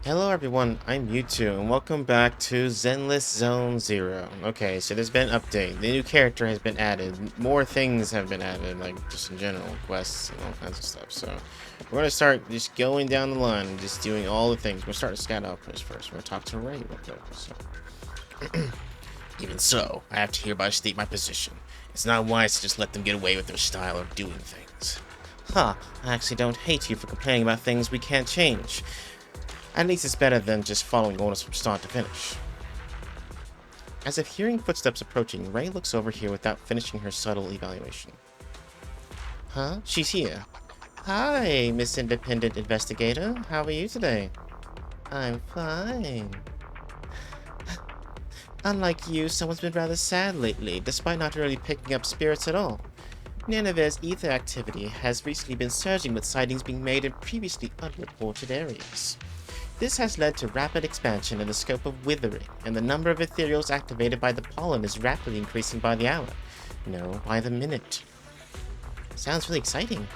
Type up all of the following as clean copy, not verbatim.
Hello everyone, I'm Mewtwo, and welcome back to Zenless Zone 0. Okay, so there's been an update. The new character has been added. More things have been added, like just in general, quests and all kinds of stuff. So we're going to start just going down the line and just doing all the things. We'll start to scout outpost first. We're going to talk to Ray real quick. So. Even so, I have to hereby state my position. It's not wise to just let them get away with their style of doing things. Huh, I actually don't hate you for complaining about things we can't change. At least it's better than just following orders from start to finish. As if hearing footsteps approaching, Ray looks over here without finishing her subtle evaluation. Huh? She's here. Hi, Miss Independent Investigator. How are you today? I'm fine. Unlike you, someone's been rather sad lately, despite not really picking up spirits at all. Nineveh's ether activity has recently been surging with sightings being made in previously unreported areas. This has led to rapid expansion in the scope of withering, and the number of ethereals activated by the pollen is rapidly increasing by the hour. No, by the minute. Sounds really exciting.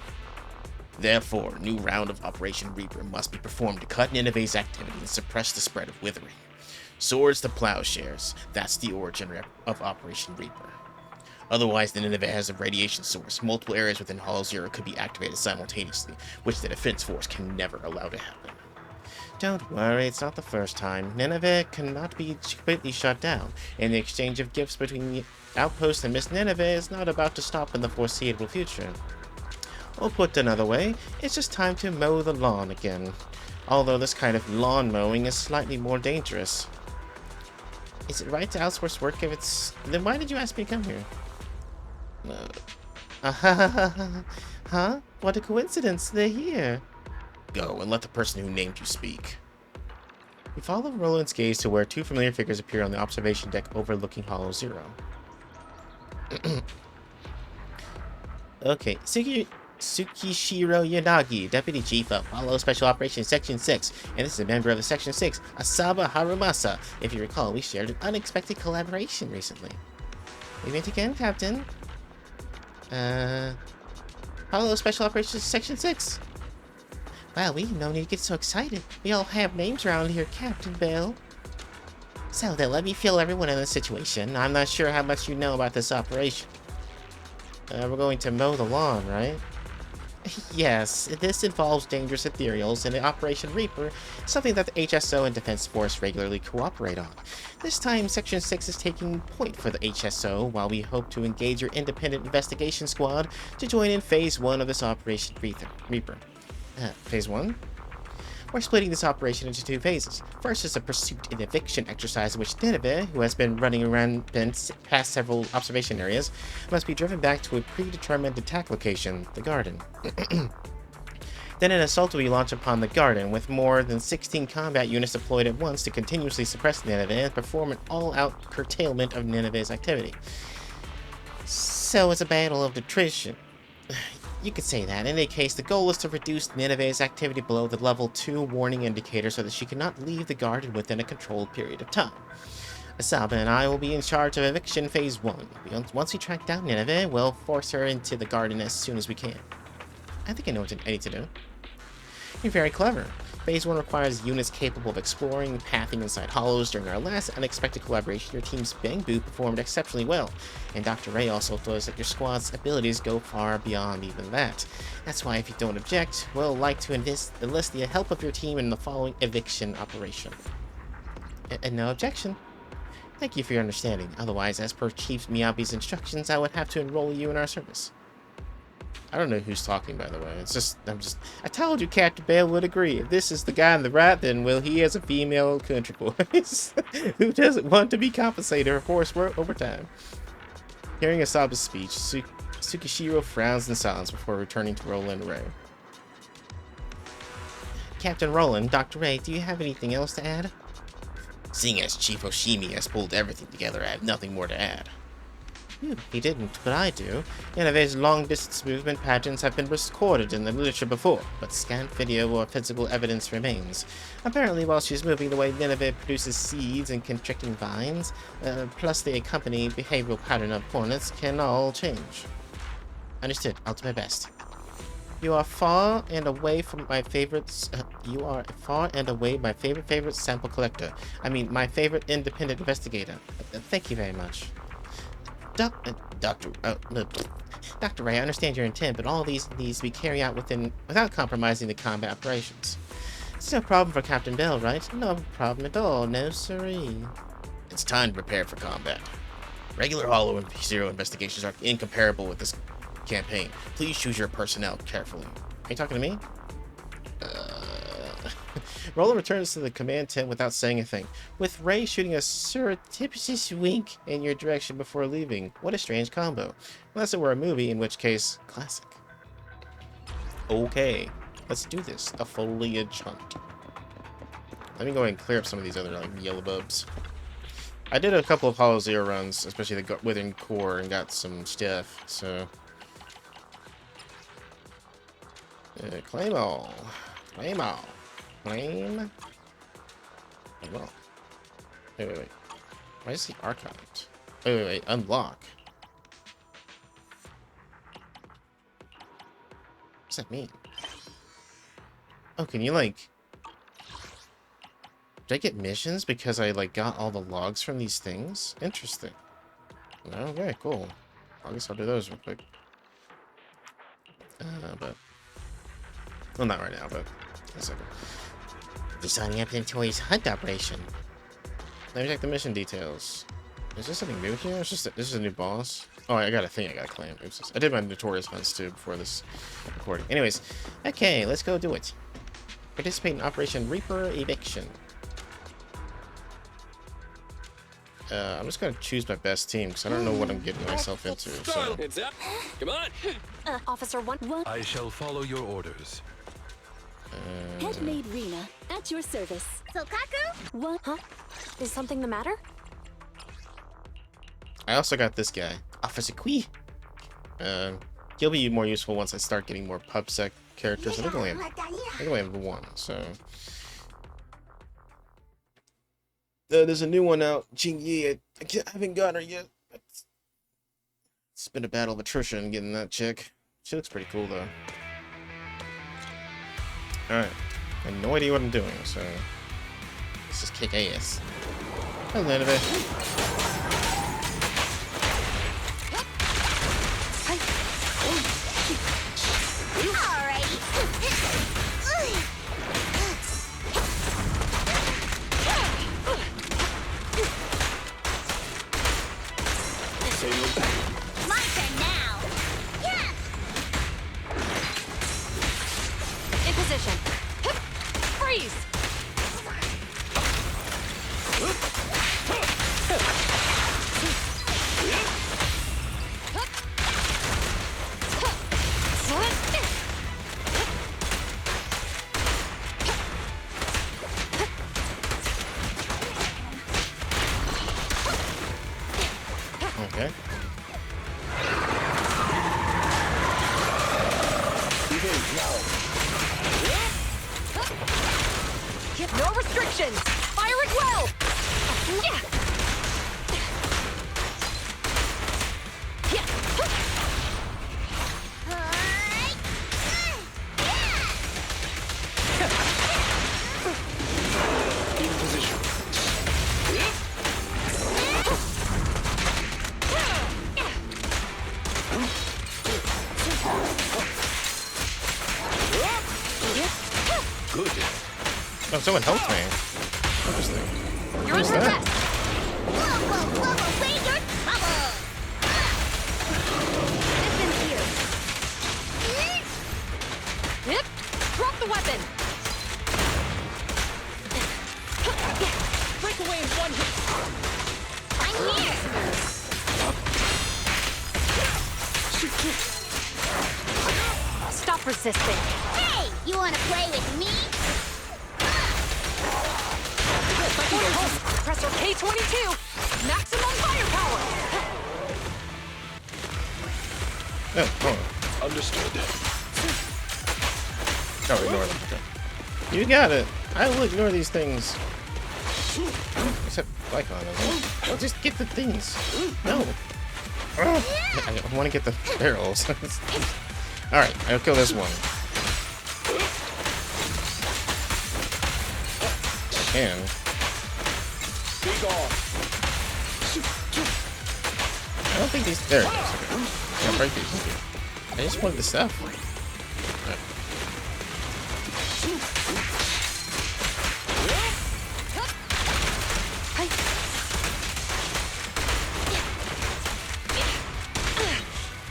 Therefore, a new round of Operation Reaper must be performed to cut Nineveh's activity and suppress the spread of withering. Swords to plowshares, that's the origin of Operation Reaper. Otherwise, the Nineveh has a radiation source. Multiple areas within Hollow Zero could be activated simultaneously, which the defense force can never allow to happen. Don't worry, it's not the first time. Nineveh cannot be completely shut down, and the exchange of gifts between the outpost and Miss Nineveh is not about to stop in the foreseeable future. Or put another way, it's just time to mow the lawn again. Although this kind of lawn mowing is slightly more dangerous. Is it right to outsource work if it's... Then why did you ask me to come here? Huh? What a coincidence, they're here. Go, and let the person who named you speak. We follow Roland's gaze to where two familiar figures appear on the observation deck overlooking Hollow Zero. Okay, Tsukishiro Yanagi, Deputy Chief of Follow Special Operations Section 6, and this is a member of the Section 6, Asaba Harumasa. If you recall, we shared an unexpected collaboration recently. We meet again, Captain. Follow Special Operations Section 6. Well, we no need to get so excited. We all have names around here, Captain Bell. So then, let me fill everyone in the situation. I'm not sure how much you know about this operation. We're going to mow the lawn, right? Yes, this involves dangerous ethereals, and the Operation Reaper, something that the HSO and Defense Force regularly cooperate on. This time, Section 6 is taking point for the HSO, while we hope to engage your independent investigation squad to join in Phase 1 of this Operation Reaper. Phase 1? We're splitting this operation into two phases. First is a pursuit and eviction exercise in which Nineveh, who has been running around past several observation areas, must be driven back to a predetermined attack location, the garden. Then an assault will be launched upon the garden, with more than 16 combat units deployed at once to continuously suppress Nineveh and perform an all-out curtailment of Nineveh's activity. So it's a battle of attrition. You could say that. In any case, the goal is to reduce Nineveh's activity below the level 2 warning indicator so that she cannot leave the garden within a controlled period of time. Asaba and I will be in charge of eviction phase 1. Once we track down Nineveh, we'll force her into the garden as soon as we can. I think I know what I need to do. You're very clever. Phase 1 requires units capable of exploring and pathing inside hollows. During our last unexpected collaboration, your team's Bangboo performed exceptionally well, and Dr. Ray also told us that your squad's abilities go far beyond even that. That's why, if you don't object, we'll like to enlist the help of your team in the following eviction operation. And no objection. Thank you for your understanding. Otherwise, as per Chief Miyabi's instructions, I would have to enroll you in our service. I don't know who's talking, by the way. I told you Captain Bale would agree. If this is the guy on the right, then, well, he has a female country voice who doesn't want to be compensated for forced work overtime. Hearing Asaba's speech, Tsukishiro frowns in silence before returning to Roland and Ray. Captain Roland, Dr. Ray, do you have anything else to add? Seeing as Chief Oshimi has pulled everything together, I have nothing more to add. He didn't, but I do. Nineveh's long-distance movement patterns have been recorded in the literature before, but scant video or physical evidence remains. Apparently, while she's moving the way Nineveh produces seeds and constricting vines, plus the accompanying behavioral pattern of hornets, can all change. Understood. I'll do my best. You are far and away from my favorites. You are far and away my favorite sample collector. I mean, my favorite independent investigator. Thank you very much. Doctor, Dr. Ray, I understand your intent, but all of these needs to be carried out without compromising the combat operations. It's no problem for Captain Bell, right? No problem at all, no siree. It's time to prepare for combat. Regular Hollow and Zero investigations are incomparable with this campaign. Please choose your personnel carefully. Are you talking to me? Roller returns to the command tent without saying a thing, with Ray shooting a surreptitious wink in your direction before leaving. What a strange combo. Unless it were a movie, in which case, classic. Okay, let's do this. A Foliage Hunt. Let me go ahead and clear up some of these other yellow bubs. I did a couple of Hollow Zero runs, especially the Withering Core, and got some stuff, so... claim all. Claim all. Claim. Oh, well. Wait. Why is he archived? Wait. Unlock. What's that mean? Oh, can you, like... Did I get missions because I, like, got all the logs from these things? Interesting. Okay, cool. I guess I'll do those real quick. But... Well, not right now, but... In a second. You're signing up into his hunt operation. Let me check the mission details. Is this something new here? It's just this is a new boss. Oh, I got a thing I gotta claim. Oops. I did my notorious hunts too before this recording. Anyways, okay, let's go do it. Participate in Operation Reaper Eviction. I'm just gonna choose my best team because I don't know what I'm getting myself into. So. Heads up. Come on. Officer 1. I shall follow your orders. Headmaid Rena, at your service. Sokaku? What? Huh? Is something the matter? I also got this guy, Officer Kui. He'll be more useful once I start getting more PubSec characters. I think I only have one, so. There's a new one out, Jing Yi. I haven't got her yet. It's been a battle of attrition getting that chick. She looks pretty cool though. Alright. I have no idea what I'm doing, so let's just kick ass. Hello, Nineveh. Okay. No restrictions! Fire it well! In position. Good. Oh, someone helped me. Interesting. You're Who's under that? arrest! Whoa, away your trouble! Listen here. Yep. Drop the weapon! Break away in one hit. I'm here! Stop resisting. Hey, you wanna play with me? Pressor K-22! Maximum firepower! Oh, hold on. Understood. Oh, ignore them. Okay. You got it. I will ignore these things. Except Lycon. I'll just get the things. No. I want to get the barrels. Alright, I'll kill this one. And Be gone. I don't think these. There it is. Okay. Yeah, break these. I just wanted the stuff. Right.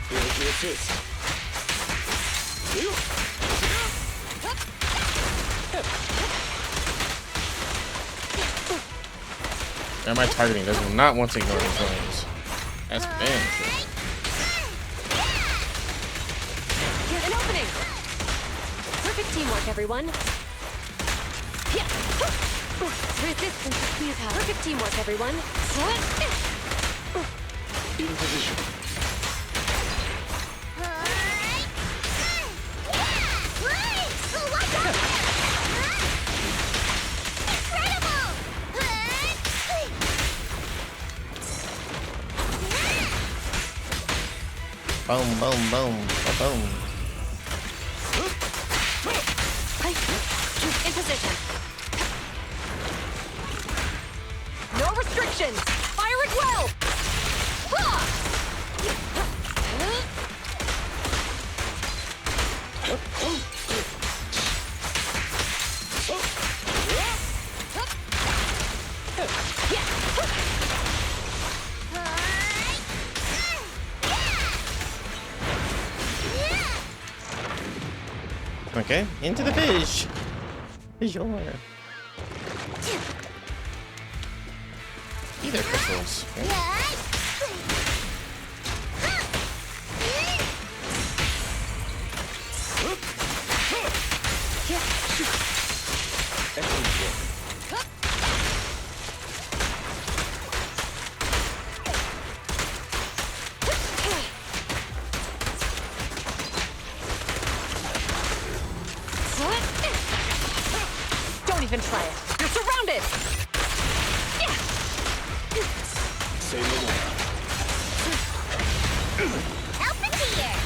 Here to assist. Where am I targeting? This will not want to ignore these lanes. That's bad. Here's an opening. Perfect teamwork, everyone. Yeah. Resistance is futile. Perfect teamwork, everyone. In position. Boom, boom, boom, boom. In position. No restrictions. Fire it well. Okay, into the fish. Visual. Either crystals. Okay. Excellent work. Don't even try it. You're surrounded. Say no more. Help is here.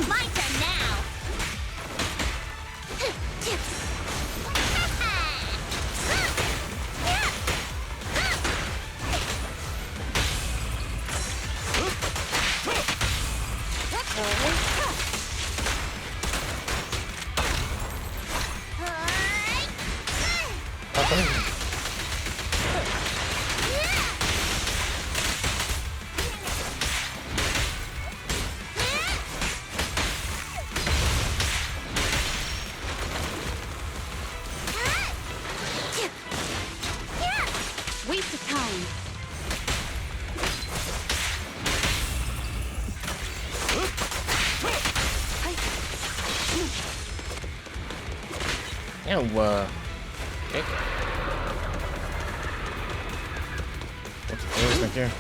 My turn now. Waste of time. Yeah, okay. What's this here?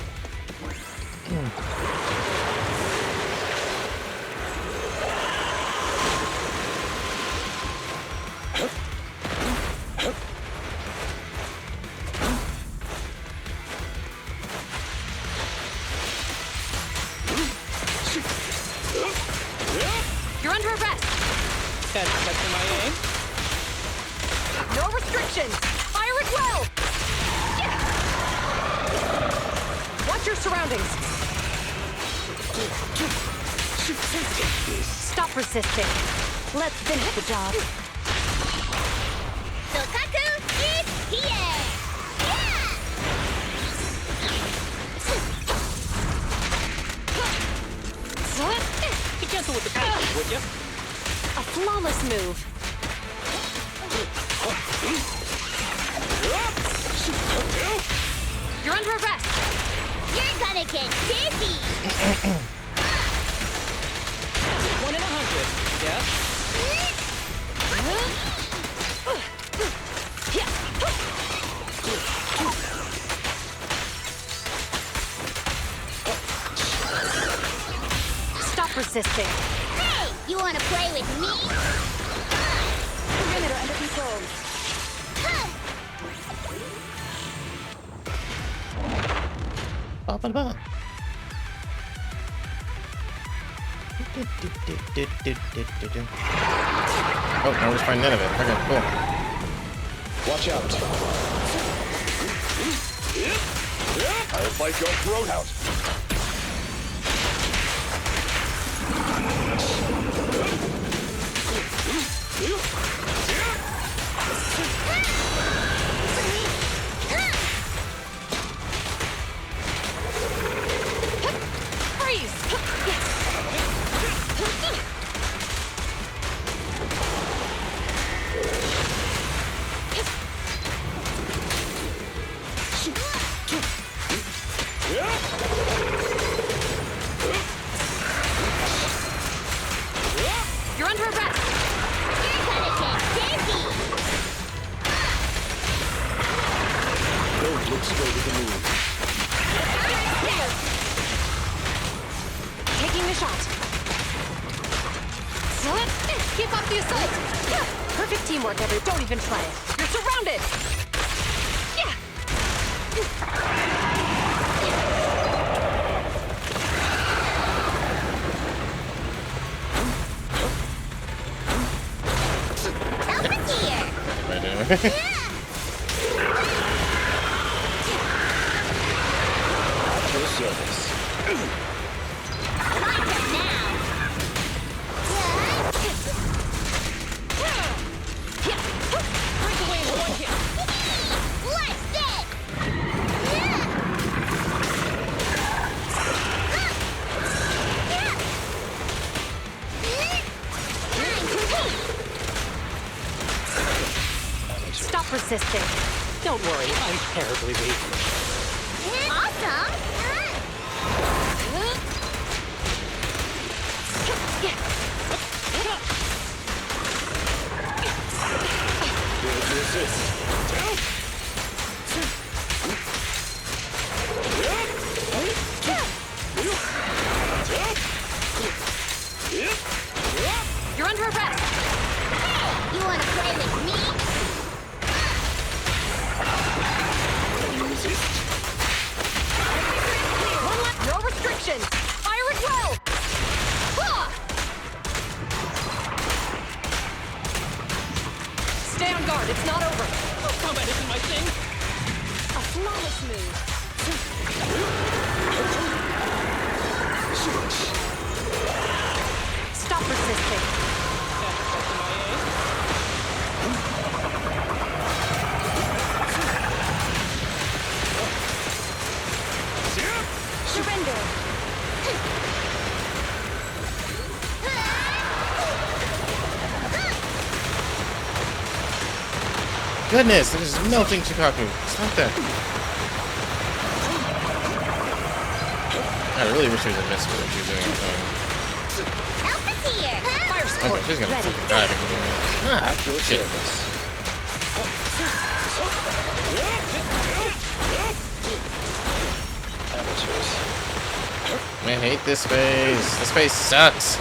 You're under arrest. Catching my aim. No restrictions. Fire it well. Watch your surroundings. Stop resisting. Let's finish the job. Sokaku is here. Be gentle with the pace, would you? A flawless move. You're under arrest. You're gonna get dizzy. 1 in 100. Yes. Stop resisting. Hey, you wanna play with me? Perimeter under control. Bop and bop. Oh, I was finding none of it. Okay, cool. Watch out. I'll fight your throat out. You're under arrest. You're gonna get dizzy. Don't look straight at the moon. Taking the shot. Keep up the assault. Perfect teamwork, everyone. Don't even try it. You're surrounded. Help us here. Right there. At your service. My turn now. Break away in one hit. What's this? Stop resisting. Don't worry, I'm terribly weak. Awesome. Here to assist. You're under arrest. You wanna play with me? One left. No restrictions. Fire at will. Stay on guard. It's not over. Oh, combat isn't my thing. A flawless move. Stop resisting. Catch my aim. Surrender. Goodness, it is melting Shikaku. Stop that. I really wish there was a miss for what she's doing. Help us here. Fire Okay, support. she's gonna Ready. fucking die. Ah, At your shit. service. Amateurs. Man, I hate this phase. This phase sucks.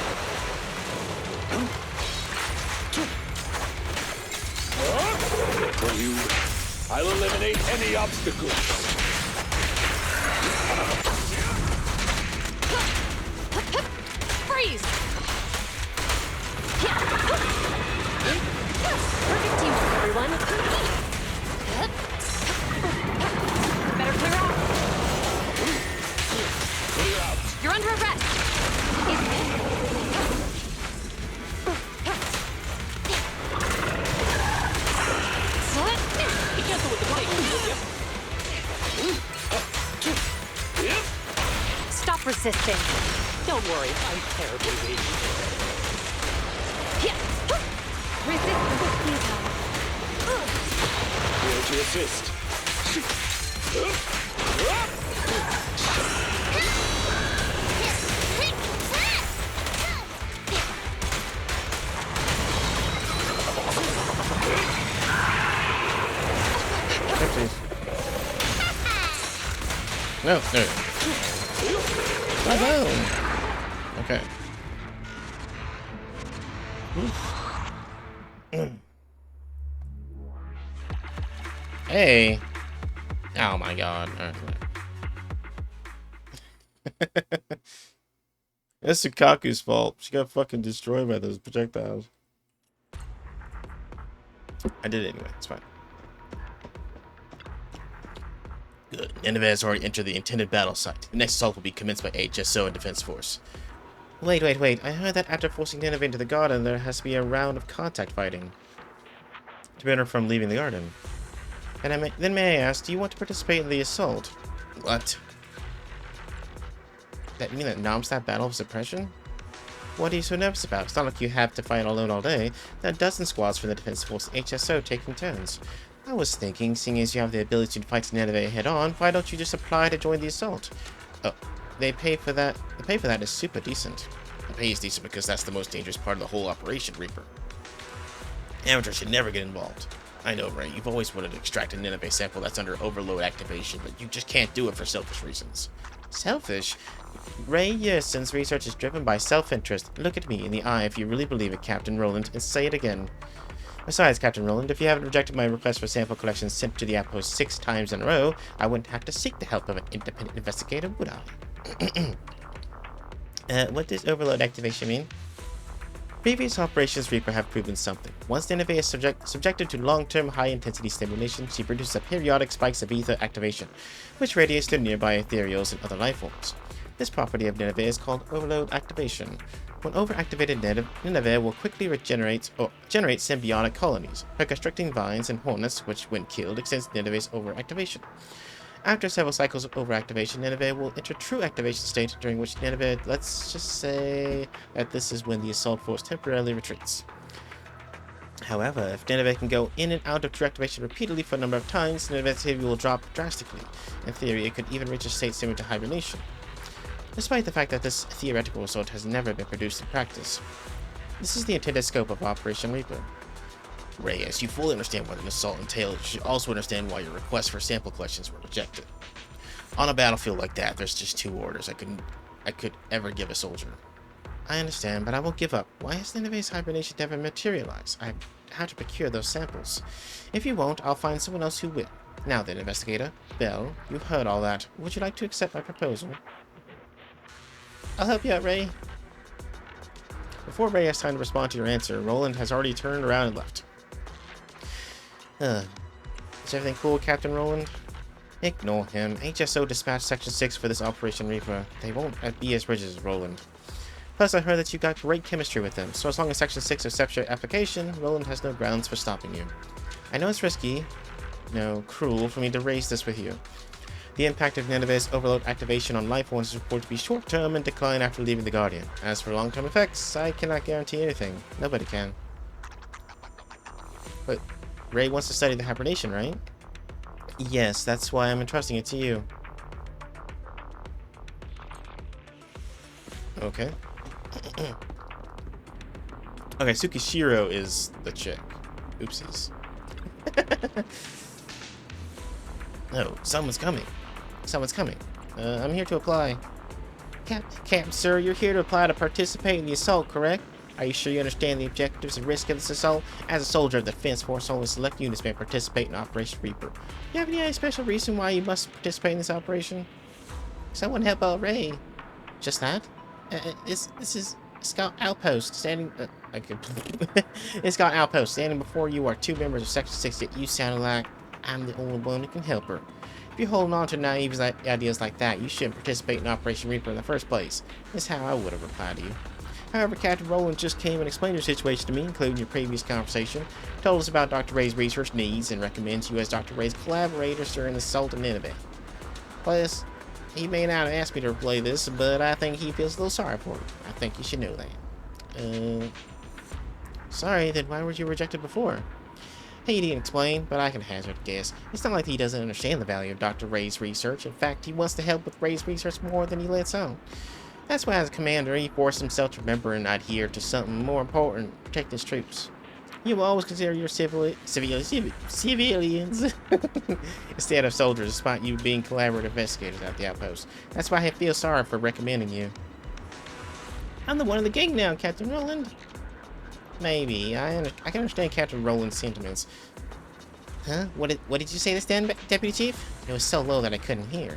For you, I'll eliminate any obstacles. Freeze. Perfect teamwork, everyone. Better clear out. Clear out. You're under arrest. Be careful with the blade, will ya? Stop resisting. Don't worry, I'm terribly weak. Resist the futile. Here to assist. No, no. Bravo. Okay. Hey. Oh my god. That's Sukaku's fault. She got fucking destroyed by those projectiles. I did it anyway. It's fine. Good. Nineveh has already entered the intended battle site. The next assault will be commenced by HSO and Defense Force. Wait. I heard that after forcing Nineveh into the garden, there has to be a round of contact fighting to prevent her from leaving the garden. And then may I ask, do you want to participate in the assault? What? That mean that Nom's that battle of suppression? What are you so nervous about? It's not like you have to fight alone all day. There are a dozen squads from the Defense Force and HSO taking turns. I was thinking, seeing as you have the ability to fight Nineveh head-on, why don't you just apply to join the assault? Oh, they pay for that. The pay for that is super decent. The pay is decent because that's the most dangerous part of the whole Operation Reaper. Amateurs should never get involved. I know, Ray, you've always wanted to extract a Nineveh sample that's under overload activation, but you just can't do it for selfish reasons. Selfish? Ray Yerson's research is driven by self-interest. Look at me in the eye if you really believe it, Captain Roland, and say it again. Besides, Captain Roland, if you haven't rejected my request for sample collection sent to the outpost 6 times in a row, I wouldn't have to seek the help of an independent investigator, would I? What does overload activation mean? Previous Operations Reaper have proven something. Once Nineveh is subjected to long-term high-intensity stimulation, she produces periodic spikes of ether activation, which radiates to nearby ethereals and other life forms. This property of Nineveh is called overload activation. When overactivated, Nineveh will quickly generate symbiotic colonies, her constricting vines and hornets, which, when killed, extends Nineveh's overactivation. After several cycles of overactivation, Nineveh will enter true activation state, during which Nineveh, let's just say that this is when the assault force temporarily retreats. However, if Nineveh can go in and out of true activation repeatedly for a number of times, Nineveh's behavior will drop drastically. In theory, it could even reach a state similar to hibernation. Despite the fact that this theoretical result has never been produced in practice. This is the intended scope of Operation Reaper. Ray, as you fully understand what an assault entails, you should also understand why your requests for sample collections were rejected. On a battlefield like that, there's just 2 orders I could ever give a soldier. I understand, but I won't give up. Why has Nineveh's hibernation never materialized? I have to procure those samples. If you won't, I'll find someone else who will. Now then, investigator. Bell, you've heard all that. Would you like to accept my proposal? I'll help you out, Ray. Before Ray has time to respond to your answer, Roland has already turned around and left. Is everything cool, Captain Roland? Ignore him. HSO dispatched Section 6 for this Operation Reaper. They won't be as rigid as Roland. Plus, I heard that you got great chemistry with them, so as long as Section 6 accepts your application, Roland has no grounds for stopping you. I know it's risky, cruel for me to raise this with you. The impact of Nineveh's overload activation on life forms is reported to be short-term and decline after leaving the Guardian. As for long-term effects, I cannot guarantee anything. Nobody can. But Ray wants to study the hibernation, right? Yes, that's why I'm entrusting it to you. Okay. Okay, Tsukishiro is the chick. Oopsies. Oh, someone's coming. Someone's coming. I'm here to apply. Captain, sir, you're here to apply to participate in the assault, correct? Are you sure you understand the objectives and risk of this assault? As a soldier of the Defense Force, only select units may participate in Operation Reaper. Do you have any special reason why you must participate in this operation? Someone help out Ray. Just that? This is Scout Outpost standing. Scout Outpost standing before you are 2 members of Section 6. Yet you sound like I'm the only one who can help her. If you're holding on to naive ideas like that, you shouldn't participate in Operation Reaper in the first place. That's how I would have replied to you. However, Captain Roland just came and explained your situation to me, including your previous conversation, told us about Dr. Ray's research needs, and recommends you as Dr. Ray's collaborators during the assault on Nineveh. Plus, he may not have asked me to replay this, but I think he feels a little sorry for you. I think you should know that. Sorry, then why were you rejected before? He didn't explain, but I can hazard a guess. It's not like he doesn't understand the value of Dr. Ray's research. In fact, he wants to help with Ray's research more than he lets on. That's why, as a commander, he forced himself to remember and adhere to something more important: protect his troops. He will always consider your civilians instead of soldiers, despite you being collaborative investigators at the outpost. That's why I feel sorry for recommending you. I'm the one in the gang now, Captain Roland. Maybe. I can understand Captain Roland's sentiments. Huh? What did you say this then, Deputy Chief? It was so low that I couldn't hear.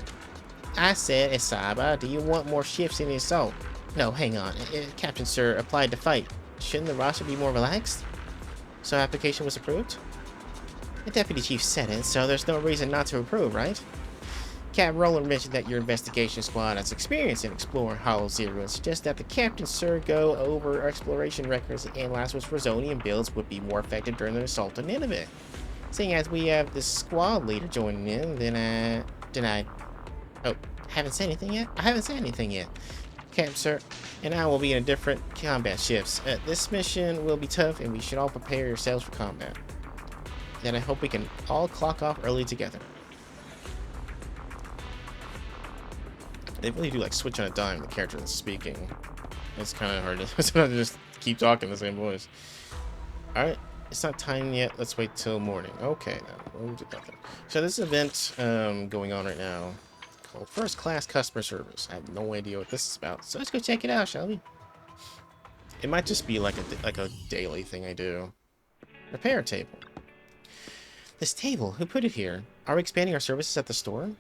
I said, Isaba, do you want more shifts in the assault? No, hang on. Captain Sir applied to fight. Shouldn't the roster be more relaxed? So application was approved? The Deputy Chief said it, so there's no reason not to approve, right? Cap Roland mentioned that your investigation squad has experience in exploring Hollow Zero and suggests that the Captain Sir go over exploration records and analyze which Rosonian builds would be more effective during the assault on Nineveh. Seeing as we have the squad leader joining in, then I... Oh, haven't said anything yet? I haven't said anything yet. Captain Sir and I will be in different combat shifts. This mission will be tough and we should all prepare yourselves for combat. Then I hope we can all clock off early together. They really do like switch on a dime the character that's speaking. It's kind of hard to just keep talking the same voice. Alright, it's not time yet. Let's wait till morning. Okay, now we'll do nothing. So this event going on right now called First Class Customer Service. I have no idea what this is about, so let's go check it out, shall we? It might just be like a daily thing I do. Repair table. This table, who put it here? Are we expanding our services at the store?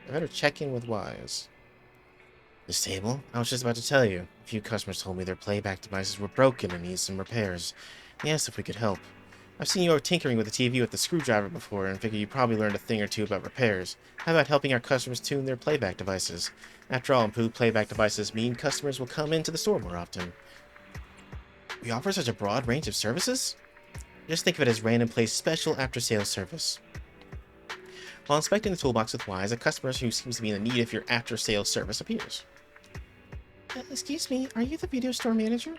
I better check in with Wise. This table? I was just about to tell you. A few customers told me their playback devices were broken and need some repairs. They asked if we could help. I've seen you tinkering with the TV with the screwdriver before and figure you probably learned a thing or two about repairs. How about helping our customers tune their playback devices? After all, improved playback devices mean customers will come into the store more often. We offer such a broad range of services? Just think of it as Random Play's special after-sales service. While inspecting the toolbox with Wise, a customer who seems to be in the need of your after-sales service appears. Excuse me, are you the video store manager?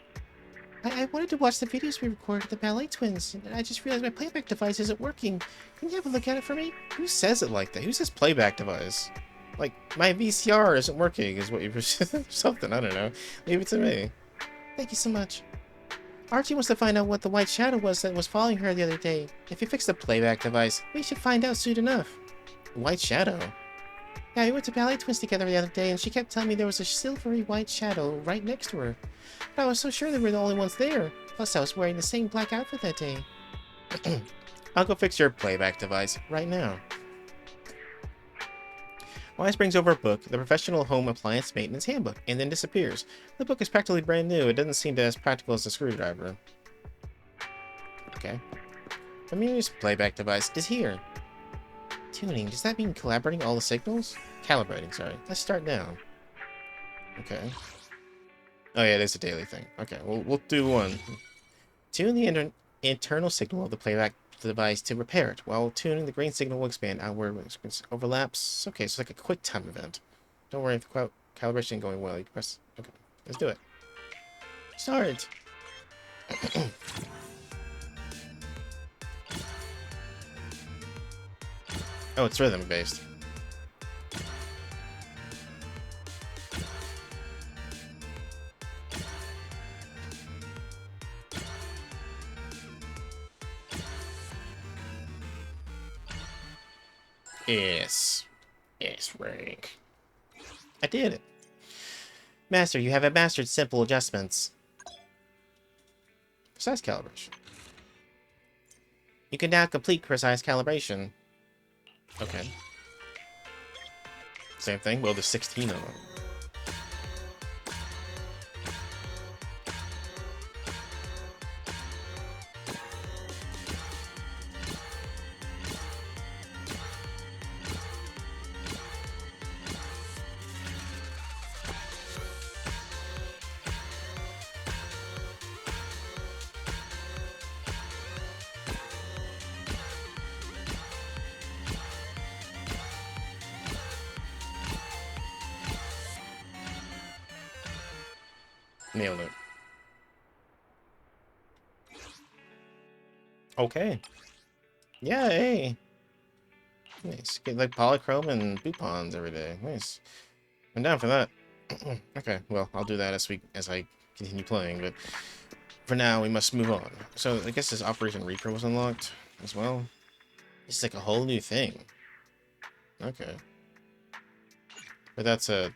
I wanted to watch the videos we recorded of the Ballet Twins, and I just realized my playback device isn't working. Can you have a look at it for me? Who says it like that? Who says playback device? Like, my VCR isn't working is what you... something, I don't know. Leave it to me. Thank you so much. Archie wants to find out what the white shadow was that was following her the other day. If you fix the playback device, we should find out soon enough. White shadow? Yeah, we went to Ballet Twins together the other day, and she kept telling me there was a silvery white shadow right next to her. But I was so sure they were the only ones there. Plus, I was wearing the same black outfit that day. I'll go fix your playback device right now. Wise brings over a book, the Professional Home Appliance Maintenance Handbook, and then disappears. The book is practically brand new. It doesn't seem as practical as a screwdriver. Okay. Amelia's playback device is here. Tuning, does that mean collaborating all the signals? Calibrating, sorry. Let's start now. Okay. Oh yeah, it is a daily thing. Okay, we'll do one. Tune the internal signal of the playback device to repair it. While tuning, the green signal will expand outward when it overlaps. Okay, so like a quick time event. Don't worry if the calibration ain't going well. You can press... Okay, let's do it. Start! Oh, it's rhythm-based. Yes. Yes, rank. I did it. Master, you have mastered simple adjustments. Precise calibration. You can now complete precise calibration. Okay. Same thing? Well, there's 16 of them. Nailed it. Okay. Yeah, hey. Nice. Get like polychrome and boupons every day. Nice. I'm down for that. Okay, well, I'll do that as I continue playing, but for now we must move on. So I guess this Operation Reaper was unlocked as well. This is like a whole new thing. Okay. But that's the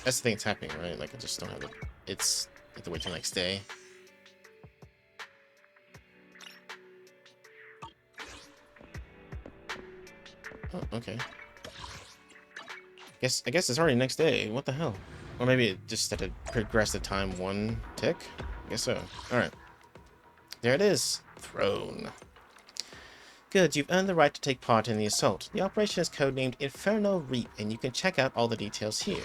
thing that's happening, right? Like I just don't have the it's you have to wait till the next day. Oh, okay. I guess it's already next day. What the hell? Or maybe it just had to progress the time one tick? I guess so. Alright. There it is. Throne. Good, you've earned the right to take part in the assault. The operation is codenamed Inferno Reap, and you can check out all the details here.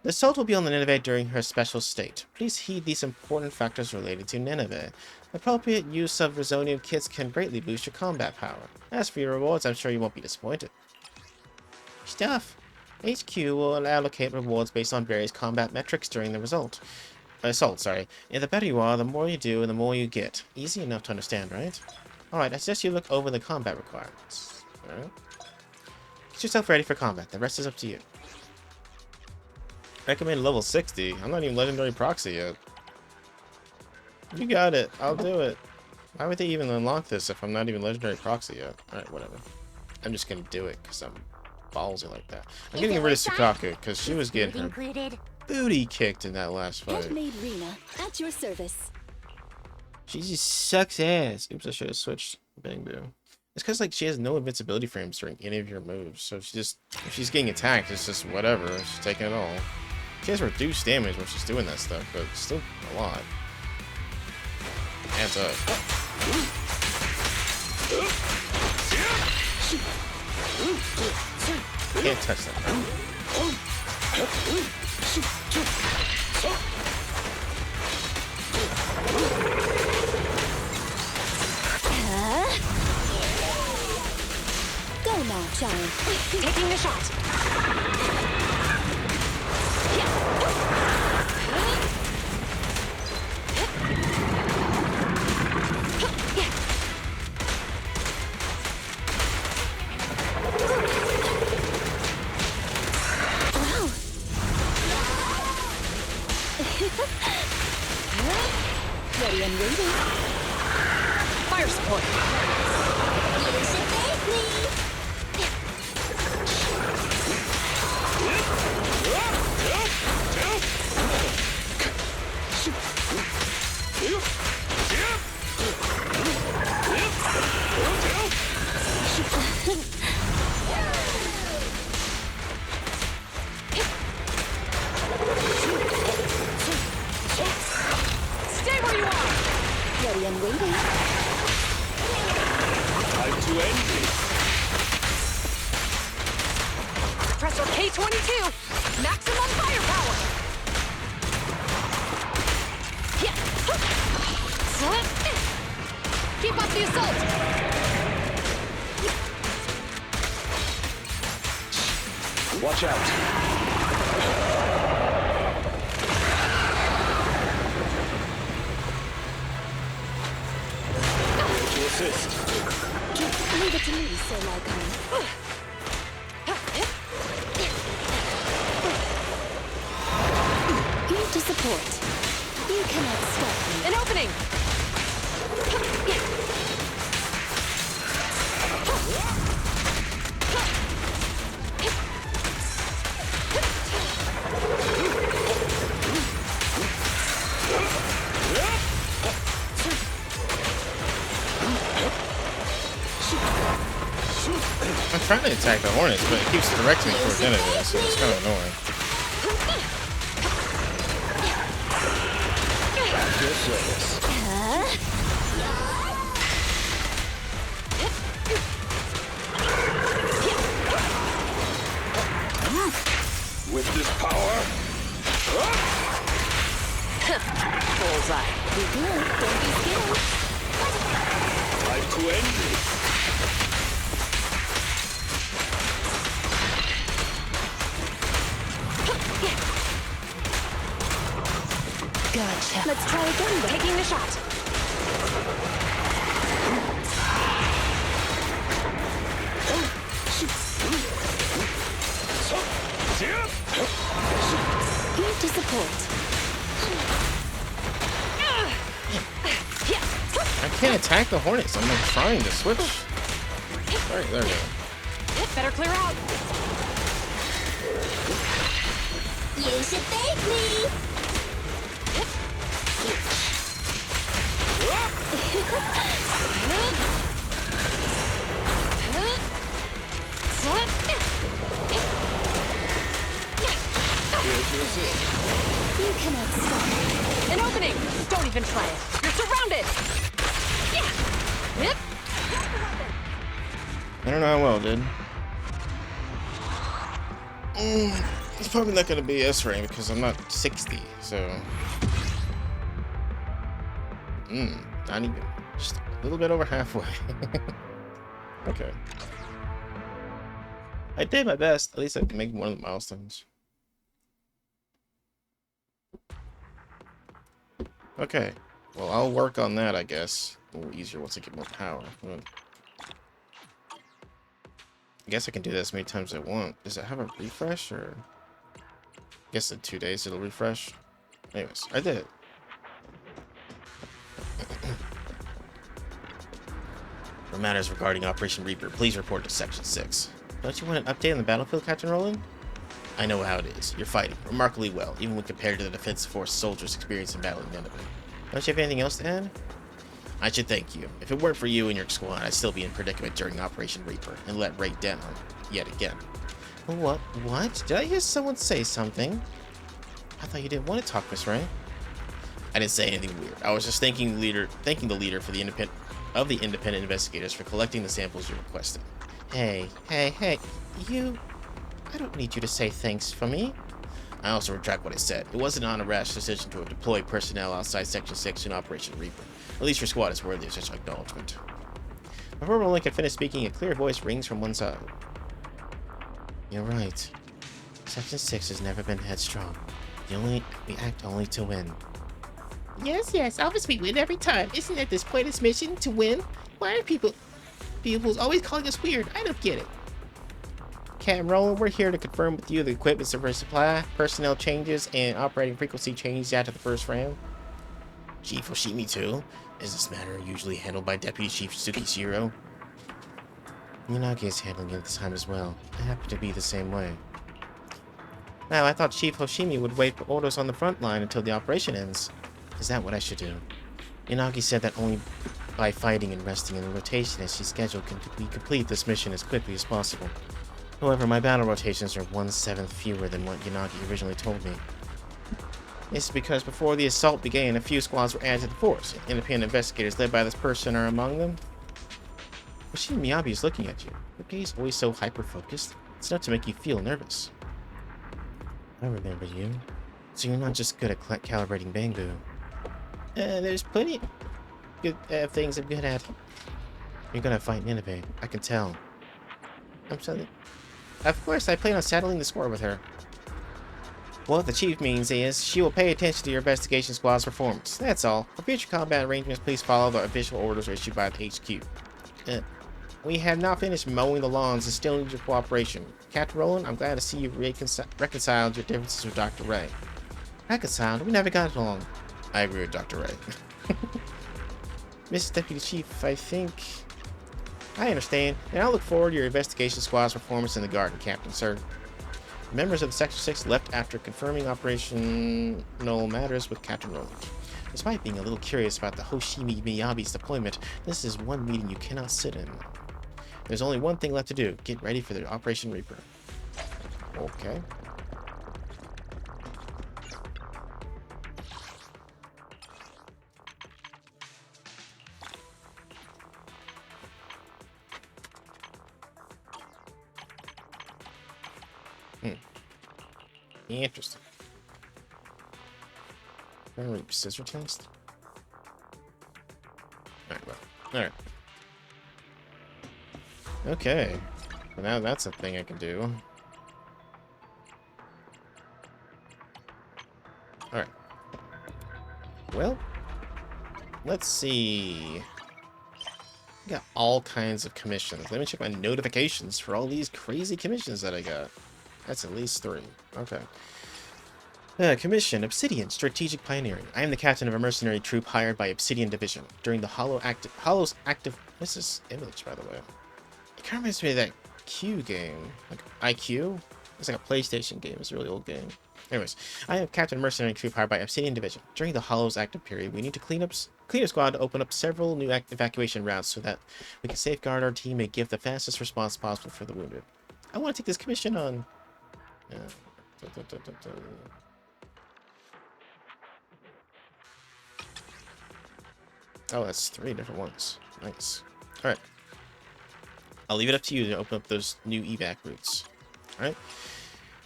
The assault will be on the Nineveh during her special state. Please heed these important factors related to Nineveh. Appropriate use of Resonium kits can greatly boost your combat power. As for your rewards, I'm sure you won't be disappointed. Stuff. HQ will allocate rewards based on various combat metrics during the assault. And the better you are, the more you do, and the more you get. Easy enough to understand, right? Alright, I suggest you look over the combat requirements. Alright. Get yourself ready for combat. The rest is up to you. Recommend level 60. I'm not even legendary proxy yet. You got it. I'll do it. Why would they even unlock this if I'm not even legendary proxy yet? Alright, whatever. I'm just gonna do it because I'm ballsy like that. I'm getting rid of Sukaku because she was getting her Included. booty kicked in that last fight. Handmade Rena, at your service. She just sucks ass. Oops, I should have switched Bangboo. It's because like she has no invincibility frames during any of your moves, so she just if she's getting attacked, it's just whatever. She's taking it all. She has reduced damage when she's doing that stuff, but still a lot. Hands up. Can't touch that. Go now, child. Taking the shot. Wow. Ready and waiting. Fire support. You should thank me. Stay where you are. Ready and waiting. Time to end this. Pressor K-22. Maximum firepower. Keep up the assault. Watch out. To assist. Leave it to me, Sir Lycon. Here to support. You cannot stop me. An opening. I'm trying to attack the Hornets, but it keeps directing me towards Nineveh, so it's kind of annoying. At your service. With this power, Bullseye. Be good, don't be scared. time to end this. Gotcha. Let's try again then. Taking the shot. Here to support. I can't attack the Hornets. I'm like trying to switch. Alright, there we go. Better clear out. You should thank me. is it. You cannot stop. An opening! Don't even try it. You're surrounded! Yeah! Yep! I don't know how well, dude. It's probably not going to be S rank because I'm not 60, so... not even. Just a little bit over halfway. Okay. I did my best. At least I can make one of the milestones. Okay. Well, I'll work on that, I guess. A little easier once I get more power. I guess I can do that as many times as I want. Does it have a refresh, or... I guess in 2 days it'll refresh. Anyways, I did it. For matters regarding Operation Reaper, please report to Section 6. Don't you want an update on the battlefield, Captain Roland? I know how it is. You're fighting remarkably well, even when compared to the defensive force soldiers experienced in battling the enemy. Don't you have anything else to add? I should thank you. If it weren't for you and your squad, I'd still be in predicament during Operation Reaper and let Ray down yet again. What? Did I hear someone say something? I thought you didn't want to talk, Miss Ray. I didn't say anything weird. I was just thanking the leader for the independent investigators for collecting the samples you requested. Hey, you... I don't need you to say thanks for me. I also retract what I said. It wasn't on a rash decision to deploy personnel outside Section 6 in Operation Reaper. At least your squad is worthy of such acknowledgement. Before Roland can finish speaking, a clear voice rings from one side. You're right. Section 6 has never been headstrong. We act only to win. Yes, obviously we win every time. Isn't that this pointless mission, to win? Why are people's always calling us weird? I don't get it. Captain Roland, we're here to confirm with you the equipment supply, personnel changes, and operating frequency changes after the first round. Chief Hoshimi too? Is this matter usually handled by Deputy Chief Tsukishiro? Yanagi is handling it this time as well. I happen to be the same way. Now, I thought Chief Hoshimi would wait for orders on the front line until the operation ends. Is that what I should do? Yanagi said that only by fighting and resting in the rotation as she's scheduled can we complete this mission as quickly as possible. However, my battle rotations are 1/7 fewer than what Yanagi originally told me. This is because before the assault began, a few squads were added to the force. Independent investigators led by this person are among them. Hoshimi Miyabi is looking at you. Your gaze is always so hyper-focused. It's enough to make you feel nervous. I remember you. So you're not just good at calibrating Bangboo. There's plenty good things I'm good at. You're gonna fight Nineveh. I can tell. I'm sorry. Of course, I plan on settling the score with her. What the chief means is, she will pay attention to your investigation squad's performance. That's all. For future combat arrangements, please follow the official orders issued by the HQ. We have now finished mowing the lawns and still need your cooperation. Captain Roland, I'm glad to see you reconciled your differences with Dr. Ray. Reconciled? We never got along. I agree with Dr. Ray. Mrs. Deputy Chief, I think... I understand, and I'll look forward to your investigation squad's performance in the garden, Captain, sir. Members of the Section 6 left after confirming operational matters with Captain Roland. Despite being a little curious about the Hoshimi Miyabi's deployment, this is one meeting you cannot sit in. There's only one thing left to do. Get ready for the Operation Reaper. Okay. Interesting. Inferno Reap scissor test? Alright, well. Alright. Okay. Well, now that's a thing I can do. Alright. Well, let's see. I got all kinds of commissions. Let me check my notifications for all these crazy commissions that I got. That's at least 3. Okay. Commission, Obsidian, Strategic Pioneering. I am the captain of a mercenary troop hired by Obsidian Division. During the Hollow's active... This is Image, by the way. It kind of reminds me of that Q game. Like IQ? It's like a PlayStation game. It's a really old game. Anyways, I am captain of a mercenary troop hired by Obsidian Division. During the Hollow's active period, we need to clean a squad to open up several new evacuation routes so that we can safeguard our team and give the fastest response possible for the wounded. I want to take this commission on... Oh, that's 3 different ones. Nice. Alright. I'll leave it up to you to open up those new evac routes. Alright?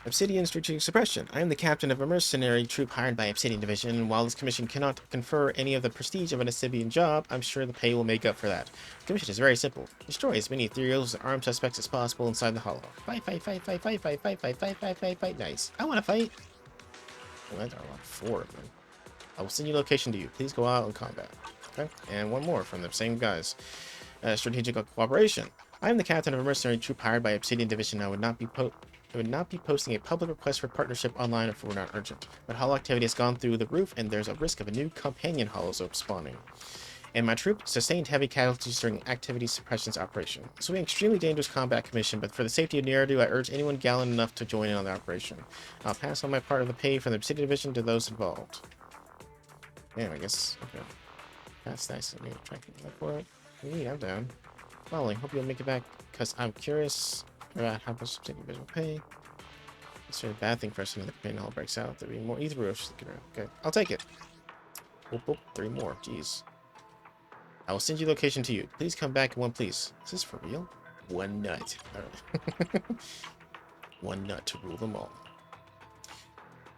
Obsidian Strategic Suppression. I am the captain of a mercenary troop hired by Obsidian Division, and while this commission cannot confer any of the prestige of an Obsidian job, I'm sure the pay will make up for that. The commission is very simple. Destroy as many ethereals and armed suspects as possible inside the hollow. Fight, fight, fight, fight, fight, fight, fight, fight, fight, fight, fight, fight. Nice. I want to fight. Well, there are 4 of them. I will send you location to you. Please go out in combat. Okay? And one more from the same guys. Strategic Cooperation. I am the captain of a mercenary troop hired by Obsidian Division. I would not be posting a public request for partnership online if it were not urgent. But hollow activity has gone through the roof, and there's a risk of a new companion hollow spawning. And my troop sustained heavy casualties during activity suppressions operation. This will be an extremely dangerous combat commission, but for the safety of Neredu, I urge anyone gallant enough to join in on the operation. I'll pass on my part of the pay from the Obsidian Division to those involved. Damn, I guess. Okay. That's nice of me to try to get that for it. I'm down. Well, I hope you'll make it back, because I'm curious about how much Obsidian Division will pay. It's a very bad thing for us when the campaign all breaks out. There'll be more ether rushes looking around. Okay, I'll take it. Whoop, whoop, 3 more. Jeez. I will send you location to you. Please come back in one, please. Is this for real? 1 nut. Alright. 1 nut to rule them all.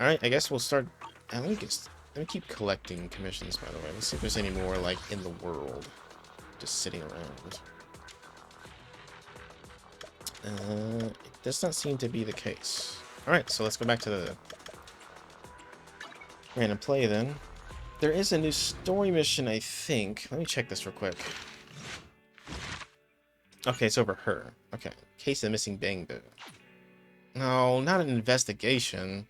Alright, I guess we'll start. Let me keep collecting commissions, by the way. Let's see if there's any more, like, in the world. Just sitting around. It does not seem to be the case. Alright, so let's go back to the random play then. There is a new story mission, I think. Let me check this real quick. Okay, it's over her. Okay. Case of the missing Bangboo. No, not an investigation.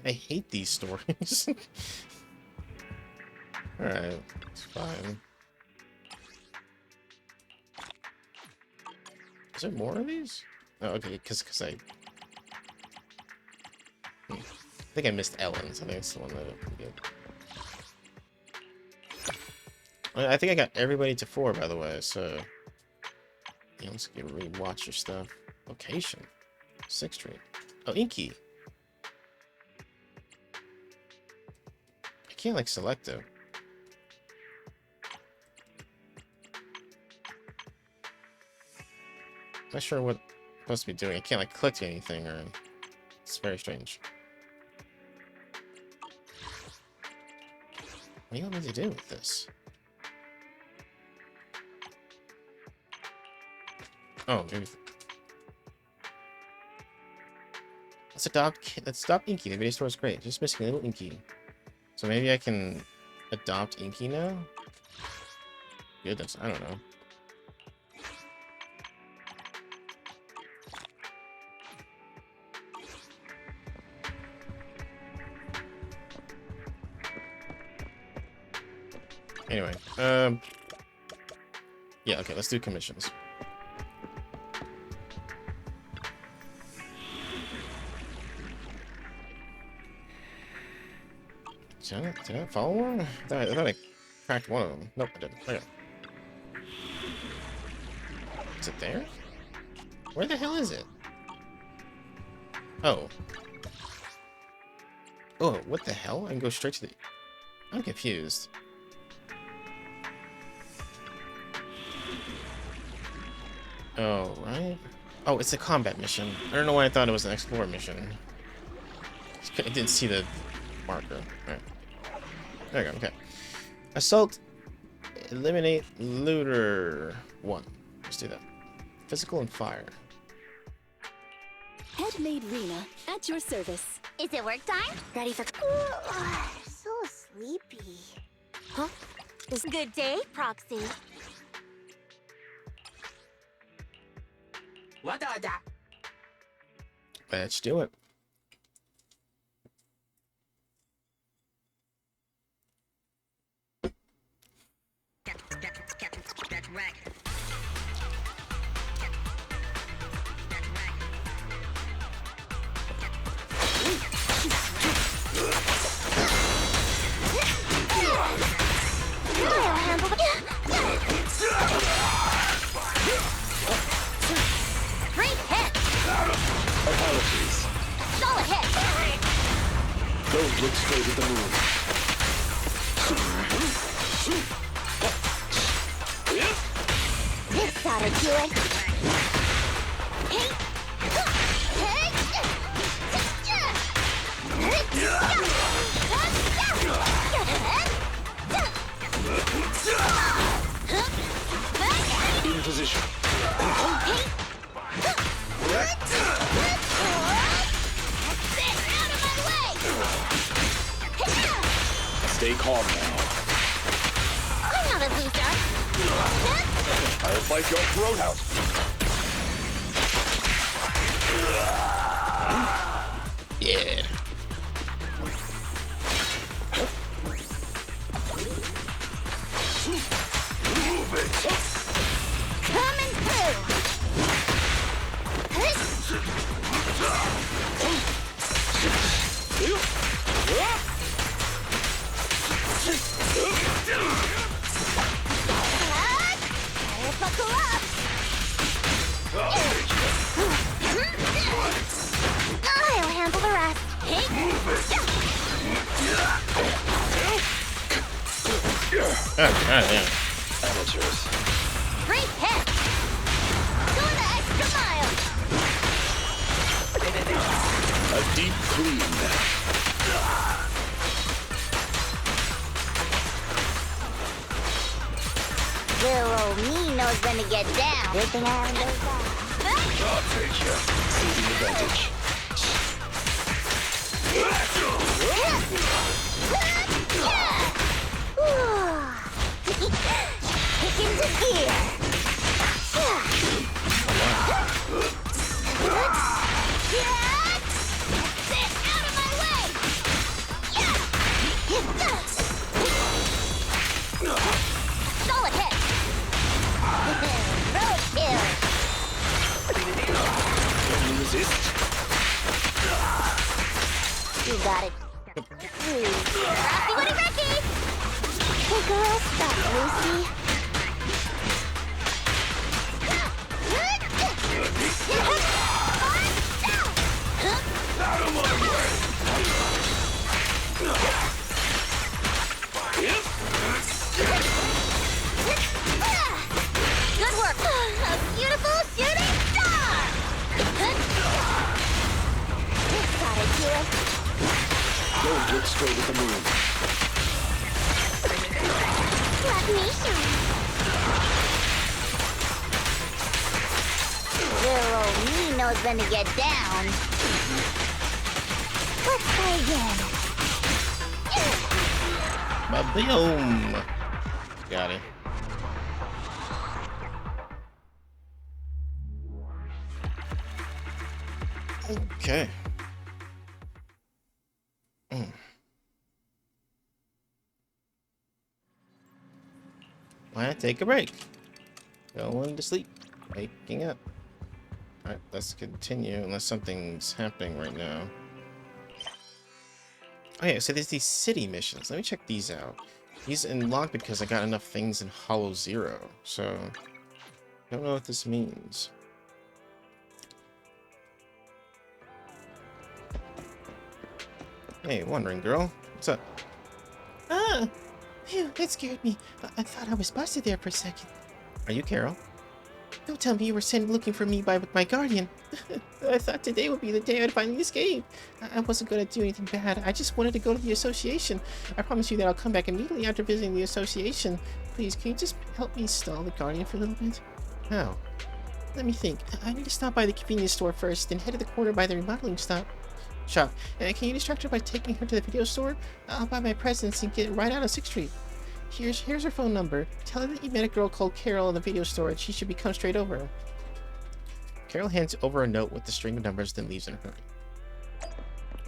I hate these stories. Alright, it's fine. Is there more of these? Oh, okay, because I think I missed Ellen's. I think it's the one that I get. I think I got everybody to 4, by the way, so yeah, let's get rewatch your stuff. Location. 6th Street. Oh, Inky. I can't like select it. Not sure what I'm supposed to be doing. I can't like click anything, or it's very strange. What do you want me to do with this? Oh, maybe. Let's adopt Inky. The video store is great. Just missing a little Inky. So maybe I can adopt Inky now? Goodness, I don't know. Anyway, yeah, okay, let's do commissions. Did I follow one? I thought I cracked one of them. Nope, I didn't. Okay. Is it there? Where the hell is it? Oh. Oh, what the hell? I can go straight to the... I'm confused. Oh, right? Oh, it's a combat mission. I don't know why I thought it was an explore mission. I didn't see the marker. Alright. There we go, okay. Assault. Eliminate looter 1. Let's do that. Physical and fire. Headmaid Rena, at your service. Is it work time? Ready for... Ooh, so sleepy. Huh? It's a good day, Proxy. Let's do it. Great hit! Apologies. Solid hit! Don't look straight at the moon. gotta do it. In position. Stay calm now. I'm not a loser. I'll fight your throat out. Yeah. Coming through. Buckle up. I'll handle the rest. Yeah. Amateurs. Great hit. Going the extra mile. A deep clean. Little old me knows when to get down. Good thing I haven't done that. I'll take you. Seizing advantage. Kick into gear. Get out of my way. Solid hit. Roadkill. Can you resist? You got it. Rocky Woody Rocky! Hey girl, stop, Lucy. Out of my way! Good work. A beautiful shooting star! Gotta do it. Don't look straight at the moon. Let me shine. Little old me knows when to get down. Let's try again. Boom. Got it. Okay. Why not take a break? Going to sleep. Waking up. Alright, let's continue unless something's happening right now. Oh yeah, so there's these city missions. Let me check these out. These unlocked because I got enough things in Hollow Zero. So, don't know what this means. Hey, wandering girl. What's up? Ah! Phew, that scared me. I thought I was busted there for a second. Are you Carol? Don't tell me you were sent looking for me by my guardian. I thought today would be the day I'd finally escape. I wasn't going to do anything bad. I just wanted to go to the association. I promise you that I'll come back immediately after visiting the association. Please, can you just help me stall the guardian for a little bit? How? Let me think. I need to stop by the convenience store first, then head to the corner by the remodeling shop. Can you distract her by taking her to the video store? I'll buy my presents and get right out of 6th Street. Here's her phone number. Tell her that you met a girl called Carol in the video store and she should be come straight over. Carol hands over a note with the string of numbers, then leaves in a hurry.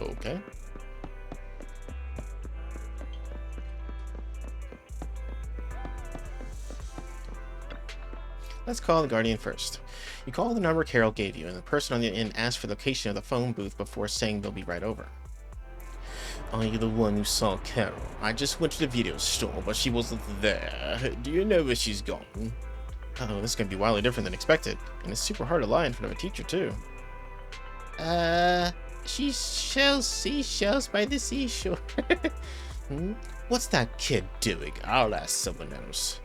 Okay. Let's call the Guardian first. You call the number Carol gave you, and the person on the end asks for the location of the phone booth before saying they'll be right over. Are you the one who saw Carol? I just went to the video store, but she wasn't there. Do you know where she's gone? Oh, this is going to be wildly different than expected. And it's super hard to lie in front of a teacher, too. She sells seashells by the seashore. What's that kid doing? I'll ask someone else.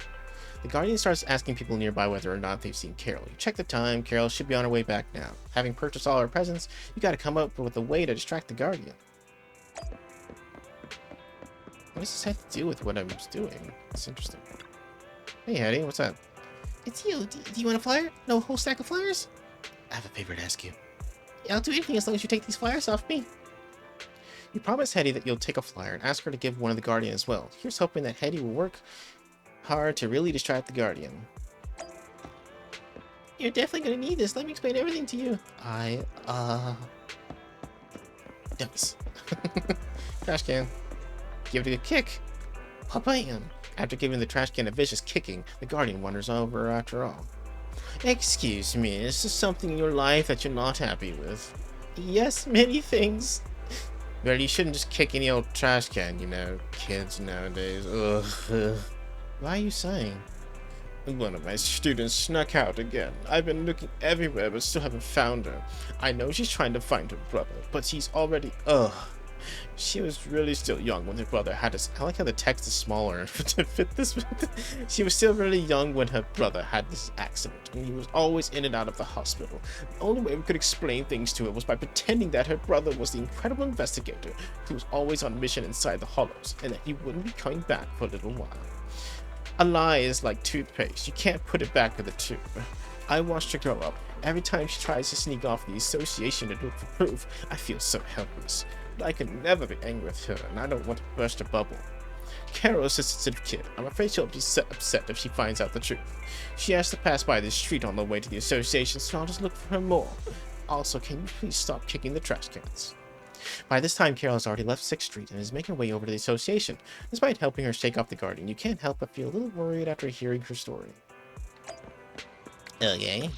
The Guardian starts asking people nearby whether or not they've seen Carol. You check the time. Carol should be on her way back now. Having purchased all her presents, you gotta come up with a way to distract the Guardian. What does this have to do with what I'm doing? It's interesting. Hey, Hetty, what's up? It's you. Do you want a flyer? No, a whole stack of flyers? I have a favor to ask you. I'll do anything as long as you take these flyers off me. You promise Hetty that you'll take a flyer and ask her to give one of the Guardian as well. Here's hoping that Hetty will work hard to really distract the Guardian. You're definitely gonna need this. Let me explain everything to you. Dummies. Trash can. Give it a kick. Bam. After giving the trash can a vicious kicking, the Guardian wanders over after all. Excuse me, is there something in your life that you're not happy with? Yes, many things. Well, you shouldn't just kick any old trash can, you know, kids nowadays. Ugh. Why are you sighing? One of my students snuck out again. I've been looking everywhere but still haven't found her. I know she's trying to find her brother, but he's already... Ugh. She was really still young when her brother had this... I like how the text is smaller to fit this. She was still really young when her brother had this accident, and he was always in and out of the hospital. The only way we could explain things to her was by pretending that her brother was the incredible investigator who was always on mission inside the hollows, and that he wouldn't be coming back for a little while. A lie is like toothpaste. You can't put it back in the tube. I watched her grow up. Every time she tries to sneak off the association to look for proof, I feel so helpless. I can never be angry with her, and I don't want to burst a bubble. Carol is a sensitive kid. I'm afraid she'll be upset if she finds out the truth. She has to pass by this street on the way to the association, so I'll just look for her more. Also, can you please stop kicking the trash cans? By this time, Carol has already left 6th Street and is making her way over to the association. Despite helping her shake off the Guardian, you can't help but feel a little worried after hearing her story. Okay.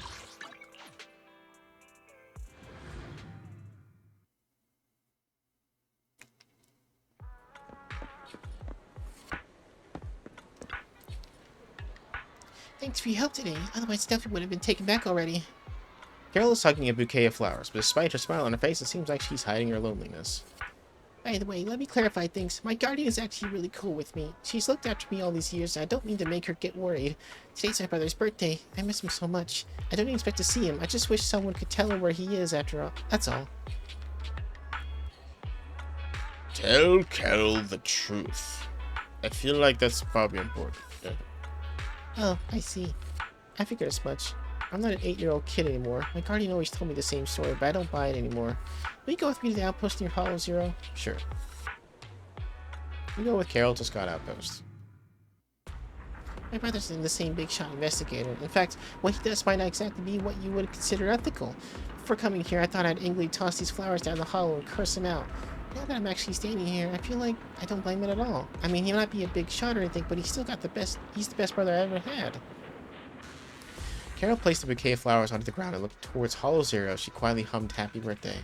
Thanks for your help today. Otherwise, Steffi would have been taken back already. Carol is hugging a bouquet of flowers, but despite her smile on her face, it seems like she's hiding her loneliness. By the way, let me clarify things. My guardian is actually really cool with me. She's looked after me all these years, and I don't mean to make her get worried. Today's my brother's birthday. I miss him so much. I don't even expect to see him. I just wish someone could tell her where he is after all. That's all. Tell Carol the truth. I feel like that's probably important. Yeah. Oh, I see. I figured as much. I'm not an 8-year-old kid anymore. My guardian always told me the same story, but I don't buy it anymore. Will you go with me to the outpost near Hollow Zero? Sure. You go with Carol to Scott Outpost. My brother's in the same big shot investigator. In fact, what he does might not exactly be what you would consider ethical. Before coming here, I thought I'd angrily toss these flowers down the hollow and curse him out. Now that I'm actually standing here, I feel like I don't blame it at all. I mean, he might be a big shot or anything, but he's still got the best. He's the best brother I ever had. Carol placed a bouquet of flowers onto the ground and looked towards Hollow Zero. She quietly hummed "Happy Birthday."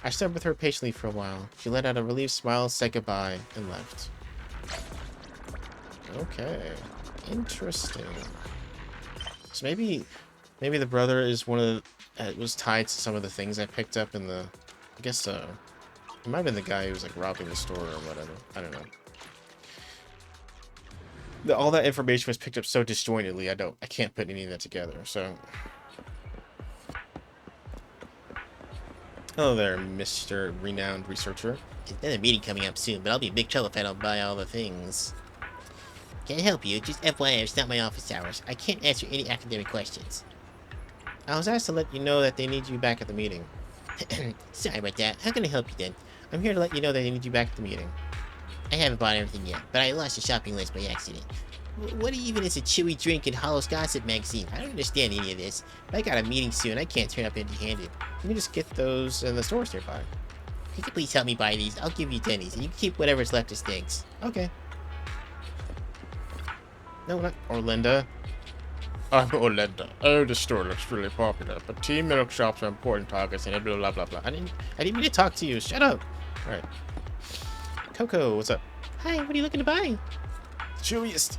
I stood with her patiently for a while. She let out a relieved smile, said goodbye, and left. Okay, interesting. So maybe the brother is one of the, was tied to some of the things I picked up in the. I guess so. It might have been the guy who was like robbing the store or whatever. I don't know. All that information was picked up so disjointedly. I can't put any of that together. So, hello there, Mr. Renowned Researcher. There's another meeting coming up soon, but I'll be in big trouble if I don't buy all the things. Can't help you. Just FYI, it's not my office hours. I can't answer any academic questions. I was asked to let you know that they need you back at the meeting. Sorry about that. How can I help you then? I'm here to let you know that they need you back at the meeting. I haven't bought everything yet, but I lost the shopping list by accident. What even is a chewy drink in Hollow's Gossip magazine? I don't understand any of this. But I got a meeting soon. I can't turn up empty-handed. You can just get those in the stores nearby. Could you please help me buy these? I'll give you pennies, and you can keep whatever's left as things. Okay. No, not Orlinda. I'm Orlinda. Oh, the store looks really popular, but tea milk shops are important targets and blah blah blah blah. I didn't mean to talk to you. Shut up. All right. Coco, what's up? Hi, what are you looking to buy? Chewiest.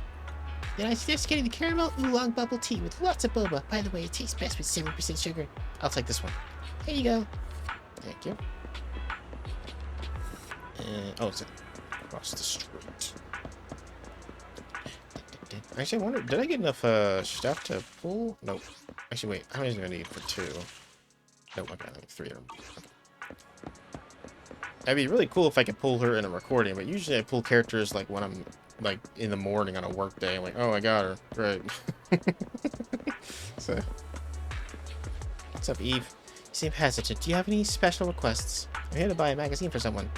Then I suggest getting the caramel oolong bubble tea with lots of boba. By the way, it tastes best with 7% sugar. I'll take this one. Here you go. Thank you. Oh, it's across the street. Actually, I wonder, did I get enough stuff to pull? Nope. Actually, wait, how many do I need for 2? Nope, okay, I need 3 of them. Okay. That'd be really cool if I could pull her in a recording, but usually I pull characters like when I'm like in the morning on a work day. I'm like, oh, I got her. Great. So, what's up, Eve? You seem hesitant. Do you have any special requests? I'm here to buy a magazine for someone.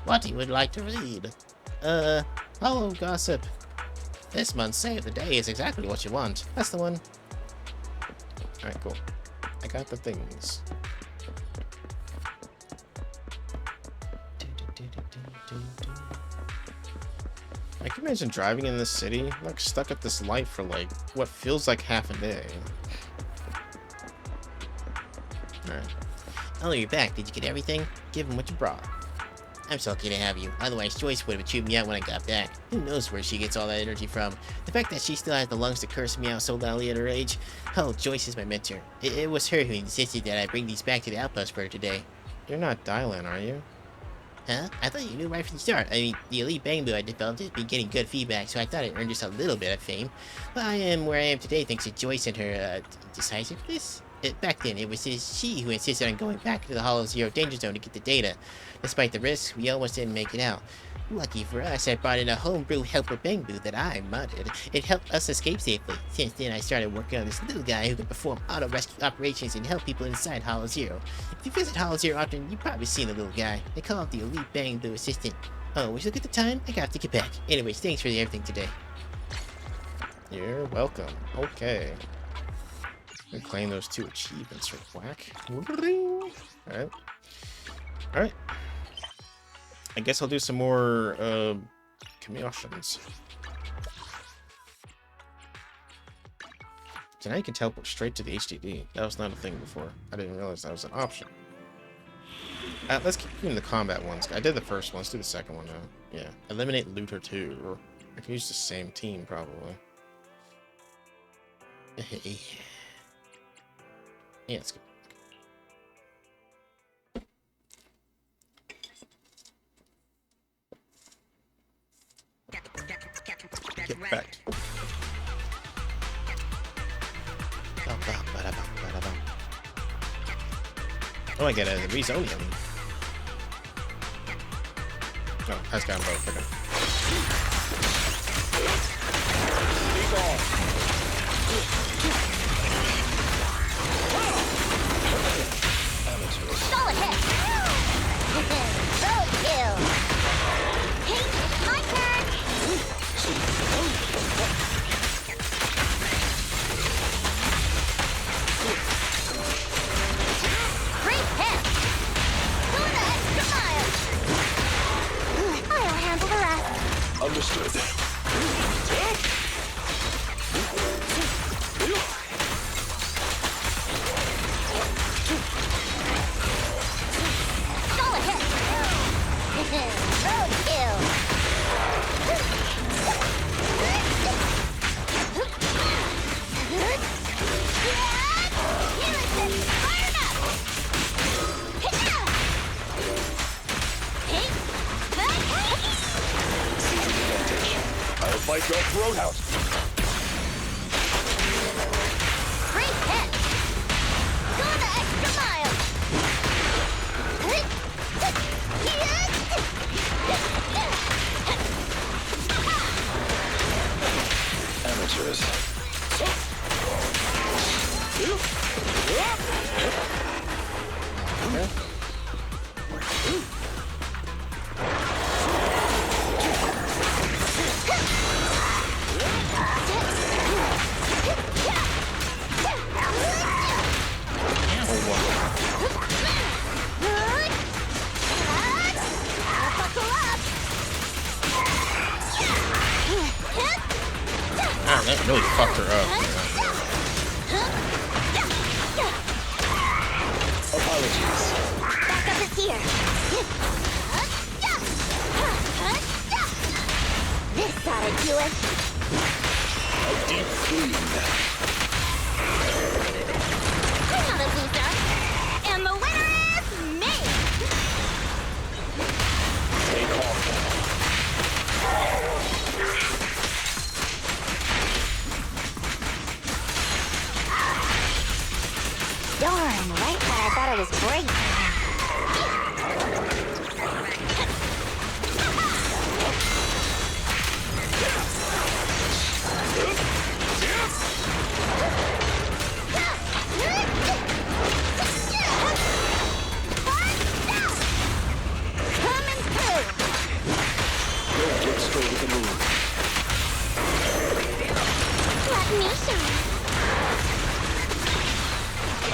What you would like to read? Hello, gossip. This month's save of the day is exactly what you want. That's the one. Alright, cool. I got the things. I can imagine driving in this city, like stuck at this light for like what feels like half a day. Alright. Oh, you're back. Did you get everything? Give him what you brought. I'm so lucky to have you. Otherwise, Joyce would have chewed me out when I got back. Who knows where she gets all that energy from? The fact that she still has the lungs to curse me out so loudly at her age. Oh, Joyce is my mentor. It was her who insisted that I bring these back to the outpost for her today. You're not Dylan, are you? Huh? I thought you knew right from the start. I mean, the elite Bangboo I developed has been getting good feedback, so I thought it earned just a little bit of fame. But I am where I am today thanks to Joyce and her, decisiveness? Back then, it was she who insisted on going back to the Hollow Zero Danger Zone to get the data. Despite the risks, we almost didn't make it out. Lucky for us, I brought in a homebrew helper Bangboo that I modded. It helped us escape safely. Since then, I started working on this little guy who can perform auto-rescue operations and help people inside Hollow Zero. If you visit Hollow Zero often, you've probably seen the little guy. They call it the elite Bangboo assistant. Oh, we should look at the time? I gotta take it back. Anyways, thanks for everything today. You're welcome. Okay. And claim those 2 achievements for whack. Alright. Alright. I guess I'll do some more commissions. So now you can teleport straight to the HDD. That was not a thing before. I didn't realize that was an option. Let's keep doing the combat ones. I did the first one. Let's do the second one now. Yeah. Eliminate Looter 2. Or I can use the same team, probably. Yeah, it's good. Get back. Oh, I get a rezone him. Oh, has got both. Okay. Solid hit! Roadkill! Hey, my turn! Great hit! Go the extra mile! I'll handle the rest. Understood. Solid hit! Roadkill! I'll fight your throat out. Great hit! Go the extra mile! Amateurs. Ah, that really fucked her up. Apologies. Backup is here. This ought to do it. A deep clean. I'm not a loser. And the winner is me. Take off. break. Coming through. Don't look straight at the moon. Let me shine.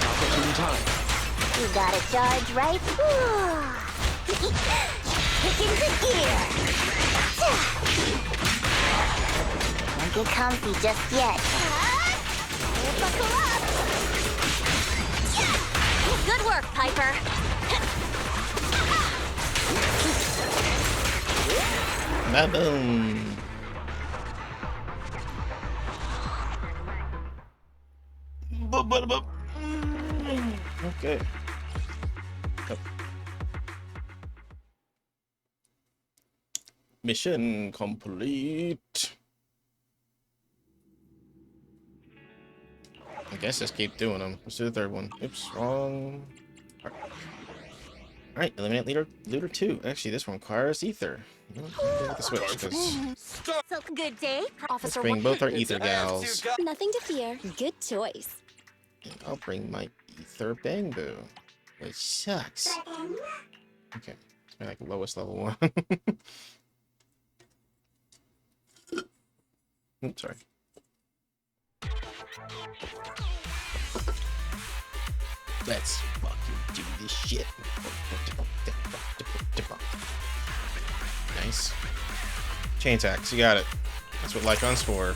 Opportune time. You gotta charge right. Kick into gear. Don't get comfy just yet. Buckle up. Good work, Piper. Ba-boom. Okay. Oh. Mission complete. I guess just keep doing them. Let's do the third one. Oops, wrong. Alright, eliminate looter 2. Actually, this one requires ether. You know, go with the switch, because So good day. let's Officer, bring both our ether gals. Nothing to fear. Good choice. And I'll bring my ether Bangboo, which sucks. Okay, it's my like lowest level one. Oops, sorry. Let's fucking do this shit. Nice. Chain attacks, you got it. That's what Lycon's for.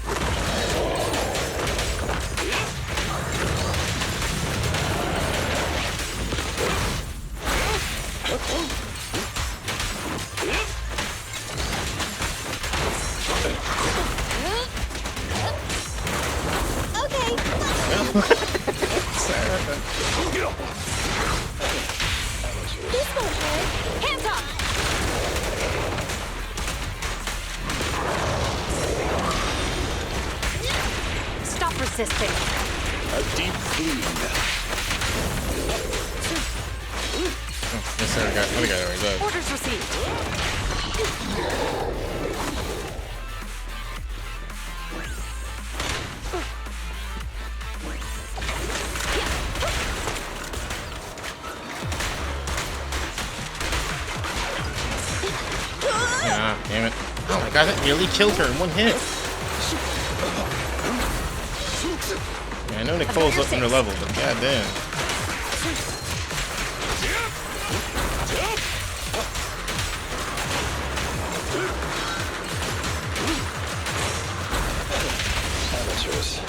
This won't hurt. hands up! Stop resisting. A deep clean. Yes, sir. Another guy already dead. Orders received. Ah, damn it. Oh my god, that nearly killed her in one hit. Yeah, I know Nicole's up under level, but goddamn. Amateurs.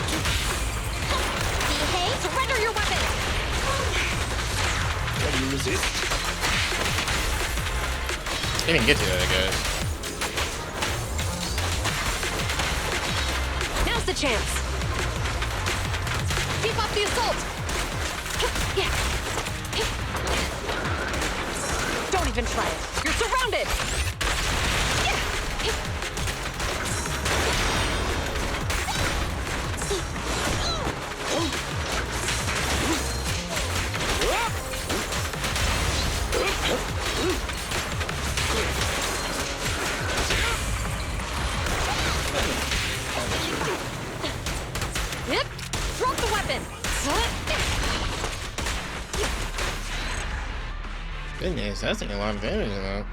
Behave, surrender your weapon! Can you resist? Didn't even get to that, guys. Now's the chance. Keep up the assault. Yeah. Don't even try it. You're surrounded. Yep. Drop the weapon. Goodness, that's taking a lot of damage, you know.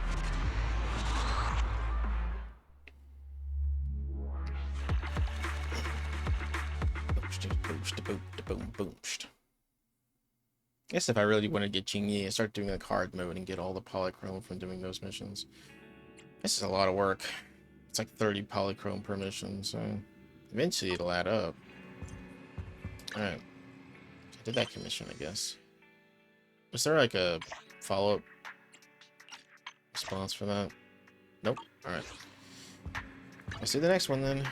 Guess if I really want to get Chingy, I start doing like hard mode and get all the polychrome from doing those missions. This is a lot of work. It's like 30 polychrome per mission, so eventually it'll add up. Alright. I did that commission, I guess. Was there like a follow-up response for that? Nope. Alright. Let's do the next one then.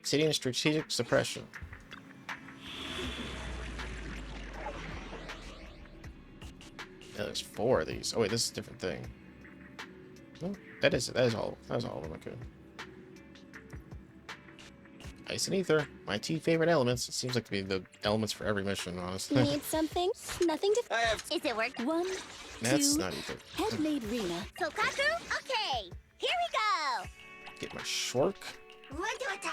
City and strategic suppression. Yeah, there's 4 of these. Oh wait, this is a different thing. No, that is all of them. Okay. Ice and ether, my two favorite elements. It seems like to be the elements for every mission, honestly. Need something? Nothing to. Is it work? 1, That's 2. not ether. Head-made Rena. Kokaku? Okay, here we go. Get my shork. Wada-wada.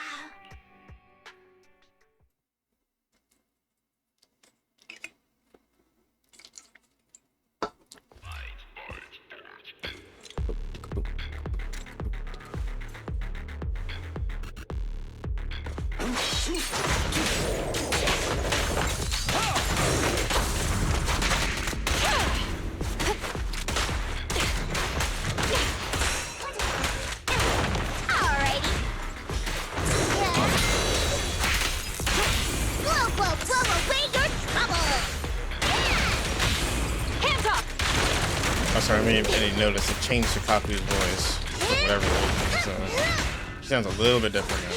Alrighty. Blow away your trouble. Hands up! Oh, sorry, I didn't notice it changed Sakaku's voice. For whatever reason, so she sounds a little bit different now.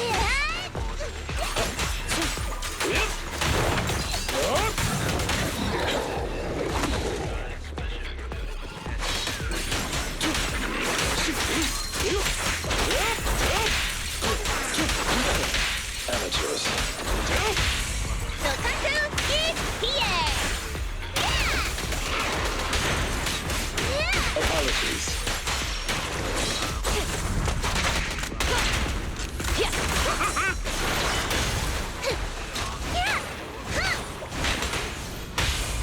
Amateurs. Kokaku is here. Apologies.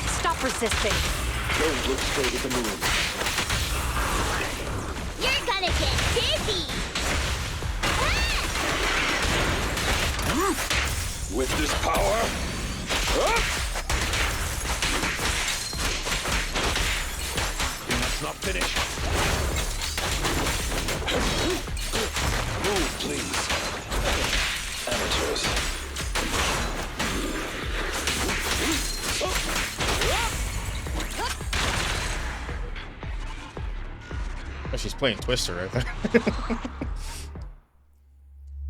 Stop resisting. Don't look straight at the moon. You're gonna get dizzy. With this power. It's not finished. Move, please. Amateurs. Oh, she's playing Twister right there.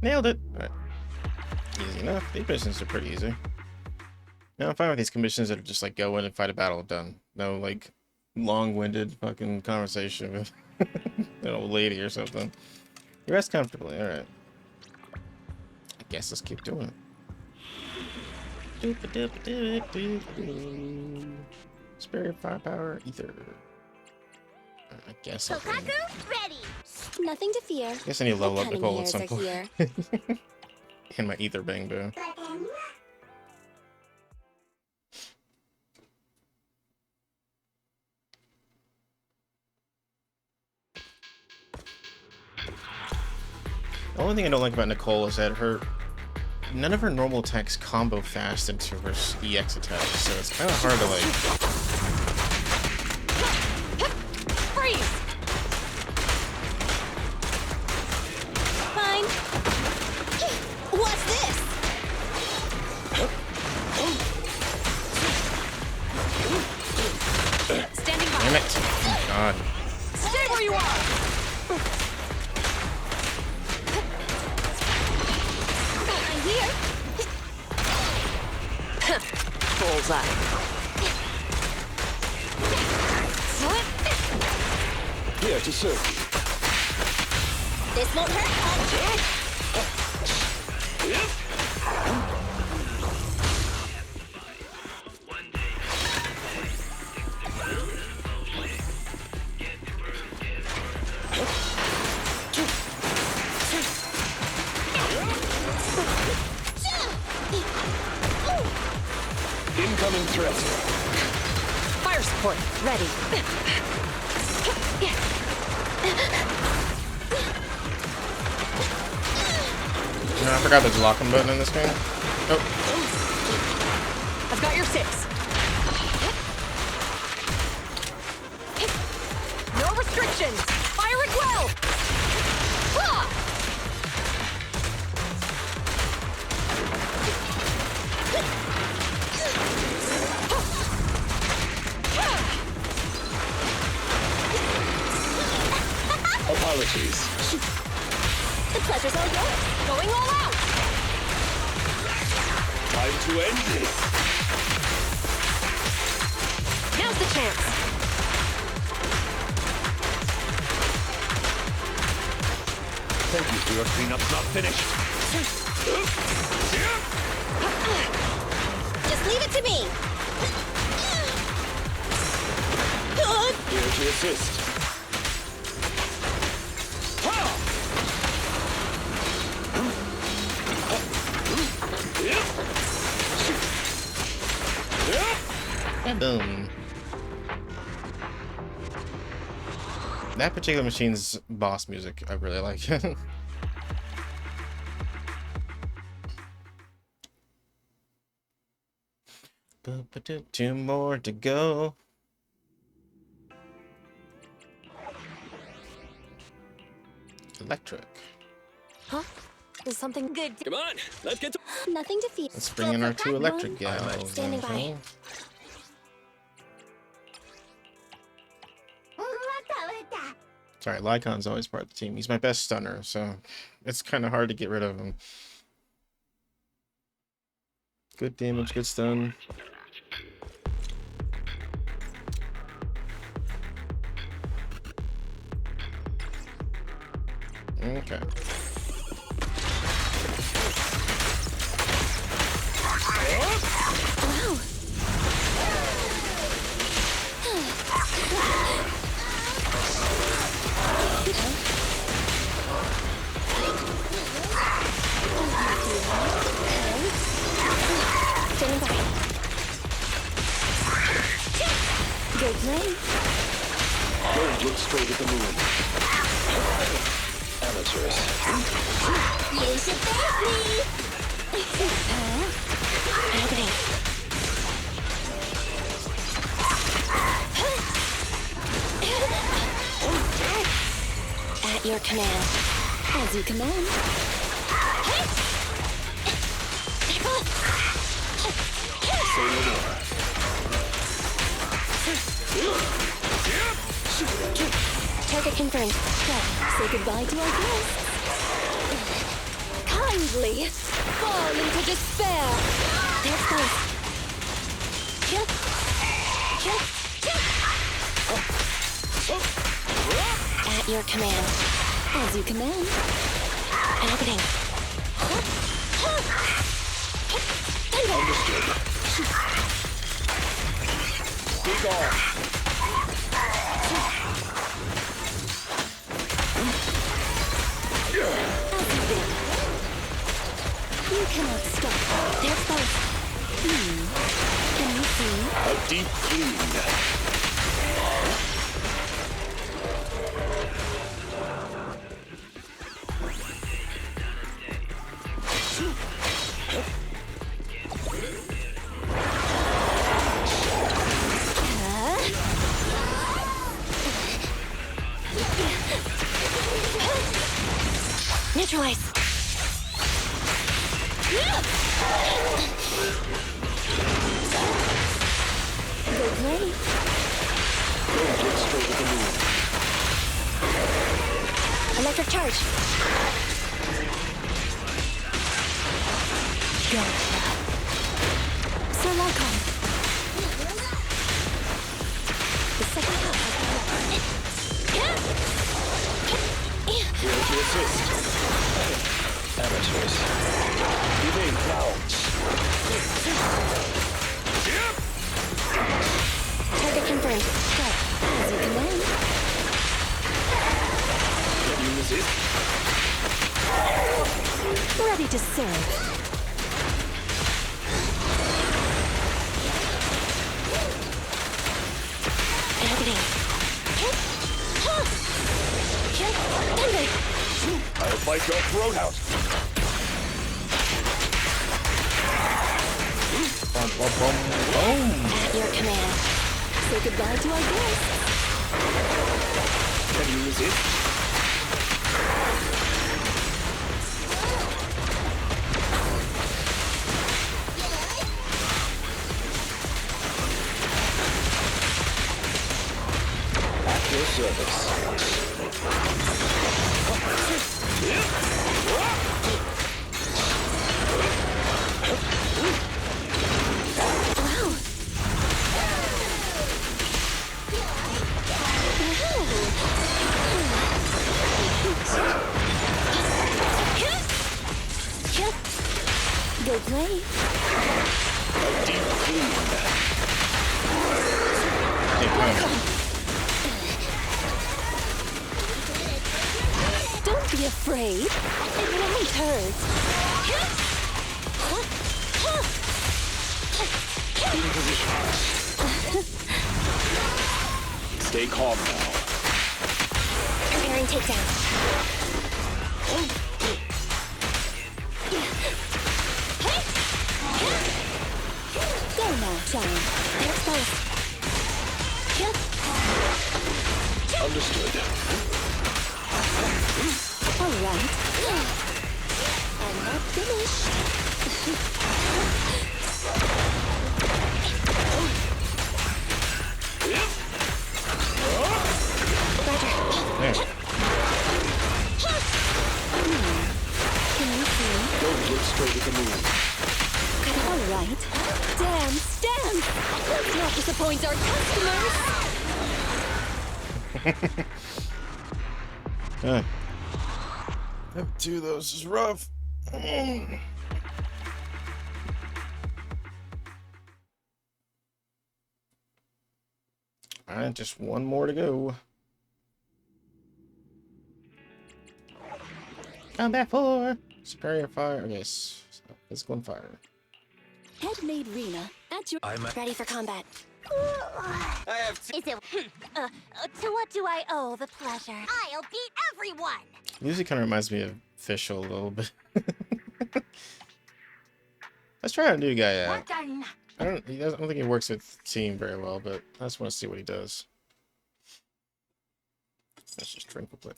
Nailed it. All right. Easy enough. These missions are pretty easy. Now I'm fine with these commissions that are just like go in and fight a battle, done. No like long-winded fucking conversation with an old lady or something. You rest comfortably. All right. I guess let's keep doing it. Spirit, firepower, ether. I guess. Kokaku, ready. Nothing to fear. I guess I need to level up Cunning Nicole at hairs some are point. here. And my ether Bangboo. The only thing I don't like about Nicole is that none of her normal attacks combo fast into her EX attacks, so it's kind of hard to like. Freeze! Fine. What's this? Standing by. Damn it! Oh, God. Stay where you are! I'm here. Bullseye. Here to serve you. This won't hurt much. Incoming threat. Fire support, ready. No, I forgot there's a locking button in this game. Oh, I've got your 6. No restrictions. Fire it well. Ah! Apologies. The pleasure's all yours. Going all out. Time to end this. Now's the chance. Thank you for your cleanup's not finished. Just leave it to me. Here to assist. And boom. That particular machine's boss music, I really like. Two more to go. Electric. Huh? Is something good? Come on, let's get to. Nothing to fear. Let's bring in our two electric gals. Standing by. Okay. Sorry, Lycon's always part of the team. He's my best stunner, so it's kind of hard to get rid of him. Good damage, good stun. Okay. Wow. Standing by. Good play. Don't look straight at the moon. Amateurs. You should thank me. Opening. At your command. As you command. Say no more. Target confirmed. Go. Say goodbye to our guests. Kindly fall into despair. There's both. Kill. Kill. At your command. As you command. Opening. Understood. Be gone. You cannot stop. There's both. Can you see? A deep clean. Neutralize. Good play. Don't look straight at the moon. Electric charge. Gotcha. Sir Lycon. The second half. Here to assist. Amateurs. Evade clouds. Target confirmed. Go. As you command. Can you resist? Ready to serve. Opening. Thunder. I'll fight your throat out. Boom, boom, boom, boom. At your command. Say goodbye to our guests. Can you resist? At your service. Wow. play. A deep clean. Don't be afraid. It won't hurt. In position. Stay calm now. Preparing takedown. Go now, Giant. They're exposed. Understood. All right. I'm not finished. There. Can you see? Don't look straight at the moon. All right. Dance, dance. Let's not disappoint our customers. Have two of those is rough. Alright, just one more to go. Combat 4! Superior fire. Okay, so physical and fire. Head-made Rena at your... I'm a Ready for combat. I have Is it? To what do I owe the pleasure? I'll beat everyone! Music kind of reminds me of Fischl a little bit. Let's try a new guy out. I don't think he works with team very well, but I just want to see what he does. Let's just drink real quick.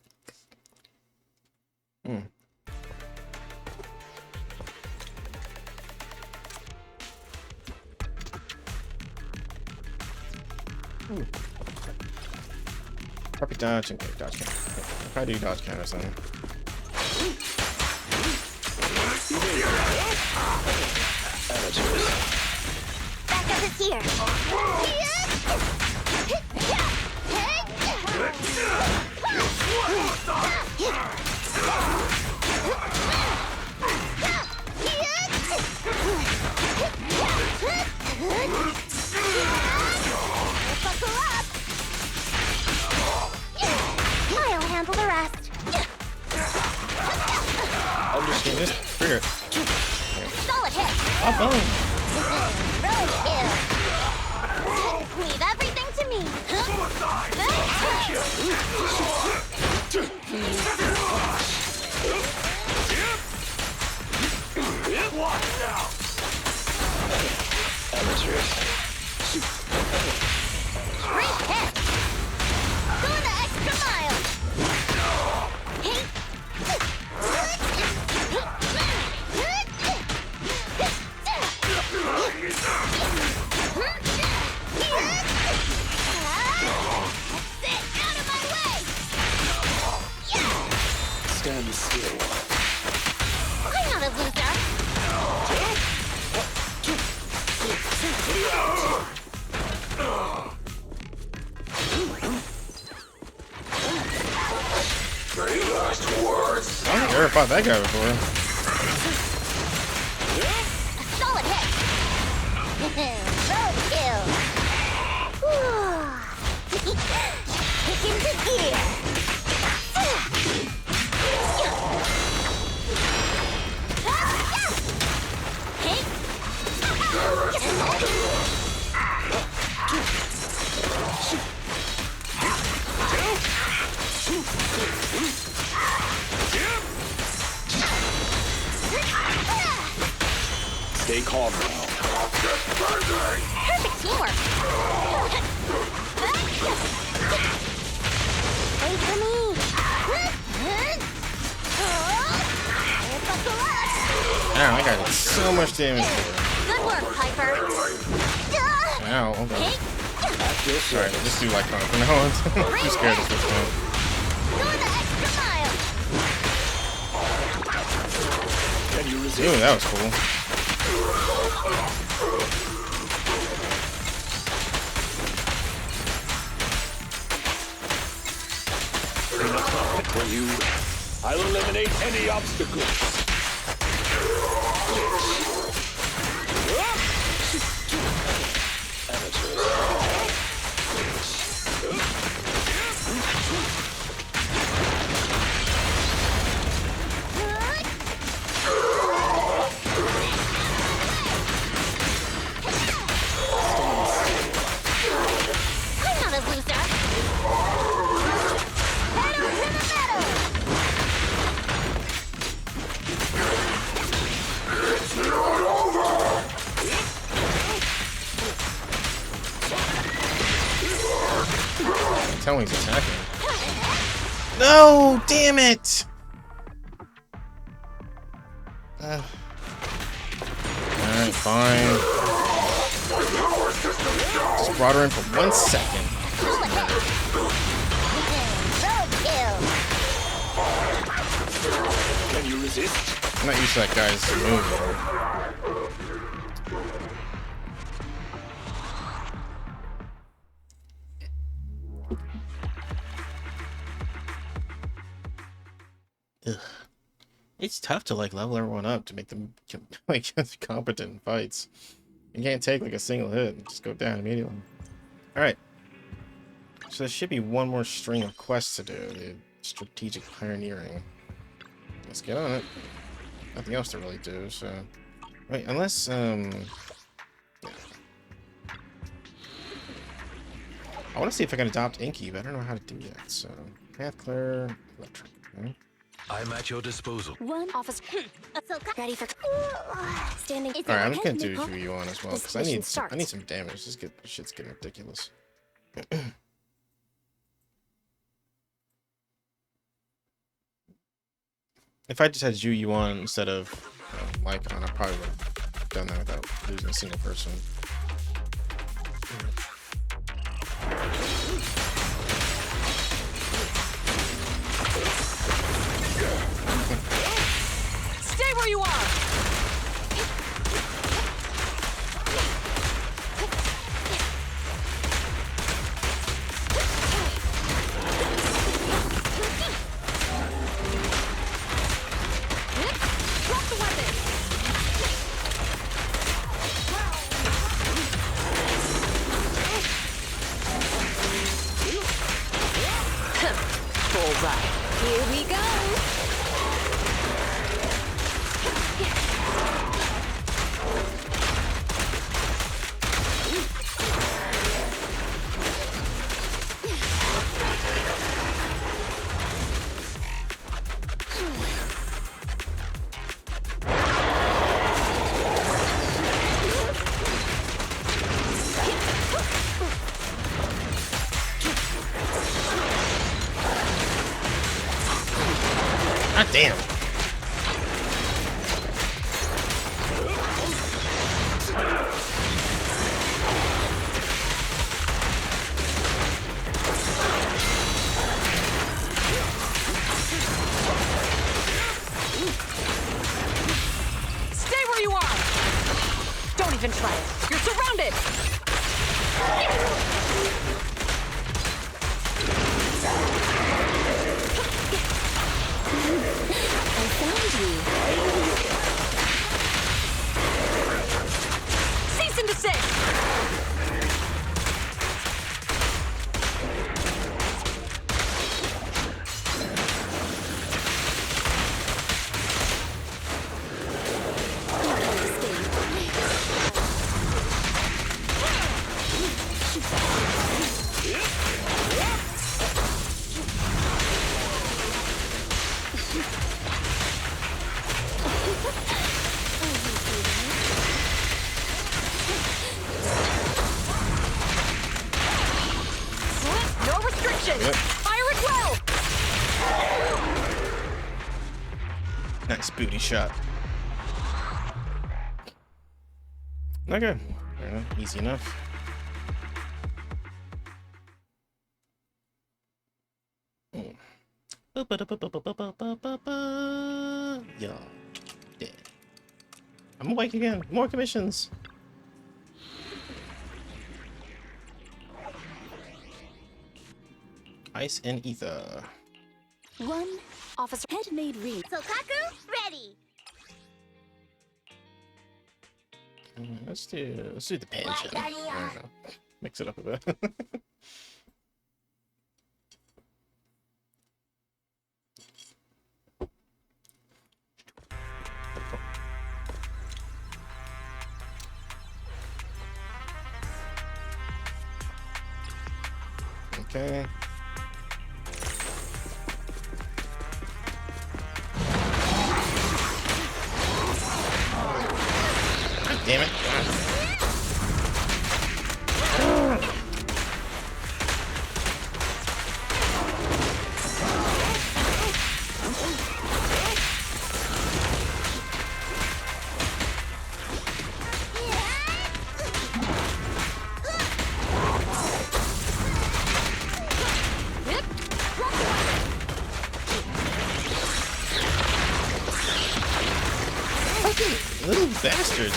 Perfect dodge and quick dodge counter. I'll probably do dodge counter or something. Backup is here! Buckle up! I'll handle the rest. Understand this? Trigger. Solid hit! Up on! Road kill! Leave everything to me! Great hit! Going the extra mile! Stand still. I'm not a loser! I don't ever fought that guy before. Solid hit! Roadkill! Kick into gear! Stay calm now. Perfect teamwork! Wait for me! Buckle up! Ow, I got so much damage. Good work, Piper! Ow, okay. Hey! Alright, just do like from now on. I'm too scared at this point. Going the extra mile! Can you resist? Ooh, that was cool. For you, I'll eliminate any obstacles. tell when he's attacking. No! Damn it! Alright, fine. Just brought her in for 1 second. Can you resist? I'm not used to that guy's move. Ugh. It's tough to like level everyone up to make them like competent in fights. You can't take like a single hit and just go down immediately. Alright. So there should be one more string of quests to do. The strategic pioneering. Let's get on it. Nothing else to really do, so... Wait, unless, yeah. I want to see if I can adopt Inky, but I don't know how to do that, so... Path clear... Electric. Okay. I'm at your disposal. One officer. So ready for Standing. Alright, I'm just gonna do you on as well, because I need some damage. This shit's getting ridiculous. If I just had Ju on instead of Lycon, I probably would have done that without losing a single person. Stay where you are! Drop the weapon! Bullseye. Here we go! God damn. Stay where you are! Don't even try it. You're surrounded! I found you. Cease and desist! No restrictions! Yep. Fire at will! Nice booty shot. Okay. Fair enough. Easy enough. Yeah. Dead. I'm awake again. More commissions. Ice and ether. One officer. Head-made read. Sokaku, ready. Let's do the pension. I don't know. Mix it up a bit. Okay. God damn it. bastards.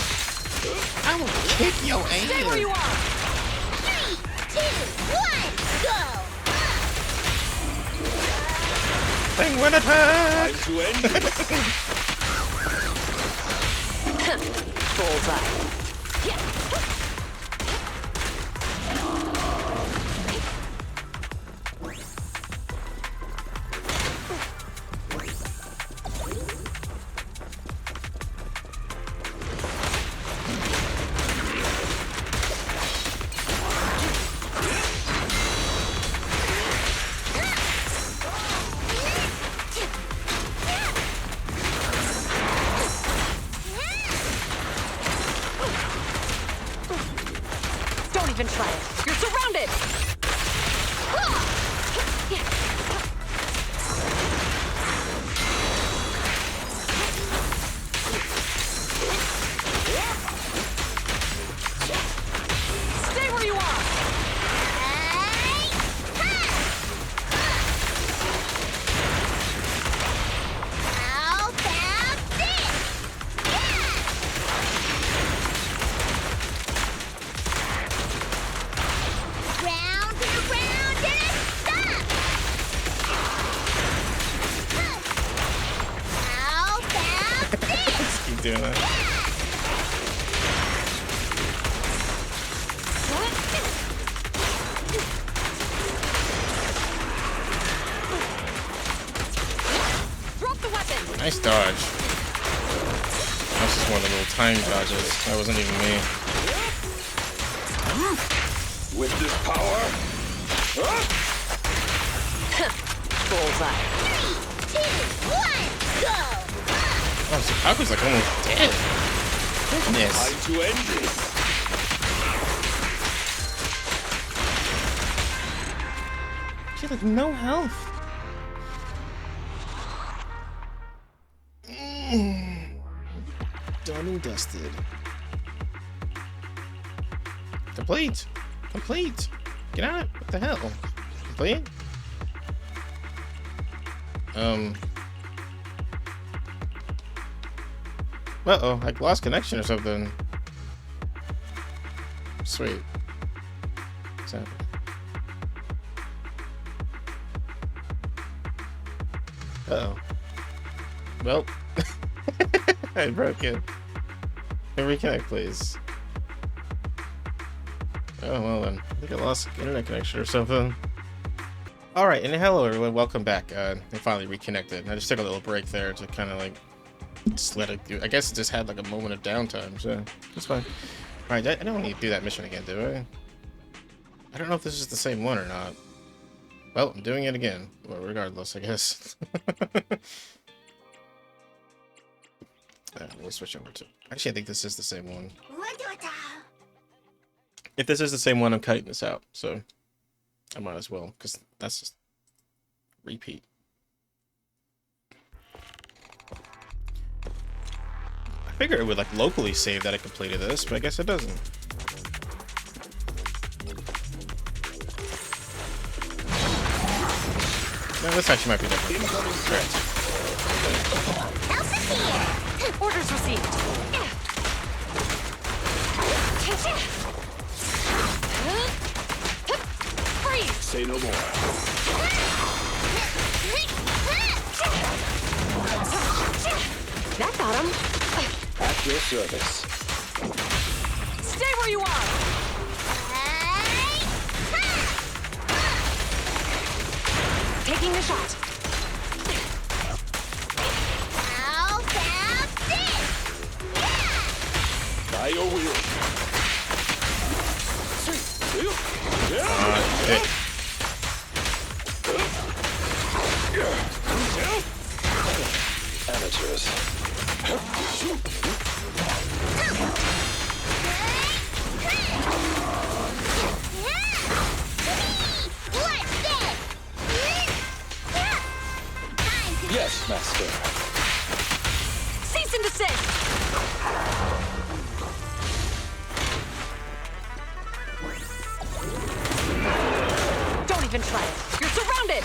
I will kick your Stay where you ass. are! 3, 2, 1, go! Penguin attack! Time to end this. Bullseye. Don't even try it. You're surrounded! Stay where you are! How about this? Round and around and a stop! How about this? Keep doing that. Drop the weapon! Nice dodge. That's just one of the little time dodges. That wasn't even me. With this power. Bullseye. 3, 2, 1, go! Oh, Sakaku's like almost dead. Goodness. Time to end this. She had like no health. Done and dusted. Complete. Complete. Get out. What the hell? Complete? Uh-oh, I lost connection or something. Sweet. What's happening? Uh-oh. Well, I broke it. Can reconnect, please? Oh, well then. I think I lost internet connection or something. Alright, and hello everyone, welcome back. I finally reconnected. I just took a little break there to kind of like just let it do. I guess it just had like a moment of downtime, so it's fine. Alright, I don't need to do that mission again, do I? I don't know if this is the same one or not. Well, I'm doing it again. Well, regardless, I guess. We'll switch over to... Actually, I think this is the same one. If this is the same one, I'm cutting this out, so I might as well, because that's just repeat. I figured it would like locally save that I completed this, but I guess it doesn't. No, this actually might be different. Right. Orders received. Freeze! Say no more. That got him. At your service. Stay where you are. Taking a shot. How about this? By your will. Hey. Amateurs. Yes, master. Cease and desist. Don't even try it. You're surrounded.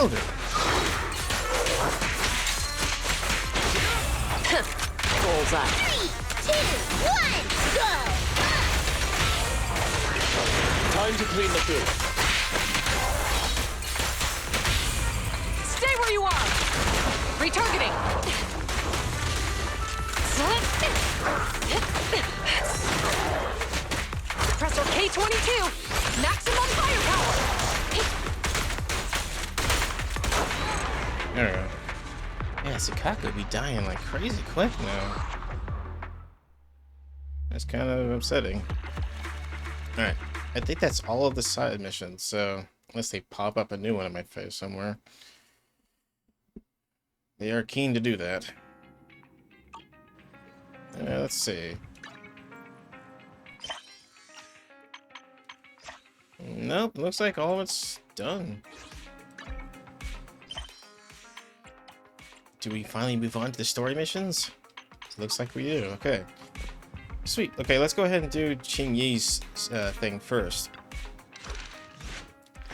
killed her. Bullseye. 3, 2, 1, go! Time to clean the field. Stay where you are! Retargeting! Suppressor K-22! Maximum firepower! There we go. Yeah, Sakaku be dying like crazy quick now. That's kind of upsetting. Alright, I think that's all of the side missions, so unless they pop up a new one in my face somewhere. They are keen to do that. Let's see. Nope, looks like all of it's done. Do we finally move on to the story missions? Looks like we do. Okay. Sweet. Okay, let's go ahead and do Qing Yi's thing first.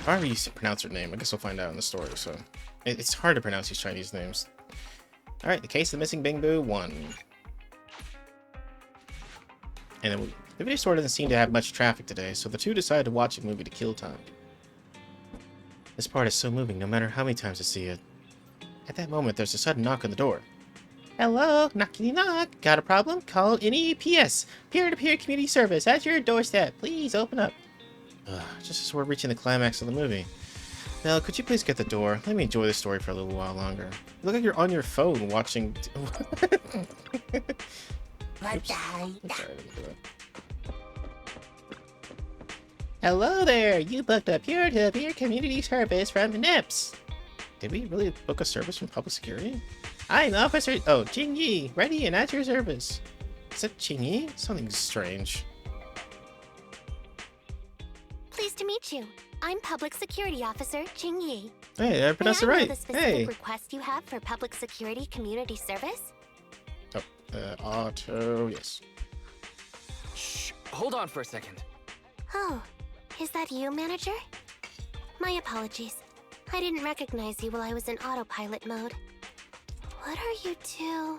However you pronounce her name, I guess we'll find out in the story, so... It's hard to pronounce these Chinese names. Alright, the case of the missing Bangboo 1. And the video store doesn't seem to have much traffic today, so the two decide to watch a movie to kill time. This part is so moving no matter how many times I see it. At that moment, there's a sudden knock on the door. Hello, knockity knock. Got a problem? Call NEPS, peer-to-peer community service, at your doorstep. Please open up. Just as we're reaching the climax of the movie. Now, could you please get the door? Let me enjoy the story for a little while longer. You look like you're on your phone watching... Oops. Sorry, hello there! You booked a peer-to-peer community service from NEPS. Did we really book a service from public security? I'm Officer... Oh, Qing Yi, ready and at your service. Is that Qing Yi? Something strange. Pleased to meet you. I'm Public Security Officer Qing Yi. Hey, I pronounced it May I know right. the specific Hey! request you have for public security community service? Auto... Yes. Shh, hold on for a second. Oh, is that you, manager? My apologies. I didn't recognize you while I was in autopilot mode. What are you two?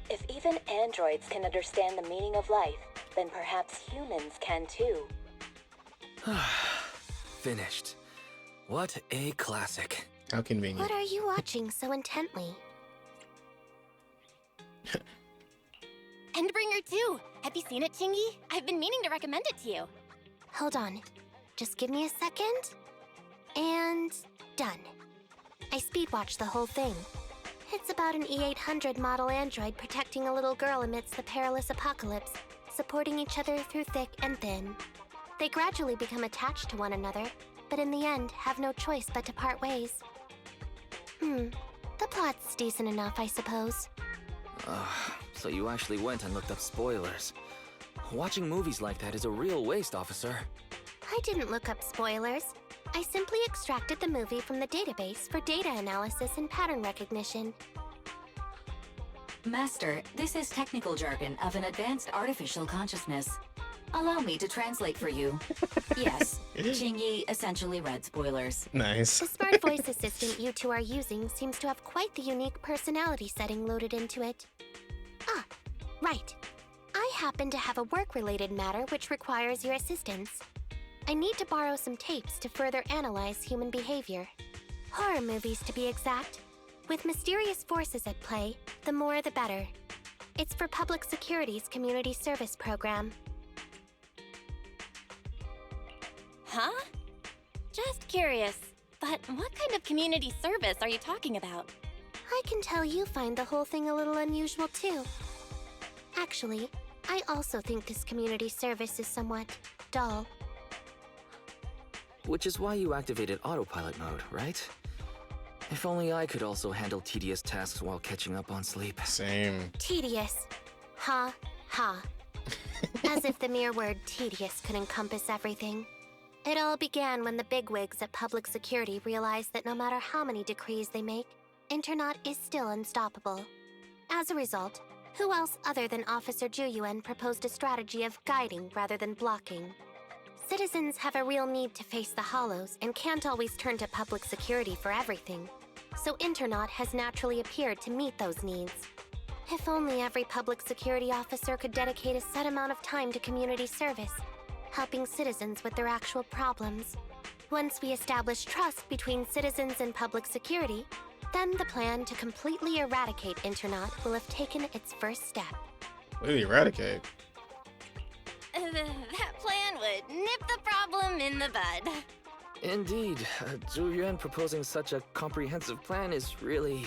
If even androids can understand the meaning of life, then perhaps humans can too. Finished. What a classic. How convenient. What are you watching so intently? Endbringer 2! Have you seen it, Chingy? I've been meaning to recommend it to you. Hold on. Just give me a second. And done. I speedwatched the whole thing. It's about an E-800 model android protecting a little girl amidst the perilous apocalypse, supporting each other through thick and thin. They gradually become attached to one another, but in the end have no choice but to part ways. The plot's decent enough, I suppose. So you actually went and looked up spoilers. Watching movies like that is a real waste, officer. I didn't look up spoilers. I simply extracted the movie from the database for data analysis and pattern recognition. Master, this is technical jargon of an advanced artificial consciousness. Allow me to translate for you. Yes, Qing Yi essentially read spoilers. Nice. The smart voice assistant you two are using seems to have quite the unique personality setting loaded into it. Ah, right. I happen to have a work-related matter which requires your assistance. I need to borrow some tapes to further analyze human behavior. Horror movies, to be exact. With mysterious forces at play, the more the better. It's for Public Security's community service program. Huh? Just curious, but what kind of community service are you talking about? I can tell you find the whole thing a little unusual too. Actually, I also think this community service is somewhat dull. Which is why you activated autopilot mode, right? If only I could also handle tedious tasks while catching up on sleep. Same. Tedious. Ha, ha. As if the mere word tedious could encompass everything. It all began when the bigwigs at Public Security realized that no matter how many decrees they make, Internet is still unstoppable. As a result, who else other than Officer Juyuan proposed a strategy of guiding rather than blocking? Citizens have a real need to face the hollows and can't always turn to public security for everything. So Internaut has naturally appeared to meet those needs. If only every public security officer could dedicate a set amount of time to community service, helping citizens with their actual problems. Once we establish trust between citizens and public security, then the plan to completely eradicate Internaut will have taken its first step. What do you eradicate? That plan would nip the problem in the bud. Indeed, Zhu Yuan proposing such a comprehensive plan is really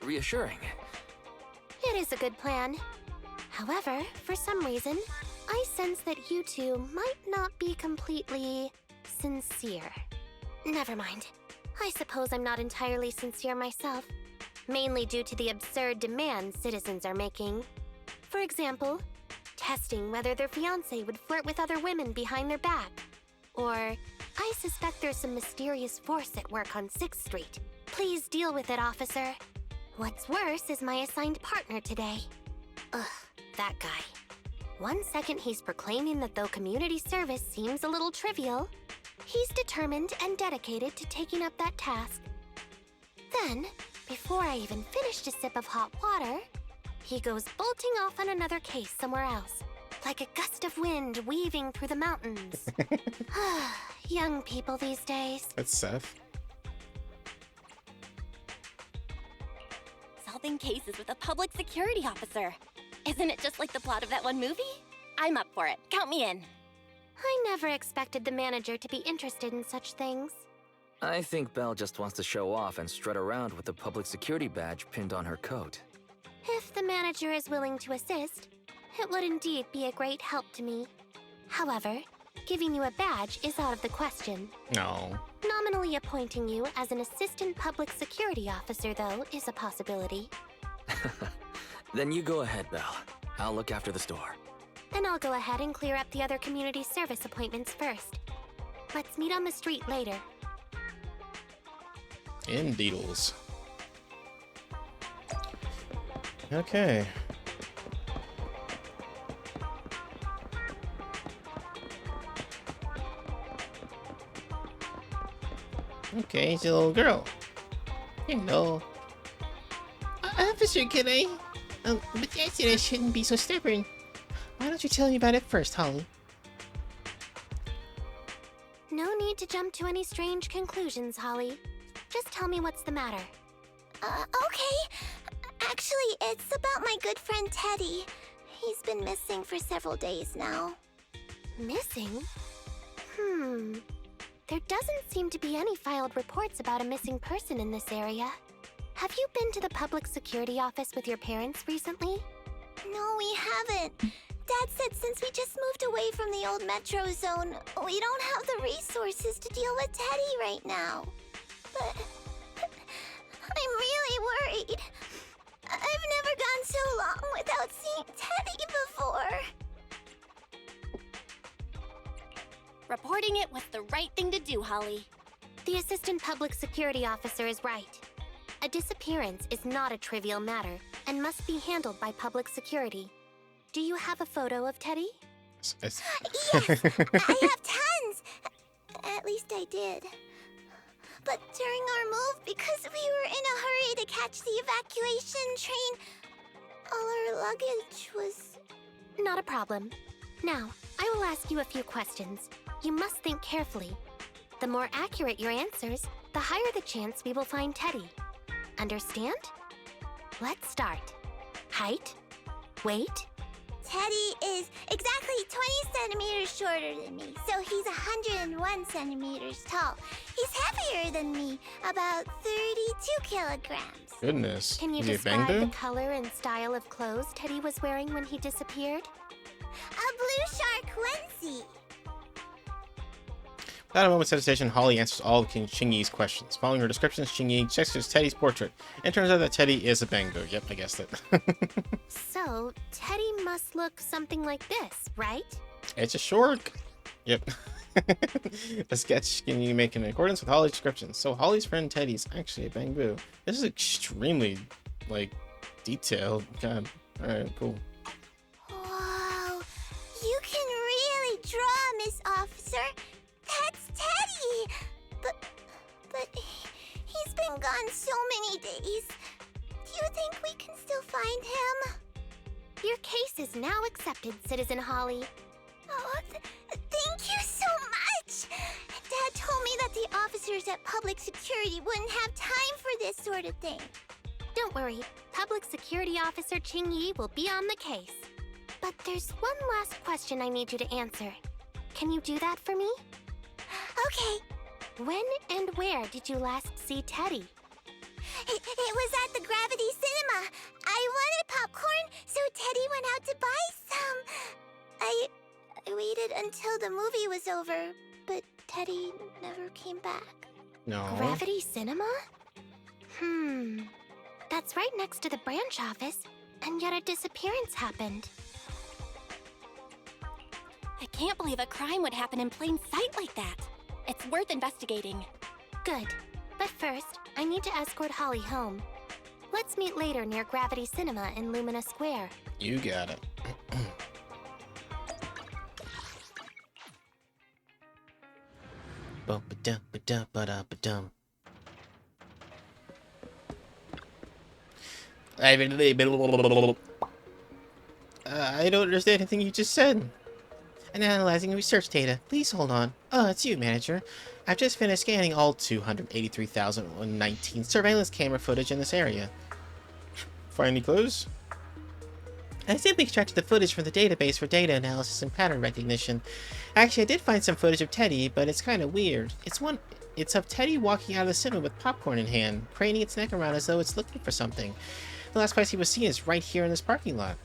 reassuring. It is a good plan. However, for some reason, I sense that you two might not be completely sincere. Never mind. I suppose I'm not entirely sincere myself, mainly due to the absurd demands citizens are making. For example, testing whether their fiancé would flirt with other women behind their back. Or, I suspect there's some mysterious force at work on 6th Street. Please deal with it, officer. What's worse is my assigned partner today. Ugh, that guy. One second he's proclaiming that though community service seems a little trivial, he's determined and dedicated to taking up that task. Then, before I even finished a sip of hot water, he goes bolting off on another case somewhere else, like a gust of wind weaving through the mountains. Young people these days. That's Seth. Solving cases with a public security officer. Isn't it just like the plot of that one movie? I'm up for it. Count me in. I never expected the manager to be interested in such things. I think Belle just wants to show off and strut around with the public security badge pinned on her coat. If the manager is willing to assist, it would indeed be a great help to me. However, giving you a badge is out of the question. No. Nominally appointing you as an assistant public security officer, though, is a possibility. Then you go ahead, Belle. I'll look after the store. And I'll go ahead and clear up the other community service appointments first. Let's meet on the street later. In Deedles. Okay. Okay, she's a little girl. Hello. Officer, can I? But Dad said I shouldn't be so stubborn. Why don't you tell me about it first, Holly? No need to jump to any strange conclusions, Holly. Just tell me what's the matter. Okay. Actually, it's about my good friend Teddy. He's been missing for several days now. Missing? There doesn't seem to be any filed reports about a missing person in this area. Have you been to the public security office with your parents recently? No, we haven't. Dad said since we just moved away from the old metro zone, we don't have the resources to deal with Teddy right now. But I'm really worried. I've never gone so long without seeing Teddy before. Reporting it was the right thing to do, Holly. The assistant public security officer is right. A disappearance is not a trivial matter and must be handled by public security. Do you have a photo of Teddy? Yes, I have tons. At least I did. But during our move, because we were in a hurry to catch the evacuation train, all our luggage was... Not a problem. Now, I will ask you a few questions. You must think carefully. The more accurate your answers, the higher the chance we will find Teddy. Understand? Let's start. Height? Weight? Teddy is exactly 20 centimeters shorter than me, so he's 101 centimeters tall. He's heavier than me, about 32 kilograms. Goodness. Can you Is he a describe Bangboo? the color and style of clothes Teddy was wearing when he disappeared? A blue shark onesie. Without a moment's hesitation, Holly answers all of King Chingy's questions. Following her descriptions, Chingy checks Teddy's portrait. It turns out that Teddy is a Bangboo. Yep, I guessed it. So, Teddy must look something like this, right? It's a short. Yep. A sketch can you make in accordance with Holly's descriptions. So Holly's friend Teddy's actually a Bangboo. This is extremely, detailed. God. Alright, cool. Whoa, you can really draw Miss Officer. That's Teddy! But he's been gone so many days. Do you think we can still find him? Your case is now accepted, Citizen Holly. Oh, thank you so much! Dad told me that the officers at Public Security wouldn't have time for this sort of thing. Don't worry, Public Security Officer Qingyi will be on the case. But there's one last question I need you to answer. Can you do that for me? Okay. When and where did you last see Teddy? It was at the Gravity Cinema. I wanted popcorn, so Teddy went out to buy some. I waited until the movie was over, but Teddy never came back. No. Gravity Cinema? That's right next to the branch office, and yet a disappearance happened. I can't believe a crime would happen in plain sight like that. It's worth investigating. Good. But first, I need to escort Holly home. Let's meet later near Gravity Cinema in Lumina Square. You got it. Bum-ba-dum-ba-dum-ba-da-ba-dum. I don't understand anything you just said. And analyzing research data. Please hold on. Oh, it's you, manager. I've just finished scanning all 283,019 surveillance camera footage in this area. Find any clues? I simply extracted the footage from the database for data analysis and pattern recognition. Actually, I did find some footage of Teddy, but it's kind of weird. It's of Teddy walking out of the cinema with popcorn in hand, craning its neck around as though it's looking for something. The last place he was seen is right here in this parking lot.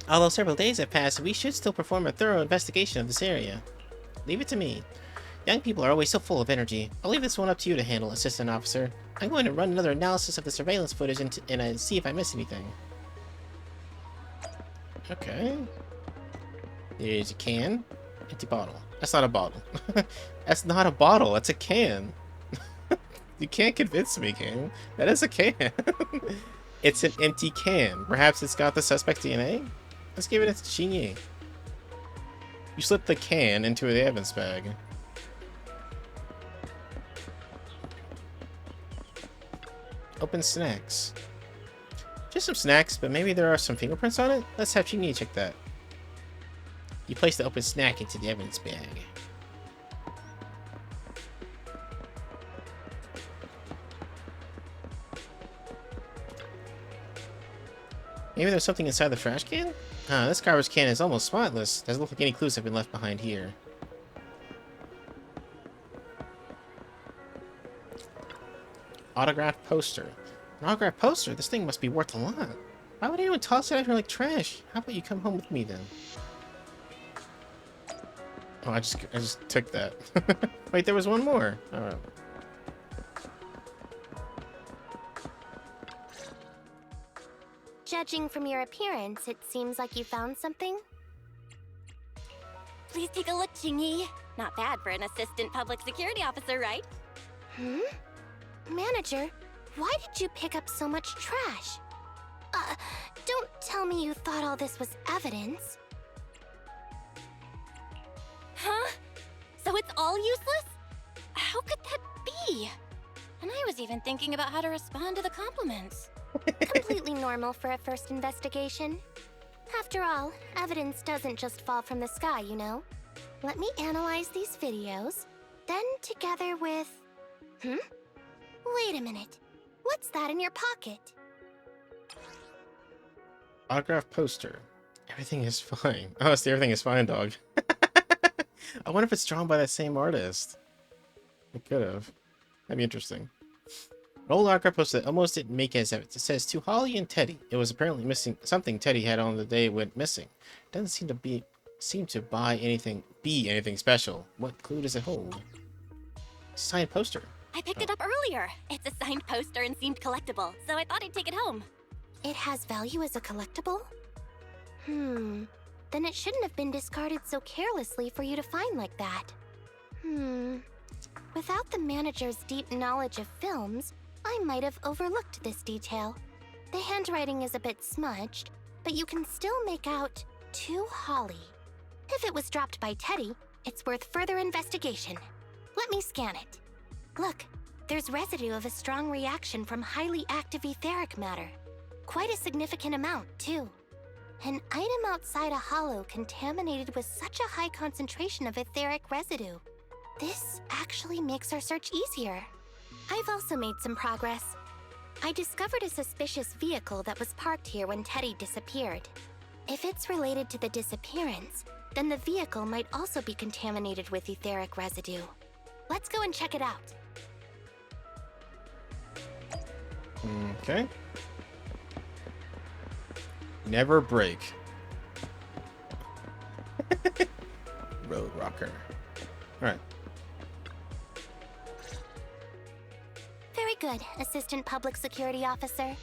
Although several days have passed, we should still perform a thorough investigation of this area. Leave it to me. Young people are always so full of energy. I'll leave this one up to you to handle, Assistant Officer. I'm going to run another analysis of the surveillance footage and see if I miss anything. Okay. Here's a can. Empty bottle. That's not a bottle. That's not a bottle. That's a can. You can't convince me, game. That is a can. It's an empty can. Perhaps it's got the suspect's DNA? Let's give it a Qingyi. You slipped the can into the evidence bag. Open snacks. Just some snacks, but maybe there are some fingerprints on it? Let's have Qingyi check that. You place the open snack into the evidence bag. Maybe there's something inside the trash can? This garbage can is almost spotless. Doesn't look like any clues have been left behind here. Autographed poster. An autographed poster? This thing must be worth a lot. Why would anyone toss it out here like trash? How about you come home with me then? Oh, I just took that. Wait, there was one more. Alright. Judging from your appearance, it seems like you found something. Please take a look, Qingyi. Not bad for an assistant public security officer, right? Manager, why did you pick up so much trash? Don't tell me you thought all this was evidence. Huh? So it's all useless? How could that be? And I was even thinking about how to respond to the compliments. Completely normal for a first investigation. After all, evidence doesn't just fall from the sky, you know. Let me analyze these videos, then together with... Wait a minute. What's that in your pocket? Autograph poster. Everything is fine. Oh, it's the Everything is Fine dog. I wonder if it's drawn by that same artist. It could have. That'd be interesting. An old autograph poster that almost didn't make as evidence. It says, to Holly and Teddy. It was apparently missing something Teddy had on the day it went missing. Doesn't seem to be anything special. What clue does it hold? Signed poster. I picked it up earlier. It's a signed poster and seemed collectible, so I thought I'd take it home. It has value as a collectible? Then it shouldn't have been discarded so carelessly for you to find like that. Without the manager's deep knowledge of films, I might have overlooked this detail. The handwriting is a bit smudged, but you can still make out to Holly. If it was dropped by Teddy, It's worth further investigation. Let me scan it. Look, there's residue of a strong reaction from highly active etheric matter. Quite a significant amount, too. An item outside a hollow contaminated with such a high concentration of etheric residue. This actually makes our search easier. I've also made some progress. I discovered a suspicious vehicle that was parked here when Teddy disappeared. If it's related to the disappearance, then the vehicle might also be contaminated with etheric residue. Let's go and check it out. Okay. Never break. Road rocker. Alright. Very good, Assistant Public Security Officer.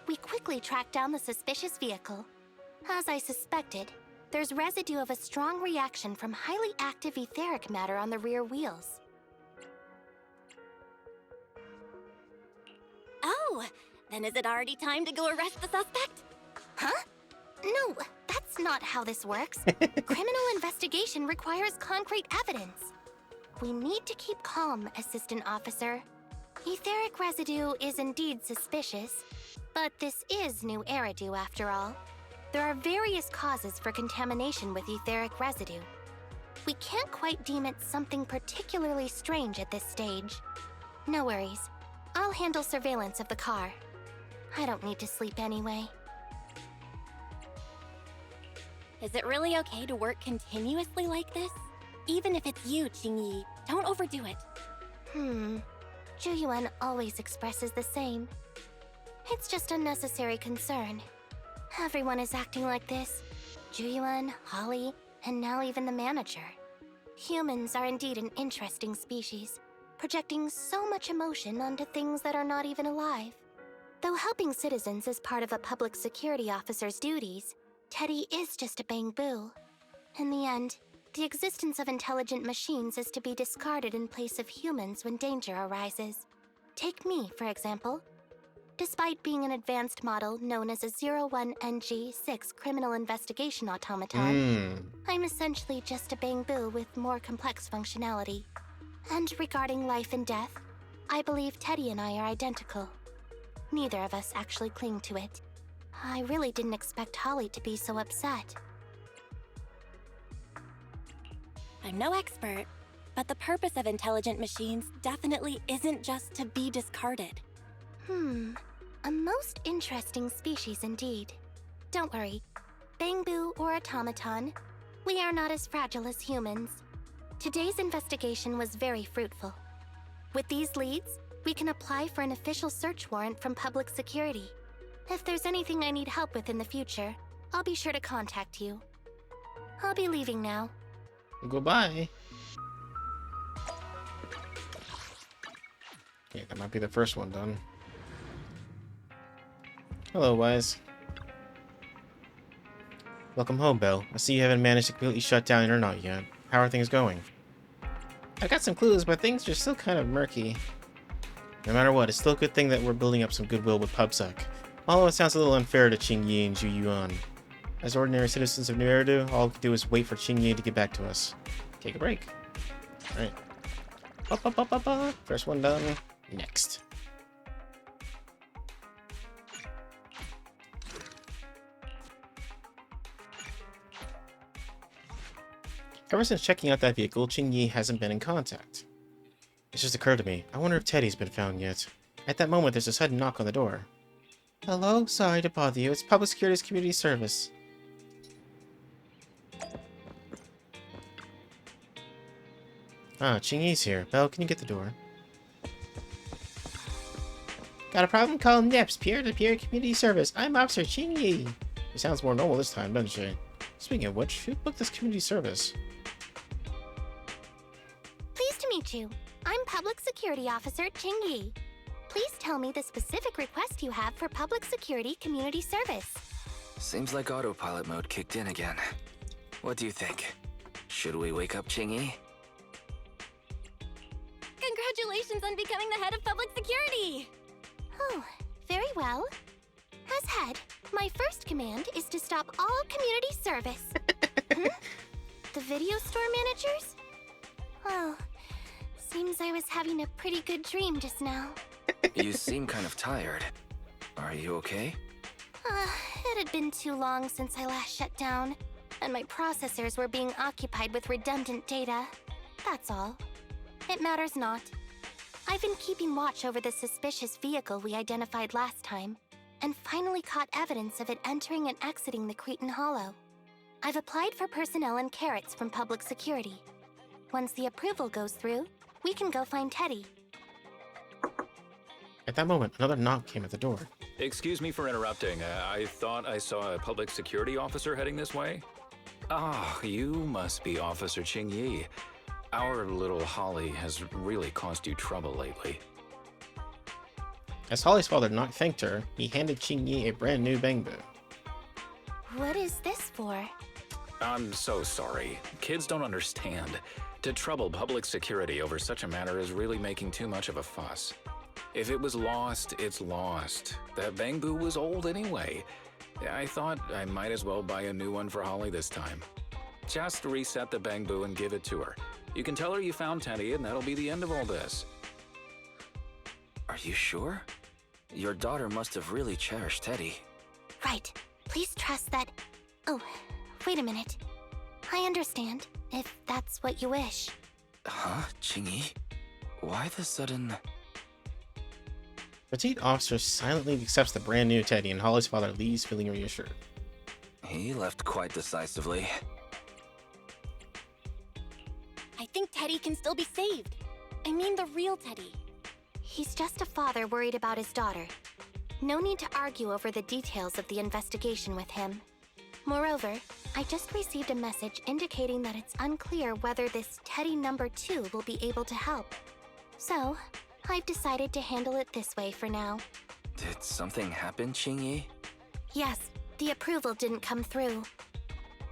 We quickly tracked down the suspicious vehicle. As I suspected, there's residue of a strong reaction from highly active etheric matter on the rear wheels. Oh, then is it already time to go arrest the suspect? Huh? No, that's not how this works. Criminal investigation requires concrete evidence. We need to keep calm, Assistant Officer. Etheric residue is indeed suspicious, but this is new Eridu after all. There are various causes for contamination with etheric residue. We can't quite deem it something particularly strange at this stage. No worries. I'll handle surveillance of the car. I don't need to sleep anyway. Is it really okay to work continuously like this? Even if it's you, Qingyi, don't overdo it. Zhuyuan always expresses the same. It's just unnecessary concern. Everyone is acting like this. Zhuyuan, Holly, and now even the manager. Humans are indeed an interesting species, projecting so much emotion onto things that are not even alive. Though helping citizens is part of a public security officer's duties, Teddy is just a Bangboo. In the end, the existence of intelligent machines is to be discarded in place of humans when danger arises. Take me, for example. Despite being an advanced model known as a 01NG6 criminal investigation automaton, I'm essentially just a Bangboo with more complex functionality. And regarding life and death, I believe Teddy and I are identical. Neither of us actually cling to it. I really didn't expect Holly to be so upset. I'm no expert, but the purpose of intelligent machines definitely isn't just to be discarded. A most interesting species indeed. Don't worry. Bangboo or automaton, we are not as fragile as humans. Today's investigation was very fruitful. With these leads, we can apply for an official search warrant from public security. If there's anything I need help with in the future, I'll be sure to contact you. I'll be leaving now. Goodbye. Okay, that might be the first one done. Hello, Wise. Welcome home, Belle. I see you haven't managed to completely shut down Internet yet. How are things going? I got some clues, but things are still kind of murky. No matter what, it's still a good thing that we're building up some goodwill with PubSec. Although it sounds a little unfair to Qingyi and Zhuyuan. As ordinary citizens of New Eridu, all we can do is wait for Qingyi to get back to us. Take a break. Alright. First one done. Next. Ever since checking out that vehicle, Qingyi hasn't been in contact. It just occurred to me, I wonder if Teddy's been found yet. At that moment, there's a sudden knock on the door. Hello? Sorry to bother you. It's Public Security's Community Service. Ah, Qingyi's here. Belle, can you get the door? Got a problem? Call NIPS, peer-to-peer community service. I'm Officer Qingyi. She sounds more normal this time, doesn't she? Speaking of which, who booked this community service? Pleased to meet you. I'm Public Security Officer Qingyi. Please tell me the specific request you have for Public Security Community Service. Seems like autopilot mode kicked in again. What do you think? Should we wake up Qingyi? Congratulations on becoming the head of public security! Oh, very well. As head, my first command is to stop all community service. The video store managers? Oh, seems I was having a pretty good dream just now. You seem kind of tired. Are you okay? It had been too long since I last shut down, and my processors were being occupied with redundant data. That's all. It matters not. I've been keeping watch over the suspicious vehicle we identified last time, and finally caught evidence of it entering and exiting the Cretan Hollow. I've applied for personnel and carrots from public security. Once the approval goes through, we can go find Teddy. At that moment, another knock came at the door. Excuse me for interrupting. I thought I saw a public security officer heading this way. Ah, you must be Officer Qingyi. Our little Holly has really caused you trouble lately. As Holly's father thanked her, he handed Qingyi a brand new Bangboo. What is this for? I'm so sorry. Kids don't understand. To trouble public security over such a matter is really making too much of a fuss. If it was lost, it's lost. That Bangboo was old anyway. I thought I might as well buy a new one for Holly this time. Just reset the Bangboo and give it to her. You can tell her you found Teddy, and that'll be the end of all this. Are you sure? Your daughter must have really cherished Teddy. Right. Please trust that... Oh, wait a minute. I understand, if that's what you wish. Huh, Qingyi? Why the sudden... Petite officer silently accepts the brand new Teddy, and Holly's father leaves feeling reassured. He left quite decisively. I think Teddy can still be saved. I mean the real Teddy. He's just a father worried about his daughter. No need to argue over the details of the investigation with him. Moreover, I just received a message indicating that it's unclear whether this Teddy number 2 will be able to help. So, I've decided to handle it this way for now. Did something happen, Qingyi? Yes, the approval didn't come through.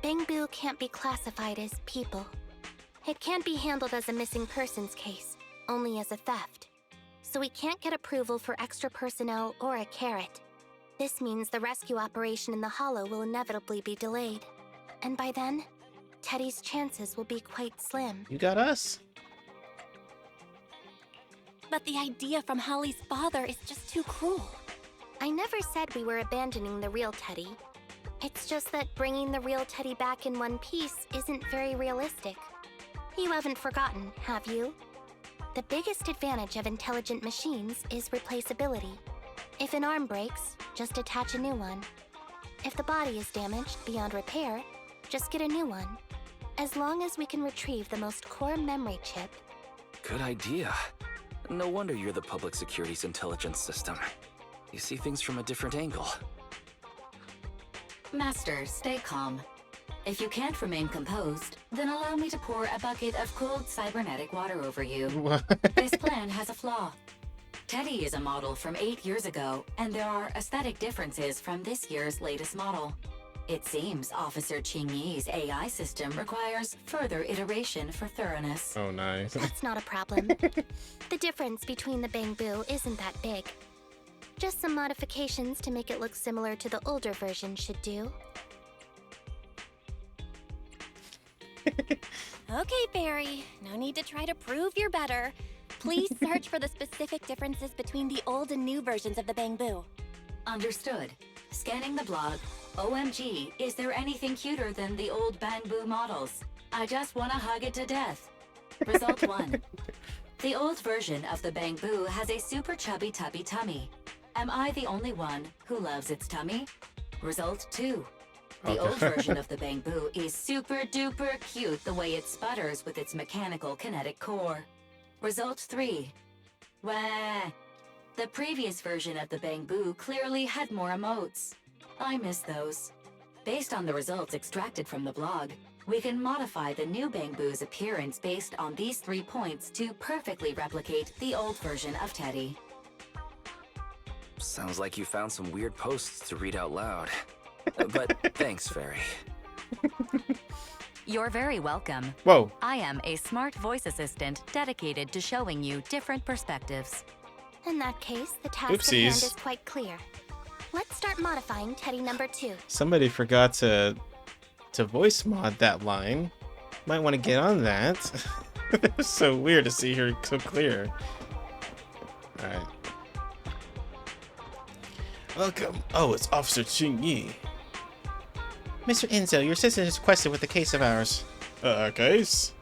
Bangboo can't be classified as people. It can't be handled as a missing persons case, only as a theft. So we can't get approval for extra personnel or a carrot. This means the rescue operation in the Hollow will inevitably be delayed. And by then, Teddy's chances will be quite slim. You got us. But the idea from Holly's father is just too cruel. I never said we were abandoning the real Teddy. It's just that bringing the real Teddy back in one piece isn't very realistic. You haven't forgotten, have you? The biggest advantage of intelligent machines is replaceability. If an arm breaks, just attach a new one. If the body is damaged beyond repair, just get a new one. As long as we can retrieve the most core memory chip. Good idea. No wonder you're the public security's intelligence system. You see things from a different angle. Master, stay calm. If you can't remain composed, then allow me to pour a bucket of cold cybernetic water over you. This plan has a flaw. Teddy is a model from 8 years ago, and there are aesthetic differences from this year's latest model. It seems Officer Qingyi's AI system requires further iteration for thoroughness. Oh, nice. That's not a problem. The difference between the Bangboo isn't that big. Just some modifications to make it look similar to the older version should do. Okay, Barry. No need to try to prove you're better. Please search for the specific differences between the old and new versions of the Bangboo. Understood. Scanning the blog. OMG, is there anything cuter than the old Bangboo models? I just want to hug it to death. Result 1. The old version of the Bangboo has a super chubby tubby tummy. Am I the only one who loves its tummy? Result 2. The old version of the Bangboo is super duper cute the way it sputters with its mechanical kinetic core. Result 3. Wah. The previous version of the Bangboo clearly had more emotes. I miss those. Based on the results extracted from the blog, we can modify the new Bangboo's appearance based on these 3 points to perfectly replicate the old version of Teddy. Sounds like you found some weird posts to read out loud. But thanks, Fairy. You're very welcome. Whoa. I am a smart voice assistant dedicated to showing you different perspectives. In that case, the task at hand is quite clear. Let's start modifying Teddy number 2. Somebody forgot to voice mod that line. Might want to get on that. It was so weird to see her so clear. Alright. Welcome. Oh, it's Officer Ching-Yi. Mr. Enzo, your assistant is requested with a case of ours. Case?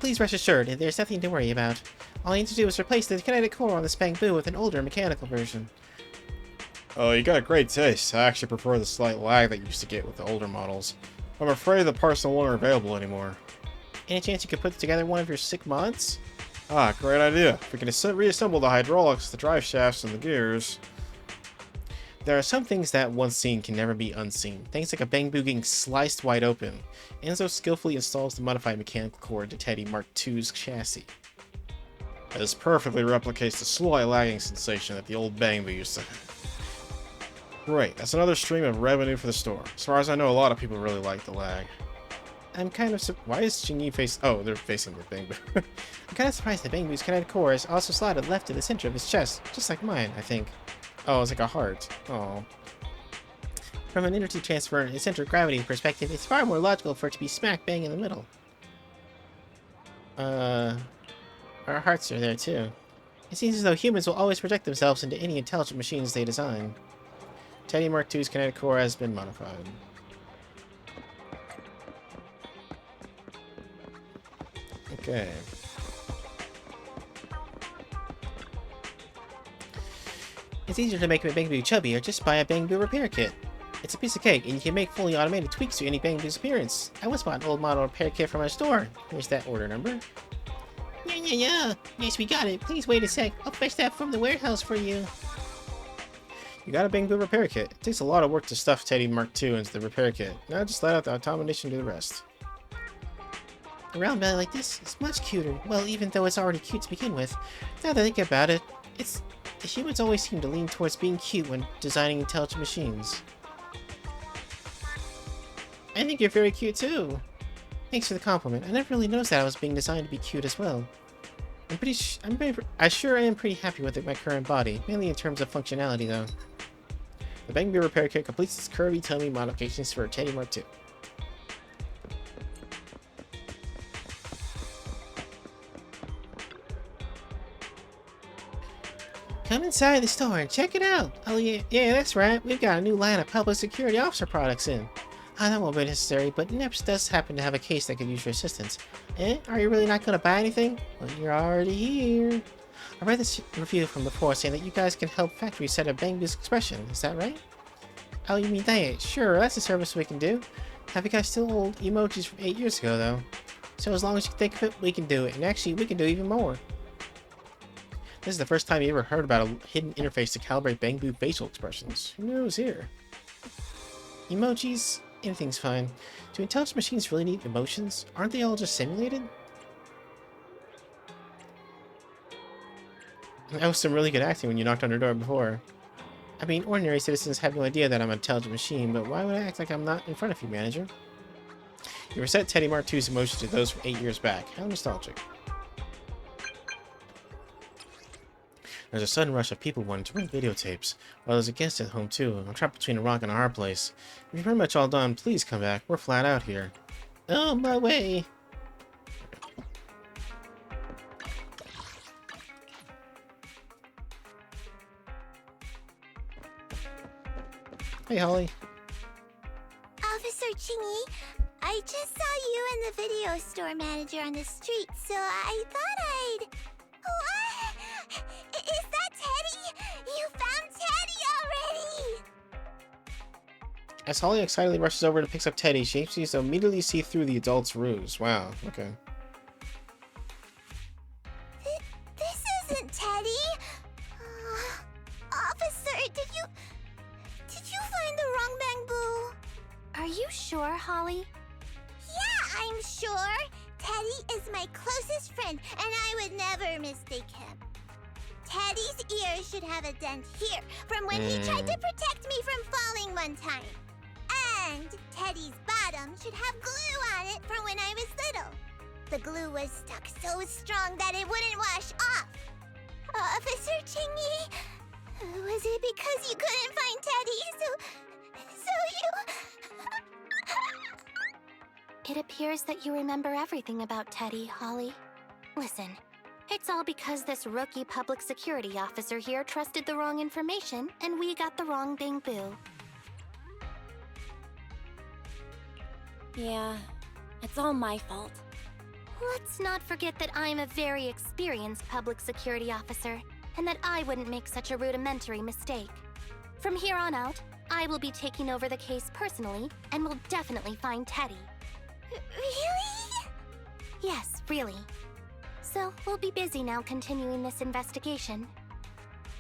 Please rest assured, there's nothing to worry about. All you need to do is replace the kinetic core on this Bangboo with an older mechanical version. Oh, you got great taste. I actually prefer the slight lag that you used to get with the older models. I'm afraid the parts no longer available anymore. Any chance you could put together one of your sick mods? Ah, great idea. If we can reassemble the hydraulics, the drive shafts, and the gears. There are some things that once seen can never be unseen. Things like a Bangboo getting sliced wide open. Enzo skillfully installs the modified mechanical core into Teddy Mark II's chassis. This perfectly replicates the slight lagging sensation that the old Bangboo used to have. Great, that's another stream of revenue for the store. As far as I know, a lot of people really like the lag. I'm kind of Why is Ching-Yi face? Oh, they're facing the Bangboo. I'm kind of surprised that Bangboo's kinetic core is also slotted left to the center of his chest, just like mine, I think. Oh, it's like a heart. Oh. From an energy transfer and center of gravity perspective, it's far more logical for it to be smack bang in the middle. Our hearts are there too. It seems as though humans will always project themselves into any intelligent machines they design. Teddy Mark II's kinetic core has been modified. Okay. It's easier to make a Bangboo chubby or just buy a Bangboo repair kit. It's a piece of cake, and you can make fully automated tweaks to any Bangboo's appearance. I once bought an old model repair kit from our store. Here's that order number. Yeah. Yes, we got it. Please wait a sec. I'll fetch that from the warehouse for you. You got a Bangboo repair kit. It takes a lot of work to stuff Teddy Mark II into the repair kit. Now just let out the automation to do the rest. A round belly like this is much cuter. Well, even though it's already cute to begin with. Now that I think about it, the humans always seem to lean towards being cute when designing intelligent machines. I think you're very cute too. Thanks for the compliment. I never really noticed that I was being designed to be cute as well. I sure am pretty happy with my current body, mainly in terms of functionality though. The Bangboo repair kit completes its curvy tummy modifications for Teddy Mark II. Come inside the store and check it out. Oh yeah, that's right. We've got a new line of public security officer products in. That won't be necessary, but Neps does happen to have a case that could use your assistance. Are you really not going to buy anything? Well, you're already here. I read this review from before saying that you guys can help factories set up Bangboo's expression. Is that right? Oh, you mean that? Sure, that's a service we can do. Have you guys still old emojis from 8 years ago, though? So as long as you think of it, we can do it. And actually, we can do even more. This is the first time you ever heard about a hidden interface to calibrate Bangboo facial expressions. Who knows here? Emojis? Anything's fine. Do intelligent machines really need emotions? Aren't they all just simulated? That was some really good acting when you knocked on her door before. I mean, ordinary citizens have no idea that I'm an intelligent machine, but why would I act like I'm not in front of you, manager? You reset Teddy Mark II's emotions to those from 8 years back. How nostalgic. There's a sudden rush of people wanting to rent videotapes. Well, there's a guest at home too. I'm trapped between a rock and a hard place. If you're pretty much all done, please come back. We're flat out here. Oh, my way. Hey, Holly. Officer Chingy, I just saw you and the video store manager on the street, so I thought I'd... What? Is that Teddy? You found Teddy already! As Holly excitedly rushes over and picks up Teddy, she seems to immediately see through the adult's ruse. Wow, okay. This isn't Teddy! Officer, did you find the wrong Bangboo? Are you sure, Holly? Yeah, I'm sure! Teddy is my closest friend, and I would never mistake him. Teddy's ear should have a dent here, from when he tried to protect me from falling one time. And Teddy's bottom should have glue on it from when I was little. The glue was stuck so strong that it wouldn't wash off. Officer Chingy, was it because you couldn't find Teddy, so you... It appears that you remember everything about Teddy, Holly. Listen, it's all because this rookie public security officer here trusted the wrong information, and we got the wrong Bangboo. Yeah, it's all my fault. Let's not forget that I'm a very experienced public security officer, and that I wouldn't make such a rudimentary mistake. From here on out, I will be taking over the case personally, and will definitely find Teddy. Really? Yes, really. So, we'll be busy now continuing this investigation.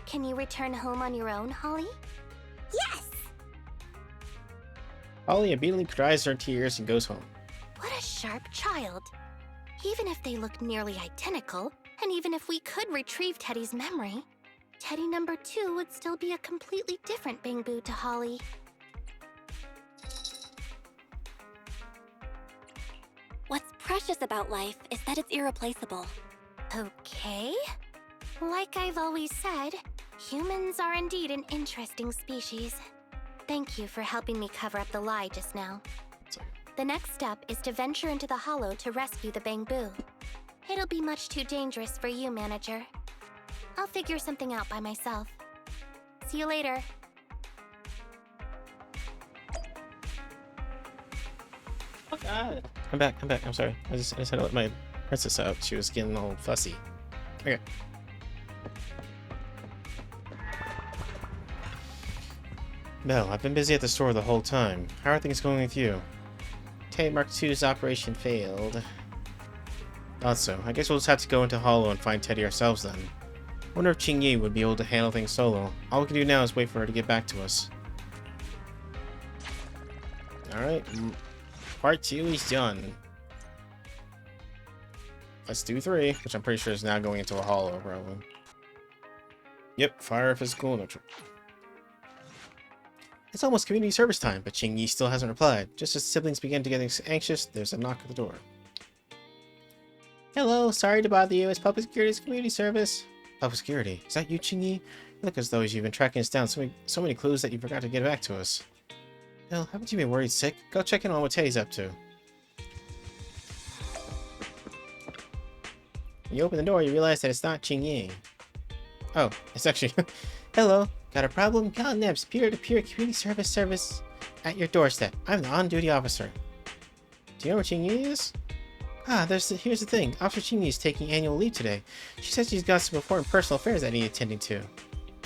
Can you return home on your own, Holly? Yes! Holly immediately dries her tears and goes home. What a sharp child. Even if they look nearly identical, and even if we could retrieve Teddy's memory, Teddy number 2 would still be a completely different Bangboo to Holly. What's precious about life is that it's irreplaceable. Okay. Like I've always said, humans are indeed an interesting species. Thank you for helping me cover up the lie just now. The next step is to venture into the hollow to rescue the Bangboo. It'll be much too dangerous for you, Manager. I'll figure something out by myself. See you later. Oh God. I'm back. I'm sorry. I just had to let my princess out. She was getting all fussy. Okay. Belle, I've been busy at the store the whole time. How are things going with you? Teddy Mark II's operation failed. Thought so. I guess we'll just have to go into Hollow and find Teddy ourselves then. Wonder if Ching Yi would be able to handle things solo. All we can do now is wait for her to get back to us. Alright. Part 2 is done. Let's do 3, which I'm pretty sure is now going into a Hollow, probably. Yep, fire physical neutral. It's almost community service time, but Ching Yi still hasn't replied. Just as siblings begin to get anxious, there's a knock at the door. Hello, sorry to bother you. It's Public Security's community service. Public Security? Is that you, Ching Yi? You look as though you've been tracking us down so many clues that you forgot to get back to us. Well, haven't you been worried sick? Go check in on what Teddy's up to. When you open the door, you realize that it's not Ching Yi. Oh, it's actually... Hello, got a problem? Call NEP's peer-to-peer community service at your doorstep. I'm the on-duty officer. Do you know where Ching Yi is? Ah, here's the thing. Officer Ching Yi is taking annual leave today. She says she's got some important personal affairs that need attending to.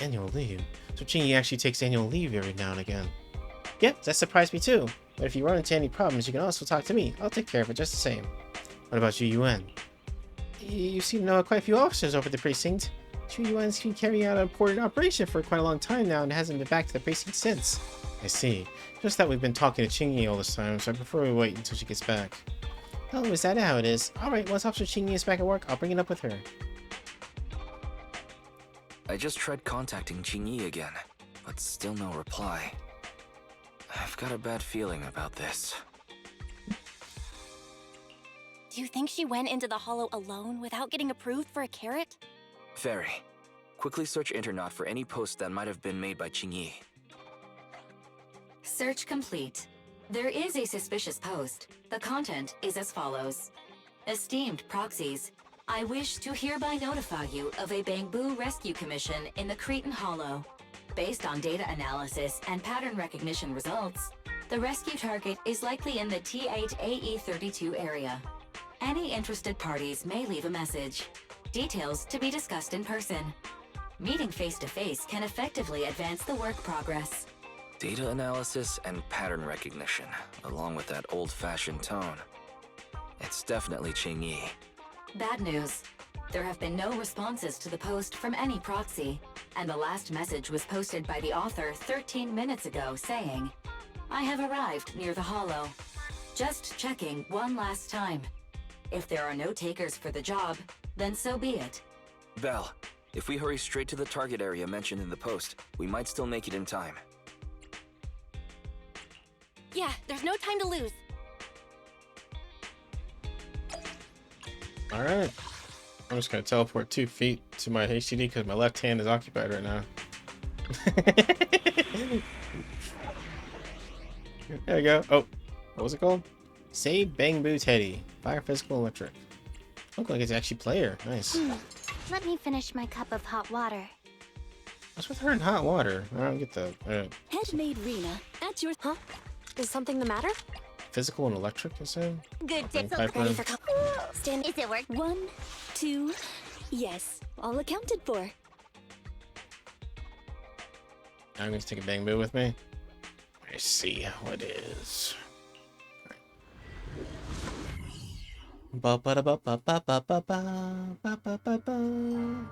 Annual leave? So Ching Yi actually takes annual leave every now and again. Yep, that surprised me too. But if you run into any problems, you can also talk to me. I'll take care of it just the same. What about Zhu Yuan? You seem to know quite a few officers over the precinct. Zhu Yuan's been carrying out an important operation for quite a long time now and hasn't been back to the precinct since. I see. Just that we've been talking to Ching Yi all this time, so I prefer we wait until she gets back. Oh, is that how it is? Alright, once Officer Ching Yi is back at work, I'll bring it up with her. I just tried contacting Ching Yi again, but still no reply. I've got a bad feeling about this. Do you think she went into the hollow alone without getting approved for a carrot? Very. Quickly search Internet for any posts that might have been made by Ching Yi. Search complete. There is a suspicious post. The content is as follows. Esteemed proxies, I wish to hereby notify you of a Bangboo rescue commission in the Cretan Hollow. Based on data analysis and pattern recognition results, the rescue target is likely in the T8AE32 area. Any interested parties may leave a message. Details to be discussed in person. Meeting face-to-face can effectively advance the work progress. Data analysis and pattern recognition, along with that old-fashioned tone. It's definitely Ching Yi. Bad news. There have been no responses to the post from any proxy, and the last message was posted by the author 13 minutes ago saying, I have arrived near the hollow. Just checking one last time. If there are no takers for the job, then so be it. Belle, if we hurry straight to the target area mentioned in the post, we might still make it in time. Yeah, there's no time to lose. Alright. I'm just gonna teleport 2 feet to my HDD because my left hand is occupied right now. There we go. Oh, what was it called? Save Bangboo Teddy. Fire, physical, electric. Look like it's actually player. Nice. Let me finish my cup of hot water. What's with her in hot water? I don't get the Headmaid Rena, at your... Huh? Is something the matter? physical and electric, I assume. Good Thing tip. pipe Ready room. for stand. Is it work? 1, 2, yes, all accounted for. I'm going to take a Bangboo with me. Let's see how it is. Ba ba da ba ba ba ba ba ba ba ba ba ba.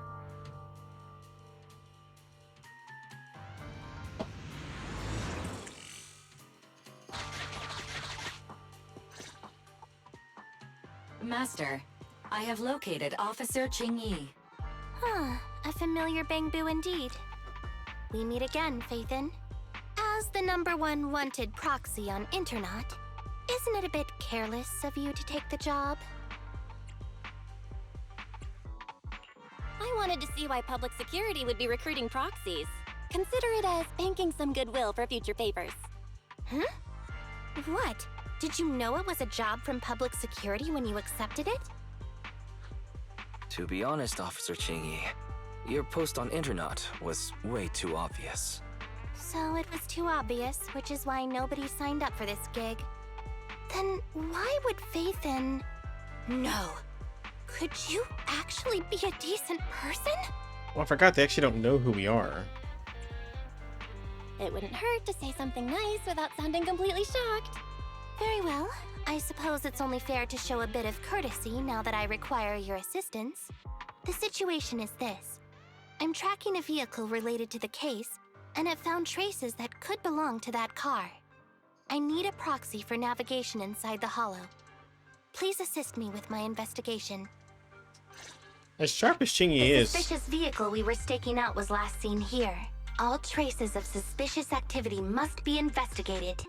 Master, I have located Officer Qingyi. Huh, a familiar Bangboo indeed. We meet again, Faithin. As the #1 wanted proxy on Internet, isn't it a bit careless of you to take the job? I wanted to see why public security would be recruiting proxies. Consider it as banking some goodwill for future papers. Huh? What? Did you know it was a job from public security when you accepted it? To be honest, Officer Qingyi, your post on Internet was way too obvious. So it was too obvious, which is why nobody signed up for this gig. Then why would Faithin... No. Could you actually be a decent person? Well, I forgot they actually don't know who we are. It wouldn't hurt to say something nice without sounding completely shocked. Very well. I suppose it's only fair to show a bit of courtesy now that I require your assistance. The situation is this. I'm tracking a vehicle related to the case, and have found traces that could belong to that car. I need a proxy for navigation inside the hollow. Please assist me with my investigation. As sharp as Qingyi The is, suspicious vehicle we were staking out was last seen here. All traces of suspicious activity must be investigated.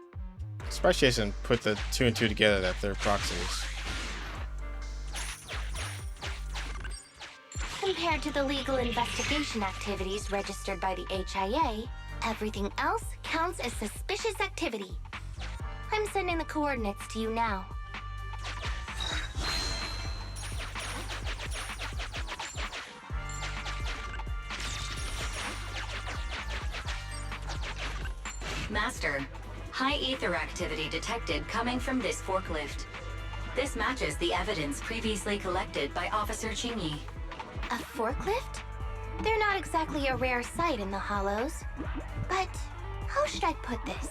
especially hasn't put the 2 and 2 together that they're proxies. Compared to the legal investigation activities registered by the HIA, everything else counts as suspicious activity. I'm sending the coordinates to you now. Master, high ether activity detected coming from this forklift. This matches the evidence previously collected by Officer Qingyi. A forklift? They're not exactly a rare sight in the Hollows. But how should I put this?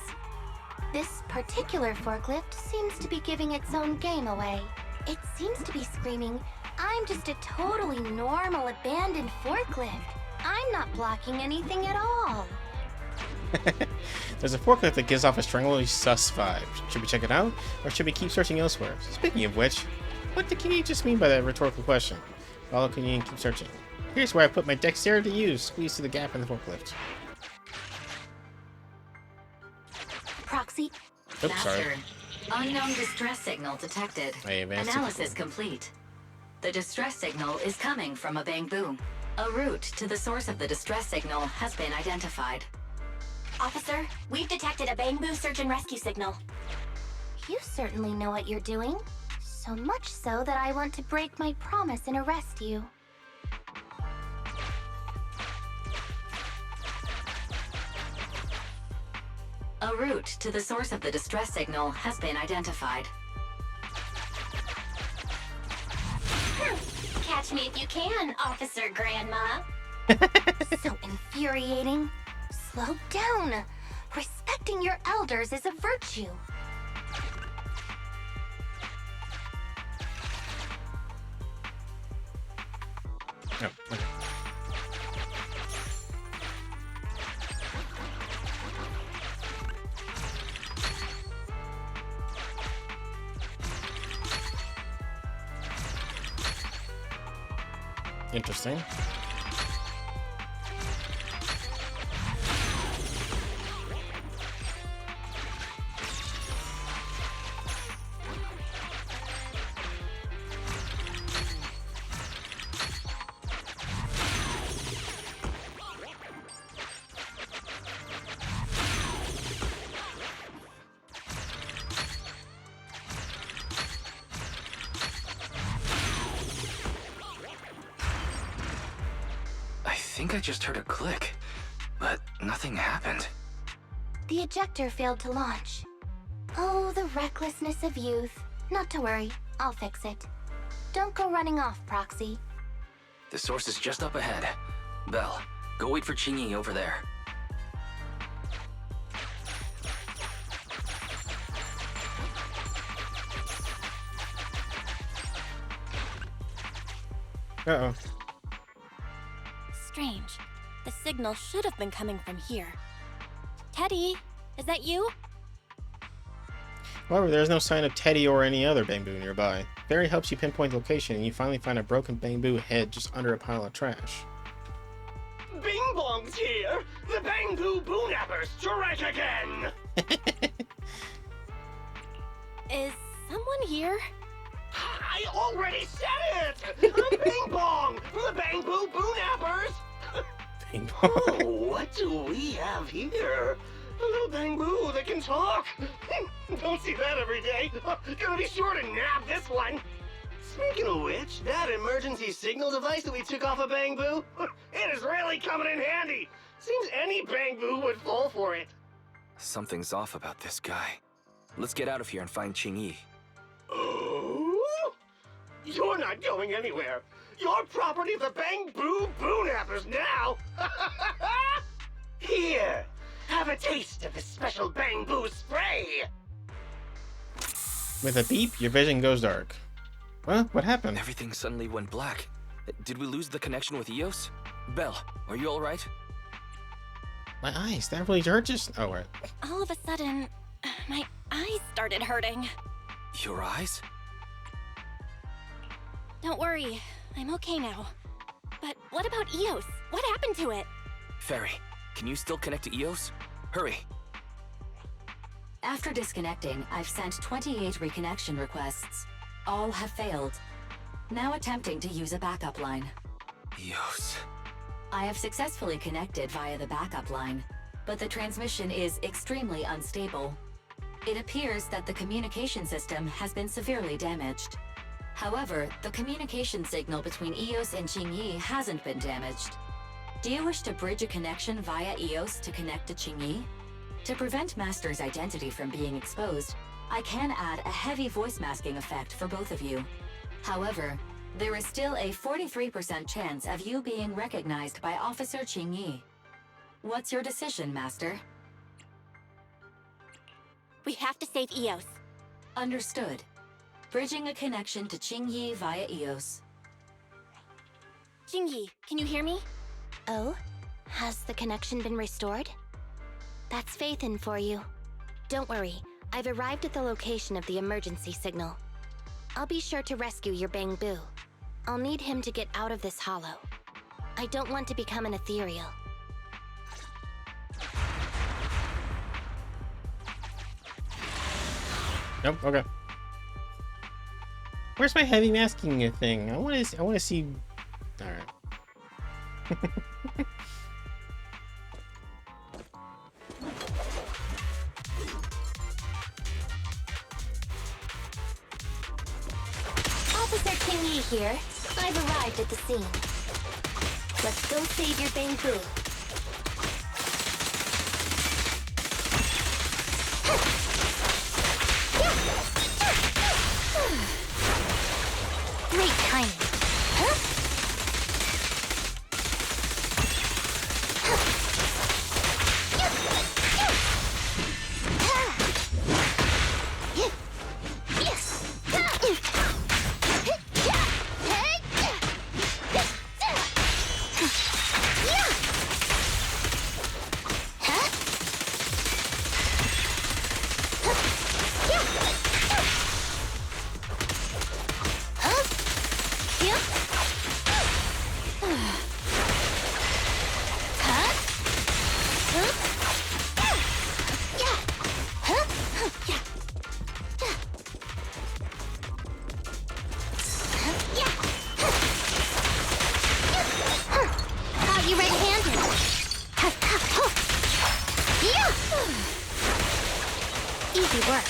This particular forklift seems to be giving its own game away. It seems to be screaming, I'm just a totally normal abandoned forklift. I'm not blocking anything at all. There's a forklift that gives off a strangely sus vibe. Should we check it out, or should we keep searching elsewhere? Speaking of which, what can you just mean by that rhetorical question? Follow Qingyi and keep searching. Here's where I put my dexterity to use. Squeeze through the gap in the forklift. Proxy. Oops, Master, sorry. unknown distress signal detected. I advanced it. Analysis complete. The distress signal is coming from a Bangboo. A route to the source of the distress signal has been identified. Officer, we've detected a Bangboo search and rescue signal. You certainly know what you're doing. So much so that I want to break my promise and arrest you. A route to the source of the distress signal has been identified. Catch me if you can, Officer Grandma. So infuriating. Slow down. Respecting your elders is a virtue. Oh, okay. Interesting. think I just heard a click, but nothing happened. The ejector failed to launch. Oh, the recklessness of youth. Not to worry, I'll fix it. Don't go running off, Proxy. The source is just up ahead. Belle, go wait for Qingyi over there. Uh-oh. Strange. The signal should have been coming from here. Teddy, is that you? However, there is no sign of Teddy or any other Bangboo nearby. Fairy helps you pinpoint the location, and you finally find a broken Bangboo head just under a pile of trash. Bing Bong's here! The Bangboo Boonappers strike again! Is someone here? I already said it! I'm Bing Bong from the Bangboo Boonappers! Bing Bong. Oh, what do we have here? A little Bangboo that can talk! Don't see that every day. Gonna be sure to nab this one. Speaking of which, that emergency signal device that we took off of Bangboo, it is really coming in handy. Seems any Bangboo would fall for it. Something's off about this guy. Let's get out of here and find Qingyi. Oh? You're not going anywhere. You're property of the Bangboo Boonappers now. Here, have a taste of this special Bangboo spray. With a beep, your vision goes dark. Well, what happened? Everything suddenly went black. Did we lose the connection with Eos? Belle, are you alright? My eyes, that really hurt just... Oh, right. All of a sudden, my eyes started hurting. Your eyes? Don't worry, I'm okay now. But what about Eos? What happened to it? Fairy, can you still connect to Eos? Hurry! After disconnecting, I've sent 28 reconnection requests. All have failed. Now attempting to use a backup line. Eos. I have successfully connected via the backup line, but the transmission is extremely unstable. It appears that the communication system has been severely damaged. However, the communication signal between Eos and Qingyi hasn't been damaged. Do you wish to bridge a connection via Eos to connect to Qingyi? To prevent Master's identity from being exposed, I can add a heavy voice masking effect for both of you. However, there is still a 43% chance of you being recognized by Officer Qingyi. What's your decision, Master? We have to save Eos. Understood. Bridging a connection to Qingyi via Eos. Qingyi, can you hear me? Oh? Has the connection been restored? That's Faithin for you. Don't worry, I've arrived at the location of the emergency signal. I'll be sure to rescue your Bangboo. I'll need him to get out of this hollow. I don't want to become an ethereal. Nope, okay. Where's my heavy masking thing? I want to see... Alright. Officer Qingyi here. I've arrived at the scene. Let's go save your Bangboo. Great timing. Easy work.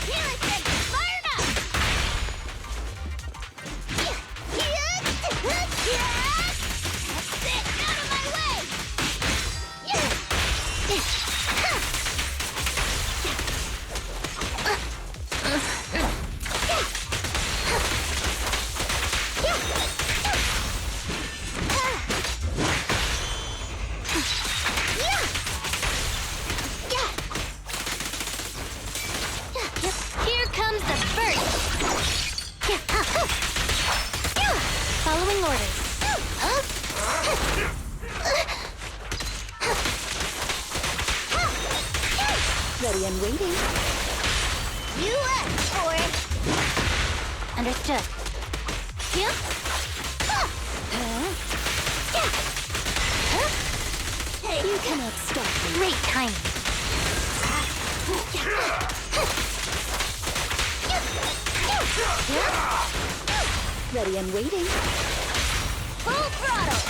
Here it orders. Ready and waiting. You asked for it. Understood. Yeah. You cannot stop me. Great timing. Ready and waiting. Full throttle.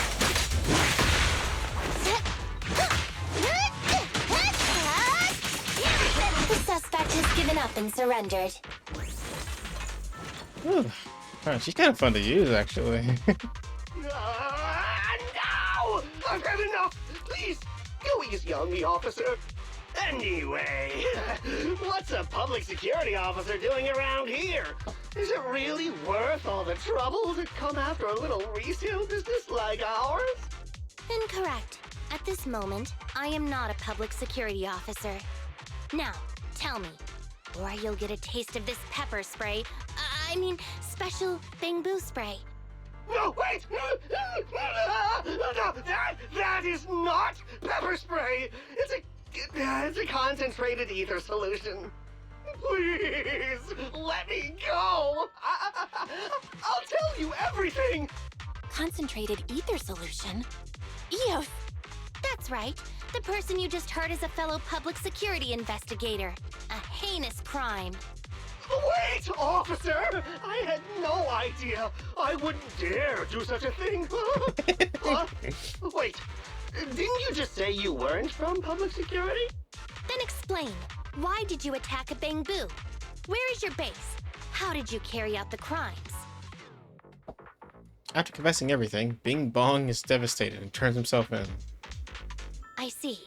The suspect has given up and surrendered. Whew. Alright, she's kind of fun to use, actually. No! I've had enough! Please, go easy on me, officer. Anyway, what's a public security officer doing around here? Is it really worth all the trouble to come after a little resale business like ours? Incorrect. At this moment, I am not a public security officer. Now, tell me, or you'll get a taste of this pepper spray. I mean, special Bangboo spray. No, wait! That is not pepper spray! It's a concentrated ether solution. Please, let me go! I'll tell you everything! Concentrated ether solution? Eos! That's right. The person you just heard is a fellow public security investigator. A heinous crime. Wait, officer! I had no idea. I wouldn't dare do such a thing. Wait, didn't you just say you weren't from public security? Then explain. Why did you attack a Bangboo? Where is your base? How did you carry out the crimes? After confessing everything, Bing Bong is devastated and turns himself in. I see.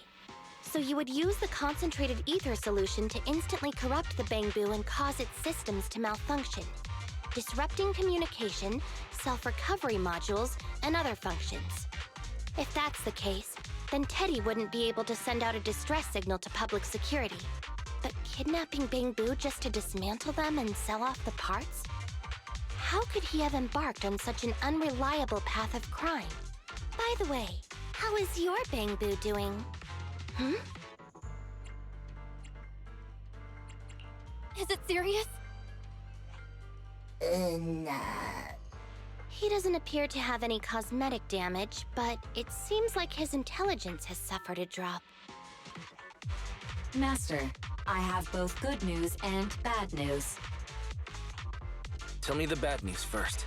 So you would use the concentrated ether solution to instantly corrupt the Bangboo and cause its systems to malfunction, disrupting communication, self-recovery modules, and other functions. If that's the case, then Teddy wouldn't be able to send out a distress signal to public security. But kidnapping Bangboo just to dismantle them and sell off the parts? How could he have embarked on such an unreliable path of crime? By the way, how is your Bangboo doing? Is it serious? Nah. He doesn't appear to have any cosmetic damage, but it seems like his intelligence has suffered a drop. Master, I have both good news and bad news. Tell me the bad news first.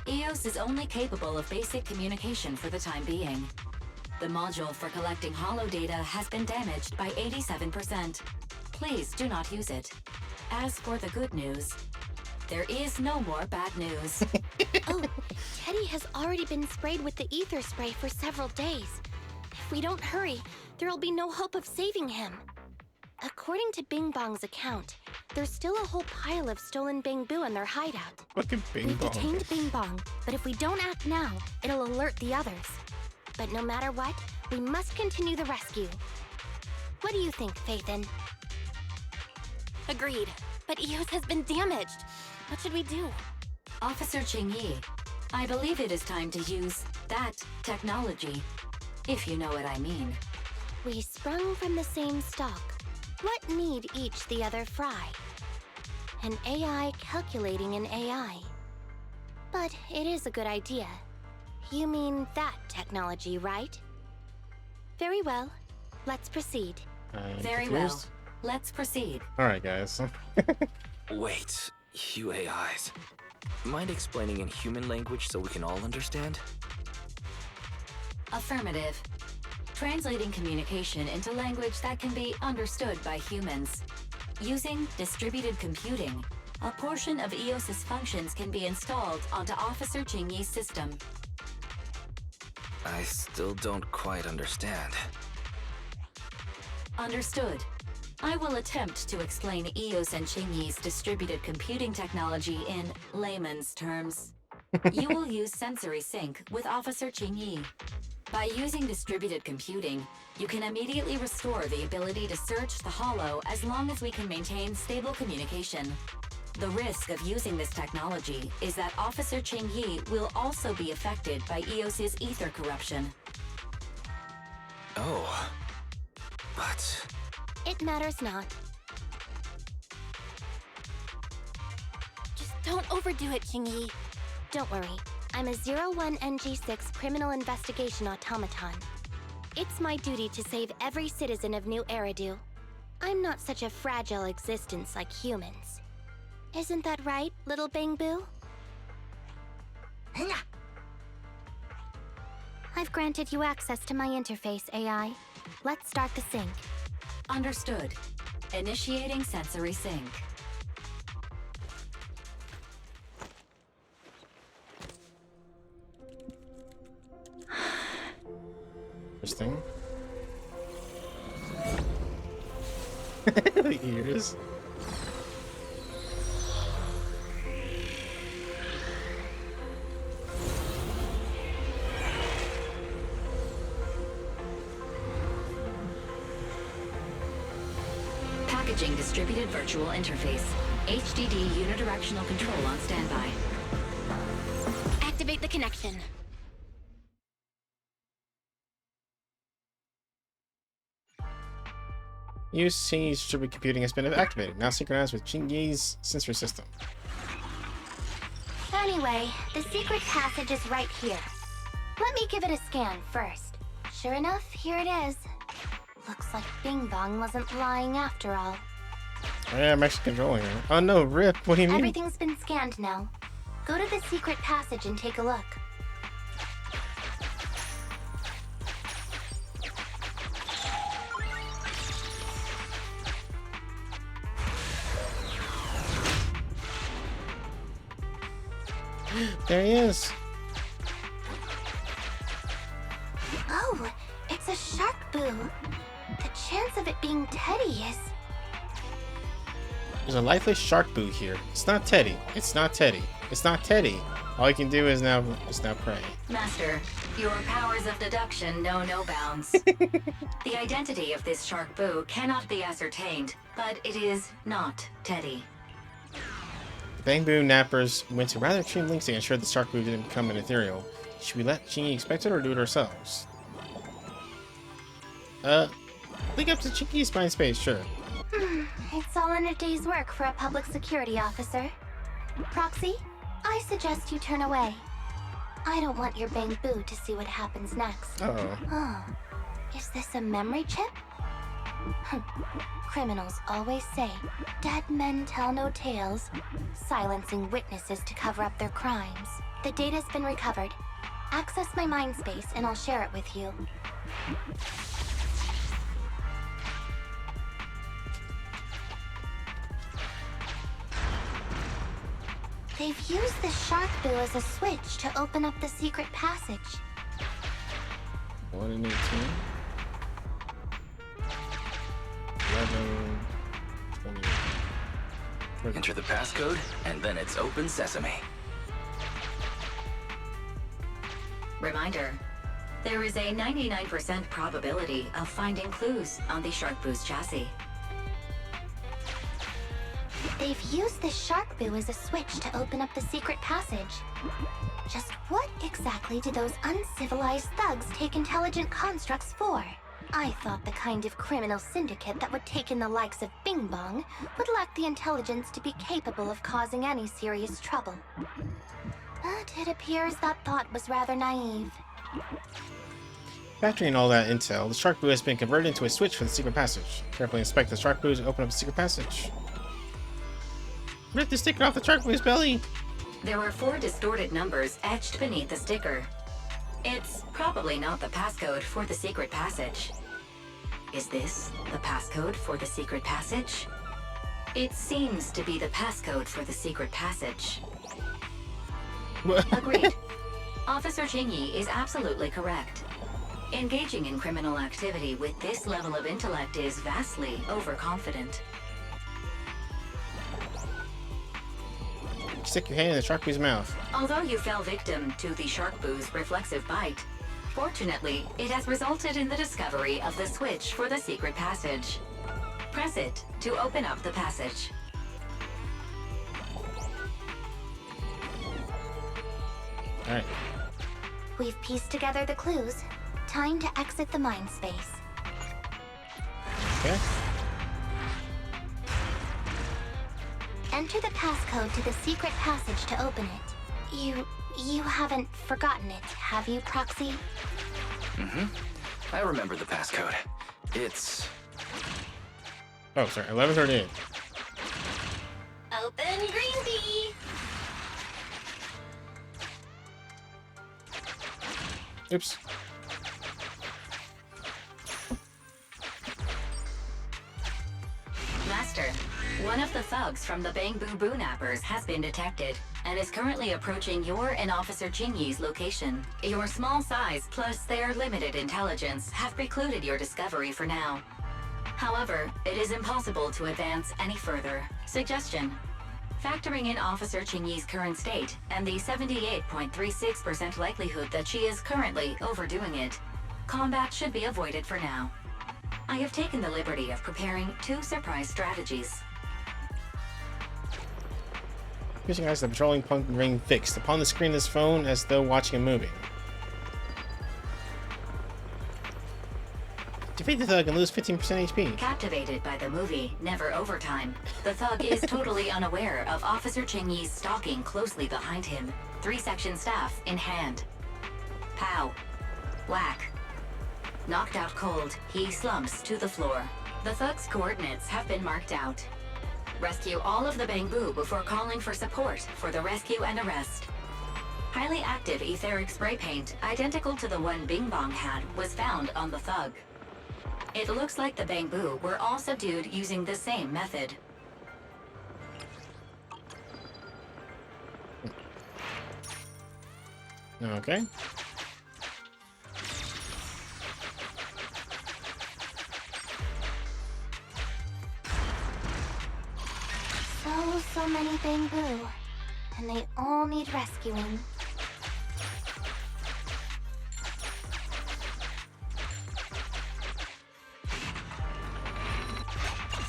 EOS is only capable of basic communication for the time being. The module for collecting holo data has been damaged by 87%. Please do not use it. As for the good news, there is no more bad news. Oh, Teddy has already been sprayed with the ether spray for several days. If we don't hurry, there'll be no hope of saving him. According to Bing Bong's account, there's still a whole pile of stolen Bangboo in their hideout. Fucking Bing We've Bong. detained Bing Bong, but if we don't act now, it'll alert the others. But no matter what, we must continue the rescue. What do you think, Faithin? Agreed. But Eos has been damaged. What should we do? Officer Qingyi, I believe it is time to use that technology, if you know what I mean. We sprung from the same stock. What need each the other fry? An AI calculating an AI. But it is a good idea. You mean that technology, right? Very well. Let's proceed. Very well. Let's proceed. Alright, guys. Wait, you AIs. Mind explaining in human language so we can all understand? Affirmative. Translating communication into language that can be understood by humans. Using distributed computing, a portion of EOS's functions can be installed onto Officer Qingyi's system. I still don't quite understand. Understood. I will attempt to explain EOS and Qingyi's distributed computing technology in layman's terms. You will use sensory sync with Officer Qingyi. By using distributed computing, you can immediately restore the ability to search the holo as long as we can maintain stable communication. The risk of using this technology is that Officer Qingyi will also be affected by EOS's ether corruption. Oh. But... It matters not. Just don't overdo it, Qingyi. Don't worry. I'm a 01NG6 criminal investigation automaton. It's my duty to save every citizen of New Eridu. I'm not such a fragile existence like humans. Isn't that right, little Bangboo? I've granted you access to my interface, AI. Let's start the sync. Understood. Initiating sensory sync. Interesting. The ears. Packaging distributed virtual interface. HDD unidirectional control on standby. Activate the connection. Use Qingyi's distributed computing has been activated. Now synchronized with Qingyi's sensory system. Anyway, the secret passage is right here. Let me give it a scan first. Sure enough, here it is. Looks like Bing Bong wasn't lying after all. Oh yeah, I'm actually controlling her. Oh no, Rip, what do you mean? Everything's been scanned now. Go to the secret passage and take a look. There he is. Oh, it's a shark boo. The chance of it being Teddy is... There's a lifeless shark boo here. It's not Teddy. It's not Teddy. It's not Teddy. All you can do is now pray. Master, your powers of deduction know no bounds. The identity of this shark boo cannot be ascertained, but it is not Teddy. The Bangboo nappers went to rather extreme lengths to ensure the shark boo didn't become an ethereal. Should we let Qingyi expect it or do it ourselves? Link up to Qingyi's mind space, sure. It's all in a day's work for a public security officer. Proxy, I suggest you turn away. I don't want your Bangboo to see what happens next. Uh-oh. Oh, is this a memory chip? Criminals always say, dead men tell no tales, silencing witnesses to cover up their crimes. The data's been recovered. Access my mind space and I'll share it with you. They've used the shark boo as a switch to open up the secret passage. 1 and 18. 11, 20. Enter the passcode, and then it's open sesame. Reminder, there is a 99% probability of finding clues on the shark boo's chassis. They've used the shark boo as a switch to open up the secret passage. Just what exactly do those uncivilized thugs take intelligent constructs for? I thought the kind of criminal syndicate that would take in the likes of Bing Bong would lack the intelligence to be capable of causing any serious trouble. But it appears that thought was rather naive. Factoring all that intel, the shark boo has been converted into a switch for the secret passage. Carefully inspect the shark boo to open up the secret passage. Rip the sticker off the shark boo's belly! There are 4 distorted numbers etched beneath the sticker. It's probably not the passcode for the secret passage. Is this the passcode for the secret passage? It seems to be the passcode for the secret passage. Agreed. Officer Qingyi is absolutely correct. Engaging in criminal activity with this level of intellect is vastly overconfident. Stick your hand in the shark boo's mouth. Although you fell victim to the shark boo's reflexive bite, fortunately, it has resulted in the discovery of the switch for the secret passage. Press it to open up the passage. Alright. We've pieced together the clues. Time to exit the mind space. Okay. Enter the passcode to the secret passage to open it. You haven't forgotten it, have you, Proxy? Mm-hmm. I remember the passcode. It's... Oh, sorry. 11:38. Open green tea. Oops. Master, one of the thugs from the Bangboo Boo-nappers has been detected and is currently approaching your and Officer Chingy's location. Your small size plus their limited intelligence have precluded your discovery for now. However, it is impossible to advance any further. Suggestion: factoring in Officer Chingy's current state and the 78.36% likelihood that she is currently overdoing it, combat should be avoided for now. I have taken the liberty of preparing 2 surprise strategies. Using eyes, the patrolling punk ring fixed upon the screen of his phone as though watching a movie. Defeat the thug and lose 15% HP. Captivated by the movie Never Overtime, the thug is totally unaware of Officer Chingy's stalking closely behind him, 3-section staff in hand. Pow. Whack. Knocked out cold, he slumps to the floor. The thug's coordinates have been marked out. Rescue all of the Bangboo before calling for support for the rescue and arrest. Highly active etheric spray paint, identical to the one Bing Bong had, was found on the thug. It looks like the Bangboo were all subdued using the same method. Okay. So many Bangboo, and they all need rescuing.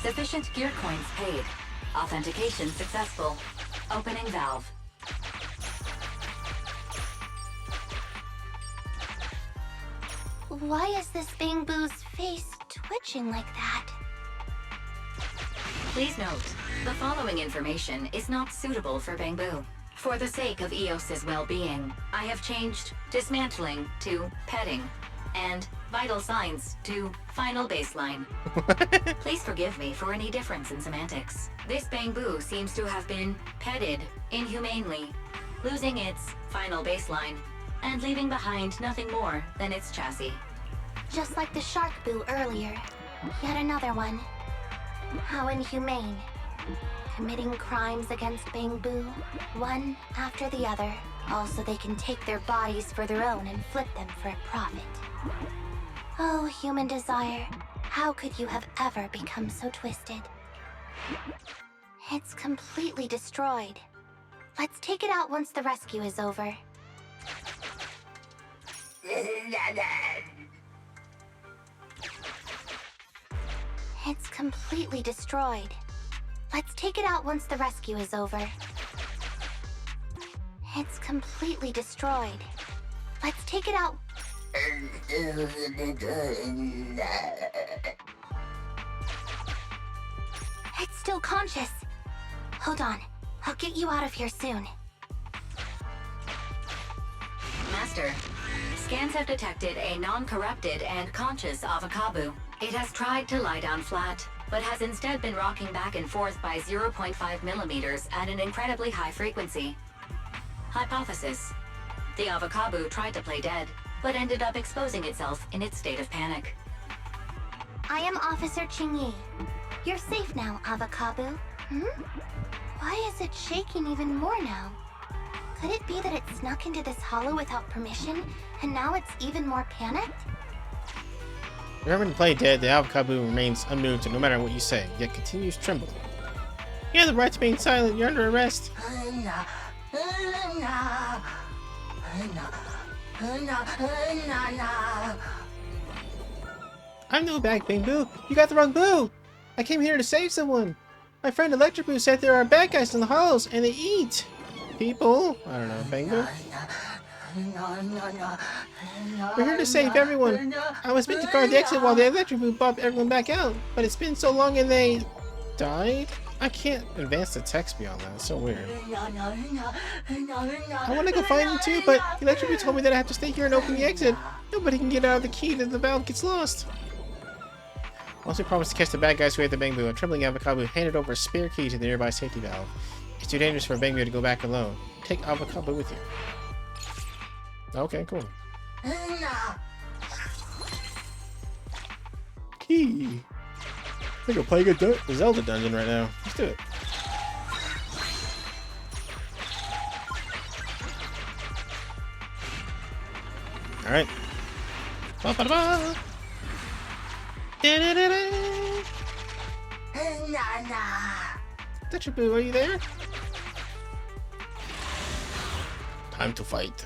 Sufficient gear coins paid. Authentication successful. Opening valve. Why is this Bangboo's face twitching like that? Please note, the following information is not suitable for Bangboo. For the sake of Eos's well-being, I have changed dismantling to petting, and vital signs to final baseline. Please forgive me for any difference in semantics. This Bangboo seems to have been petted inhumanely, losing its final baseline, and leaving behind nothing more than its chassis. Just like the Shark Boo earlier. Yet another one. How inhumane. Committing crimes against Bangboo, one after the other. Also, they can take their bodies for their own and flip them for a profit. Oh, human desire. How could you have ever become so twisted? It's completely destroyed. Let's take it out once the rescue is over. It's completely destroyed. Let's take it out once the rescue is over. It's completely destroyed. Let's take it out. It's still conscious. Hold on. I'll get you out of here soon. Master, scans have detected a non-corrupted and conscious Avocado. It has tried to lie down flat, but has instead been rocking back and forth by 0.5 millimeters at an incredibly high frequency. Hypothesis: the Avocado tried to play dead, but ended up exposing itself in its state of panic. I am Officer Chingy. You're safe now, Avocado. Why is it shaking even more now? Could it be that it snuck into this hollow without permission, and now it's even more panicked? Remember to play dead, the avocado remains unmoved no matter what you say, yet continues trembling. You have the right to being silent, you're under arrest. I'm no bad Bangboo. You got the wrong boo. I came here to save someone. My friend Electric Boo said there are bad guys in the hollows and they eat people. I don't know, Bangboo. We're here to save everyone. I was meant to guard the exit while the electric boot bobbed everyone back out, but it's been so long and they died? I can't advance the text beyond that. It's so weird. I want to go find them too, but the electric boot told me that I have to stay here and open the exit. Nobody can get out of the key that the valve gets lost. Once we promised to catch the bad guys who ate the Bangboo, a trembling Avocado handed over a spare key to the nearby safety valve. It's too dangerous for a Bangboo to go back alone. Take Avocado with you. Okay, cool. Key. I think we're playing a Zelda dungeon right now. Let's do it. Alright. Ba-ba-da-ba. Tetraboo, are you there? Time to fight.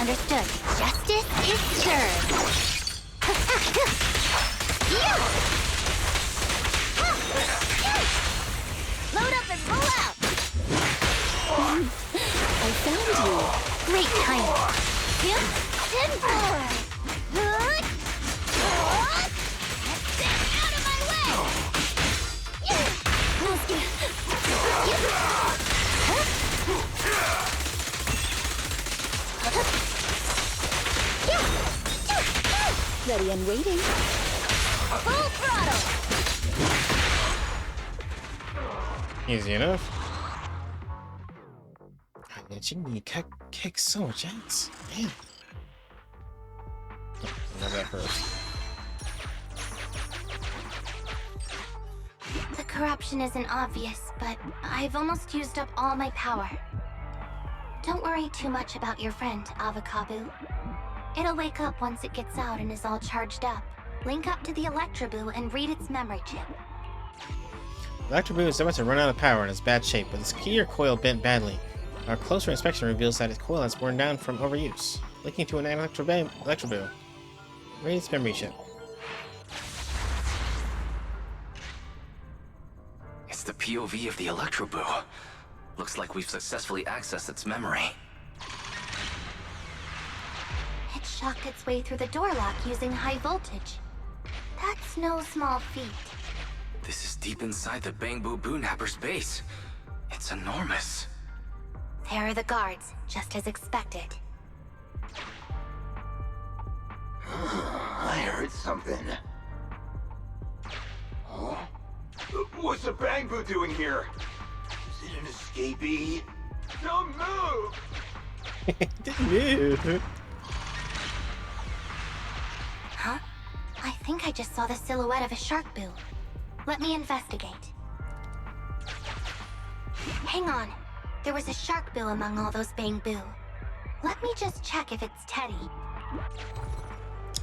Understood. Justice is served. Load up and roll out. I found you. Great timing. Get out of my way. Ready and waiting. Full throttle. Easy enough. Man, Jimmy kicks so much ass. Man. I'll have that first. The corruption isn't obvious, but I've almost used up all my power. Don't worry too much about your friend, Avocado. It'll wake up once it gets out and is all charged up. Link up to the Electroboo and read its memory chip. Electroboo is about to run out of power and is bad shape, with its key or coil bent badly. Our closer inspection reveals that its coil has worn down from overuse, linking to an Electroboo. Read its memory chip. It's the POV of the Electroboo. Looks like we've successfully accessed its memory. It shocked its way through the door lock using high voltage. That's no small feat. This is deep inside the Bangboo Boonhapper's base. It's enormous. There are the guards, just as expected. I heard something. Huh? What's the Bangboo doing here? Is it an escapee? Don't move! Didn't move. Huh? I think I just saw the silhouette of a shark boo. Let me investigate. Hang on. There was a shark boo among all those Bangboo. Let me just check if it's Teddy.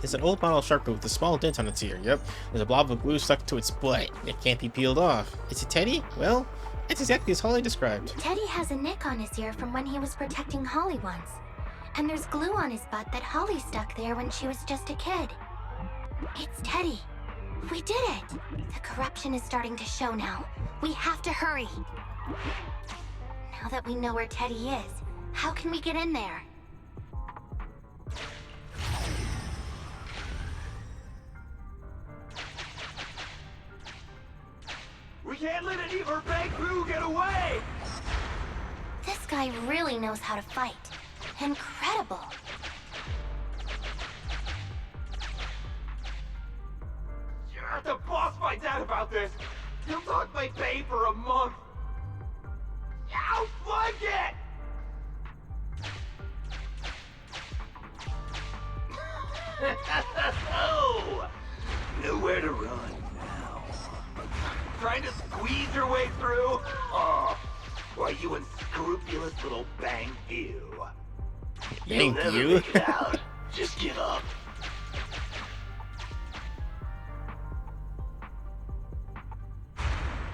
It's an old model shark boot with a small dent on its ear. Yep. There's a blob of glue stuck to its butt. It can't be peeled off. Is it Teddy? Well, it's exactly as Holly described. Teddy has a nick on his ear from when he was protecting Holly once. And there's glue on his butt that Holly stuck there when she was just a kid. It's Teddy. We did it! The corruption is starting to show now. We have to hurry. Now that we know where Teddy is, how can we get in there? We can't let any of our Bangboo get away! This guy really knows how to fight. Incredible. The boss finds out about this. He'll talk my pay for a month. Outflank it! Oh, nowhere to run. trying to squeeze your way through? Oh, why, you unscrupulous little Bangboo. You'll never Bangboo? make it out. Just give up.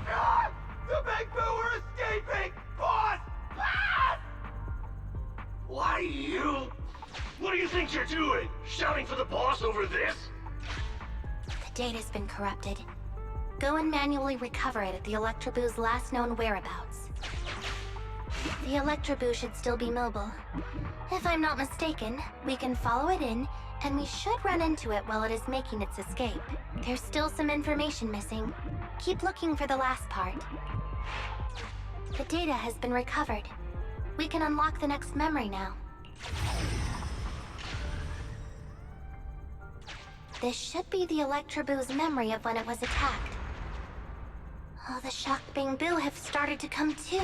Ah! The Bangboo are escaping! Boss! Ah! Why, you? What do you think you're doing? Shouting for the boss over this? The data's been corrupted. Go and manually recover it at the Electroboo's last known whereabouts. The Electroboo should still be mobile. If I'm not mistaken, we can follow it in, and we should run into it while it is making its escape. There's still some information missing. Keep looking for the last part. The data has been recovered. We can unlock the next memory now. This should be the Electroboo's memory of when it was attacked. Oh, the shocked Bangboo have started to come too.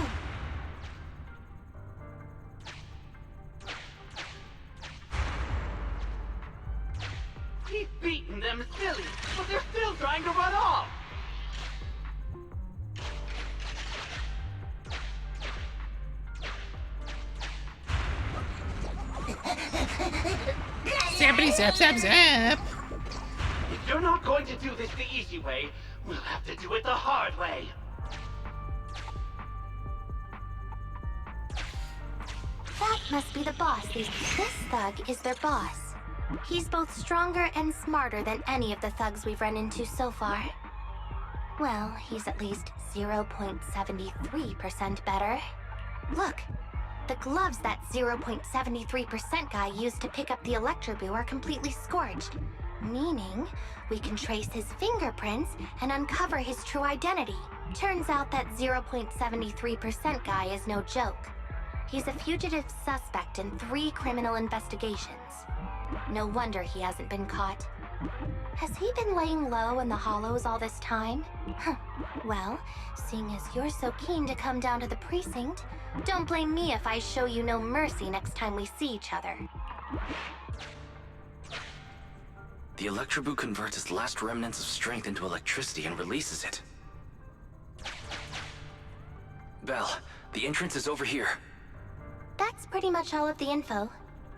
He's beaten them silly, but they're still trying to run off! Zappity zap zap zap! If you're not going to do this the easy way, we'll have to do it the hard way. That must be the boss. This thug is their boss. He's both stronger and smarter than any of the thugs we've run into so far. Well, he's at least 0.73% better. Look, the gloves that 0.73% guy used to pick up the Electroboo are completely scorched, meaning we can trace his fingerprints and uncover his true identity. Turns out that 0.73% guy is no joke. He's a fugitive suspect in 3 criminal investigations. No wonder he hasn't been caught. Has he been laying low in the hollows all this time? Huh. Well, seeing as you're so keen to come down to the precinct, don't blame me if I show you no mercy next time we see each other. The Electroboo converts its last remnants of strength into electricity and releases it. Belle, the entrance is over here. That's pretty much all of the info.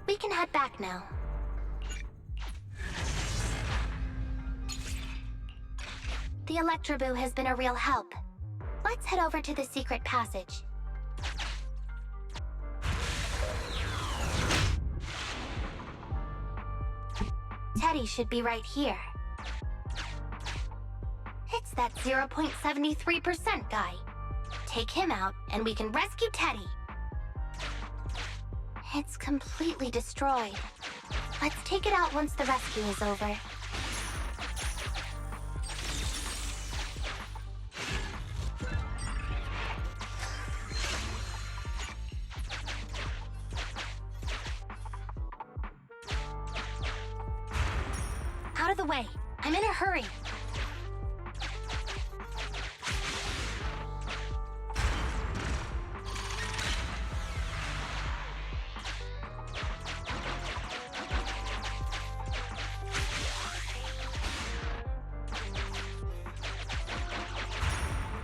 We can head back now. The Electroboo has been a real help. Let's head over to the secret passage. Teddy should be right here. It's that 0.73% guy. Take him out, and we can rescue Teddy. It's completely destroyed. Let's take it out once the rescue is over. Out of the way. I'm in a hurry.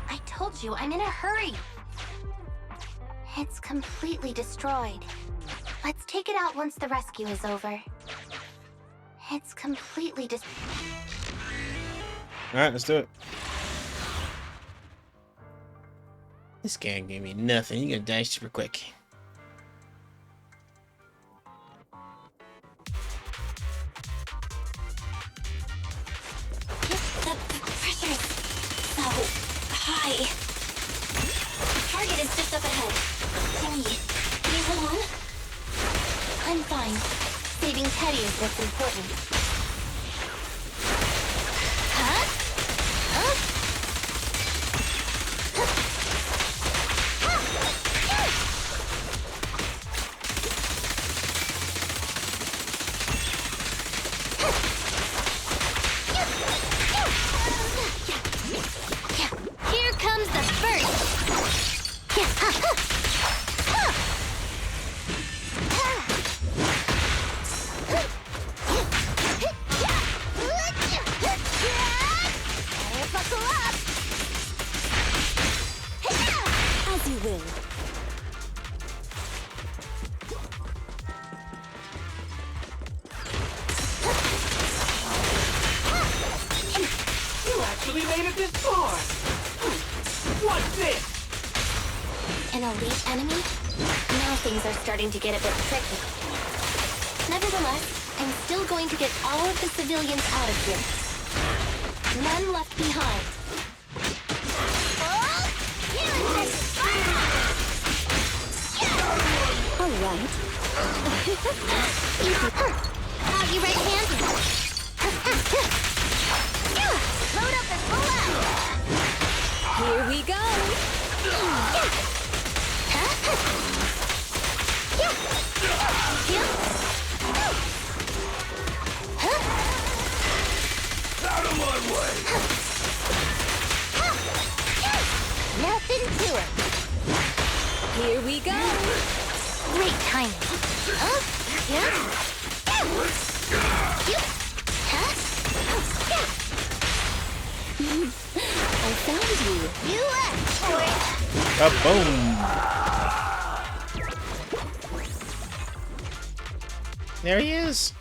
I told you, I'm in a hurry. It's completely destroyed. Let's take it out once the rescue is over. It's completely Alright, let's do it. This guy gave me nothing. You're gonna die super quick. The pressure is so high. The target is just up ahead. Timmy, can you hold on? I'm fine. Saving Teddy is what's important. Huh? Huh? Here comes the first. before! What's this? An elite enemy? Now things are starting to get a bit tricky. Nevertheless, I'm still going to get all of the civilians out of here. None left behind. All right. Easy. Have you right-handed? Load up and pull out. Here we go. Out of my way! Nothing to it. Here we go. Great timing. I found you. You asked for it. Boom. There he is.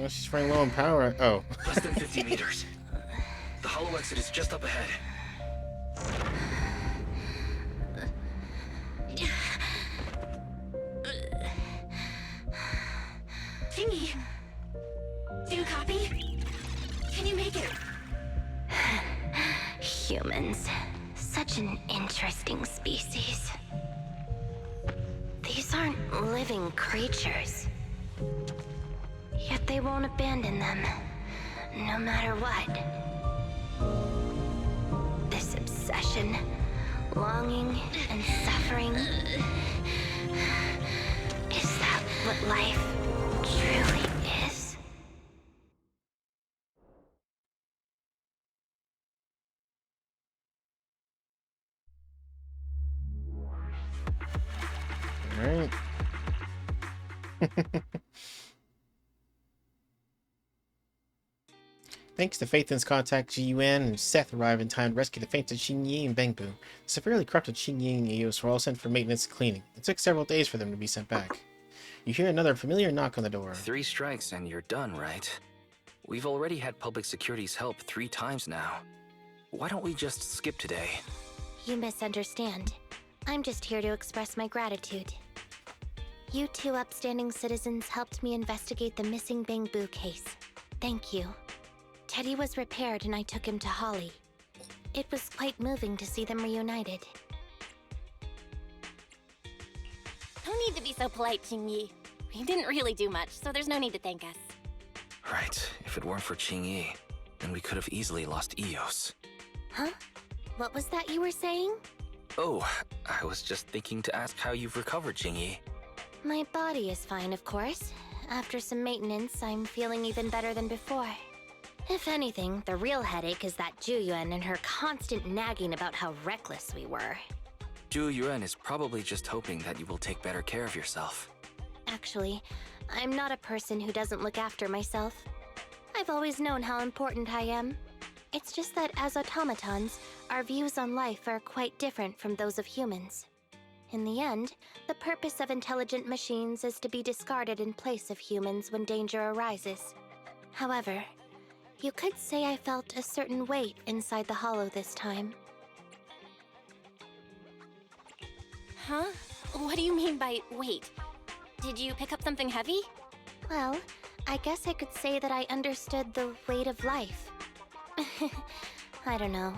Oh, she's running low on power. Oh. Less than 50 meters. The hollow exit is just up ahead. Chingy! Do you copy? Can you make it? Humans. Such an interesting species. These aren't living creatures. Yet they won't abandon them, no matter what. This obsession, longing, and suffering. Is that what life truly is? All right. Thanks to Phaeton's contact, Ji-Yuan and Seth arrive in time to rescue the fainted Xingyi and Bangboo. The severely corrupted Xingyi and Eos were all sent for maintenance and cleaning. It took several days for them to be sent back. You hear another familiar knock on the door. 3 strikes and you're done, right? We've already had public security's help 3 times now. Why don't we just skip today? You misunderstand. I'm just here to express my gratitude. You 2 upstanding citizens helped me investigate the missing Bangboo case. Thank you. Teddy was repaired and I took him to Holly. It was quite moving to see them reunited. No need to be so polite, Xingyi. We didn't really do much, so there's no need to thank us. Right. If it weren't for Qingyi, then we could have easily lost Eos. Huh? What was that you were saying? Oh, I was just thinking to ask how you've recovered, Qingyi. My body is fine, of course. After some maintenance, I'm feeling even better than before. If anything, the real headache is that Ju-Yuan and her constant nagging about how reckless we were. Ju-Yuan is probably just hoping that you will take better care of yourself. Actually, I'm not a person who doesn't look after myself. I've always known how important I am. It's just that as automatons, our views on life are quite different from those of humans. In the end, the purpose of intelligent machines is to be discarded in place of humans when danger arises. However, you could say I felt a certain weight inside the hollow this time. Huh? What do you mean by weight? Did you pick up something heavy? Well, I guess I could say that I understood the weight of life. I don't know.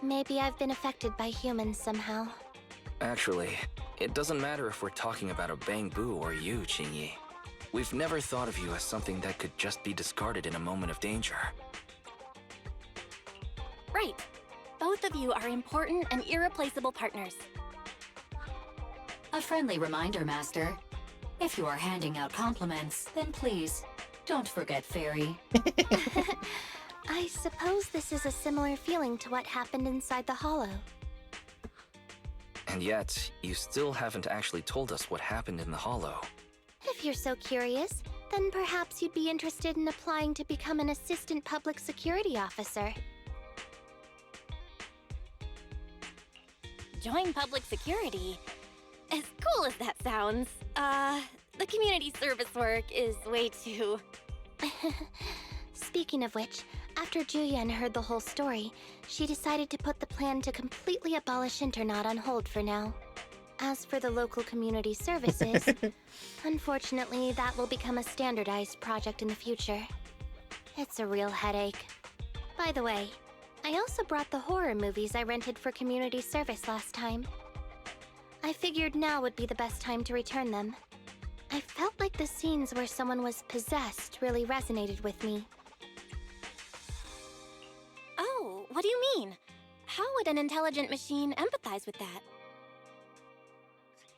Maybe I've been affected by humans somehow. Actually, it doesn't matter if we're talking about a Bangboo or you, Qingyi. We've never thought of you as something that could just be discarded in a moment of danger. Right. Both of you are important and irreplaceable partners. A friendly reminder, Master. If you are handing out compliments, then please, don't forget Fairy. I suppose this is a similar feeling to what happened inside the hollow. And yet, you still haven't actually told us what happened in the hollow. If you're so curious, then perhaps you'd be interested in applying to become an assistant public security officer. Join public security? As cool as that sounds, the community service work is way too... Speaking of which, after Juyen heard the whole story, she decided to put the plan to completely abolish Internat on hold for now. As for the local community services, unfortunately, that will become a standardized project in the future. It's a real headache. By the way, I also brought the horror movies I rented for community service last time. I figured now would be the best time to return them. I felt like the scenes where someone was possessed really resonated with me. Oh, what do you mean? How would an intelligent machine empathize with that?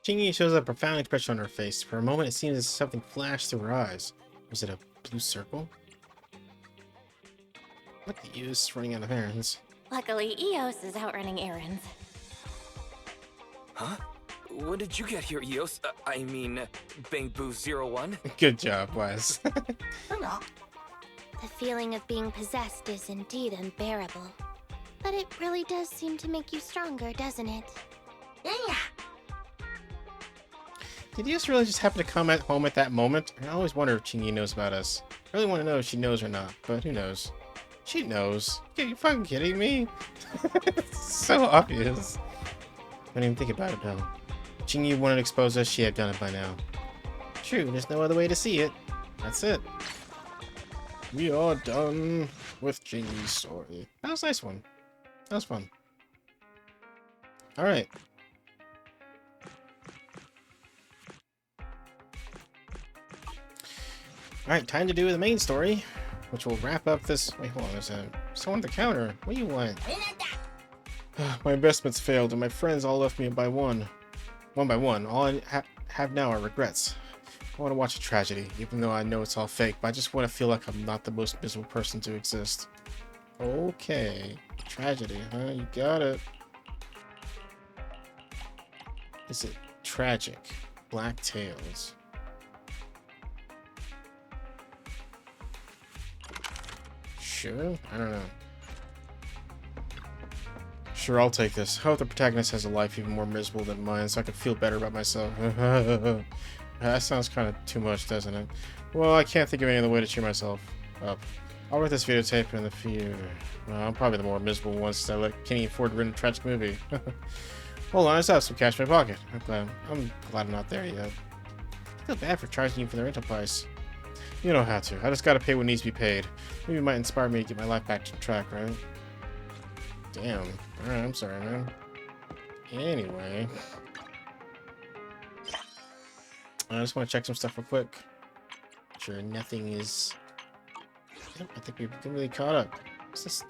Chingy shows a profound expression on her face. For a moment, it seems as if something flashed through her eyes. Was it a blue circle? Look at you, just running out of errands. Luckily, Eos is out running errands. Huh? When did you get here, Eos? I mean, Bangboo 01? Good job, Wes. The feeling of being possessed is indeed unbearable. But it really does seem to make you stronger, doesn't it? Did Eos really just happen to come at home at that moment? I always wonder if Chingy knows about us. I really want to know if she knows or not, but who knows? She knows. Are you fucking kidding me? It's so obvious. Don't even think about it, though. Chingy wanted to expose us, she had done it by now. True, there's no other way to see it. That's it. We are done with Chingy's story. That was a nice one. That was fun. Alright. Alright, time to do the main story, which will wrap up this... Wait, hold on, there's someone at the counter. What do you want? My investments failed, and my friends all left me by one. One by one. All I have now are regrets. I want to watch a tragedy, even though I know it's all fake, but I just want to feel like I'm not the most miserable person to exist. Okay. Tragedy, huh? You got it. Is it tragic? Black Tales. Sure? I don't know. Sure, I'll take this. I hope the protagonist has a life even more miserable than mine, so I can feel better about myself. That sounds kind of too much, doesn't it? Well, I can't think of any other way to cheer myself up. I'll write this videotape in the future. Well, I'm probably the more miserable one since I can't even afford to rent a tragic movie. Hold on, I still have some cash in my pocket. I'm glad I'm not there yet. I feel bad for charging you for the rental price. You don't have to. I just gotta pay what needs to be paid. Maybe it might inspire me to get my life back to track, right? Damn. Alright, I'm sorry, man. Anyway. I just want to check some stuff real quick. Sure, nothing is... Yep, I think we've really caught up. What's this?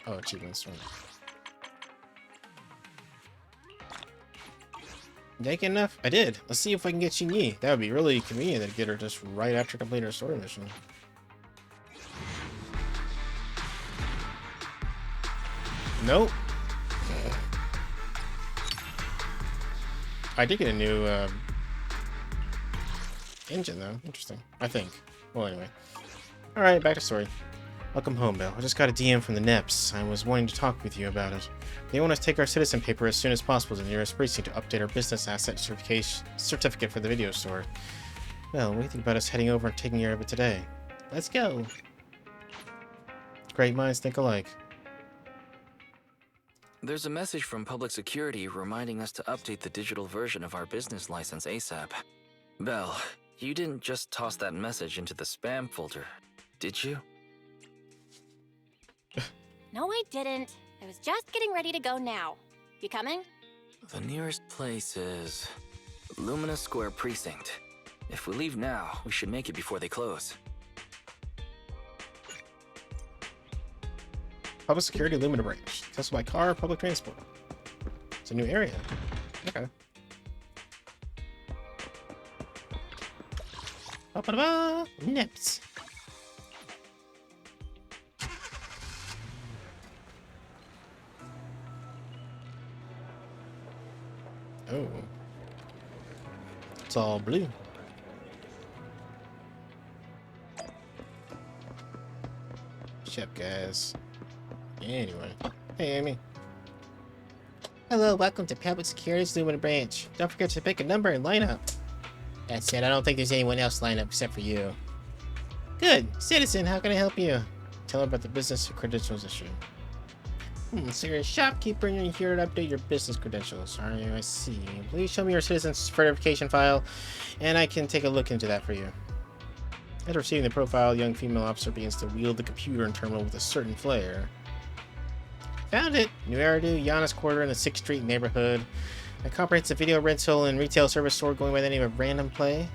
Oh, achievements. Right. Did I get enough? I did. Let's see if I can get Xingyi. That would be really convenient to get her just right after completing her story mission. Nope. I did get a new engine though. Interesting. I think. Well, anyway. Alright, back to story. Welcome home, Bill. I just got a DM from the NEPS. I was wanting to talk with you about it. They want us to take our citizen paper as soon as possible to the nearest precinct to update our business asset certificate for the video store. Well, what do you think about us heading over and taking care of it today? Let's go! Great minds think alike. There's a message from public security reminding us to update the digital version of our business license ASAP. Belle, you didn't just toss that message into the spam folder, did you? No, I didn't. I was just getting ready to go now. You coming? The nearest place is Lumina Square Precinct. If we leave now, we should make it before they close. Public security Lumina branch. Accessible by car or public transport. It's a new area. Okay. Ba-ba-da-ba! Nips. Oh. It's all blue. Shut up, guys. Anyway. Hey, Amy. Hello, welcome to Public Security's Lumina Branch. Don't forget to pick a number and line up. That said, I don't think there's anyone else lined up except for you. Good. Citizen, how can I help you? Tell her about the business credentials issue. So you're a shopkeeper and you're here to update your business credentials. Are you? I see. Please show me your citizen's verification file, and I can take a look into that for you. After receiving the profile, the young female officer begins to wield the computer and terminal with a certain flair. Found it! New Eridu, Giannis Quarter in the 6th Street neighborhood. A comprehensive video rental and retail service store going by the name of Random Play.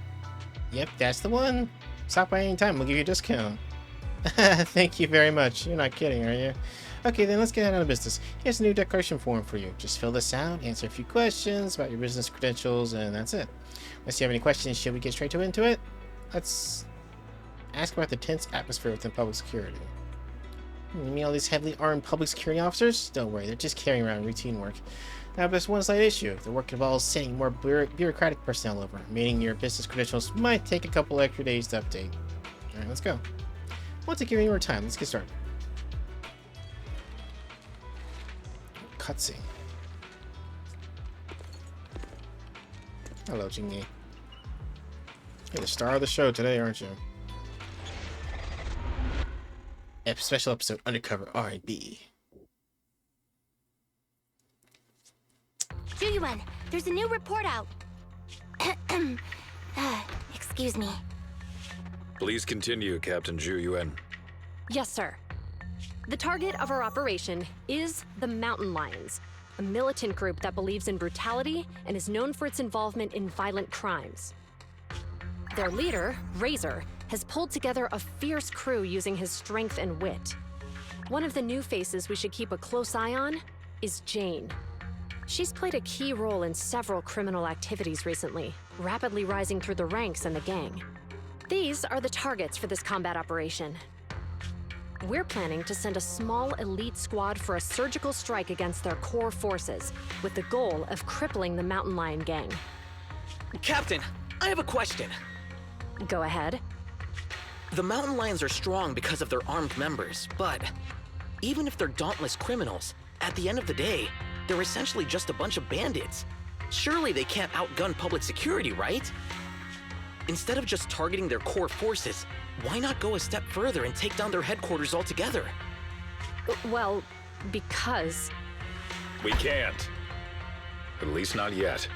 Yep, that's the one. Stop by any time, we'll give you a discount. Thank you very much. You're not kidding, are you? Okay, then let's get out of business. Here's a new declaration form for you. Just fill this out, answer a few questions about your business credentials, and that's it. Unless you have any questions, should we get straight into it? Let's ask about the tense atmosphere within public security. You mean all these heavily armed public security officers? Don't worry, they're just carrying around routine work. Now, there's one slight issue. The work involves sending more bureaucratic personnel over, meaning your business credentials might take a couple extra days to update. Alright, let's go. Won't take you any more time. Let's get started. Cutscene. Hello, Jingy. You're the star of the show today, aren't you? Special episode Undercover R&B. Juyuan, there's a new report out. Excuse me. Please continue, Captain Zhu Yuan. Yes, sir. The target of our operation is the Mountain Lions, a militant group that believes in brutality and is known for its involvement in violent crimes. Their leader, Razor, has pulled together a fierce crew using his strength and wit. One of the new faces we should keep a close eye on is Jane. She's played a key role in several criminal activities recently, rapidly rising through the ranks in the gang. These are the targets for this combat operation. We're planning to send a small elite squad for a surgical strike against their core forces, with the goal of crippling the Mountain Lion gang. Captain, I have a question. Go ahead. The Mountain Lions are strong because of their armed members, but even if they're dauntless criminals, at the end of the day, they're essentially just a bunch of bandits. Surely they can't outgun public security, right? Instead of just targeting their core forces, why not go a step further and take down their headquarters altogether? Well, because... We can't. At least not yet.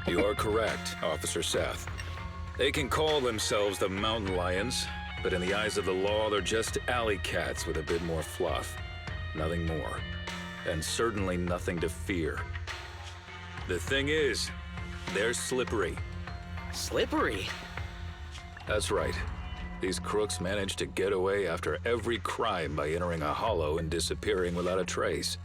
You are correct, Officer Seth. They can call themselves the Mountain Lions, but in the eyes of the law, they're just alley cats with a bit more fluff. Nothing more. And certainly nothing to fear. The thing is, they're slippery. Slippery? That's right. These crooks manage to get away after every crime by entering a hollow and disappearing without a trace.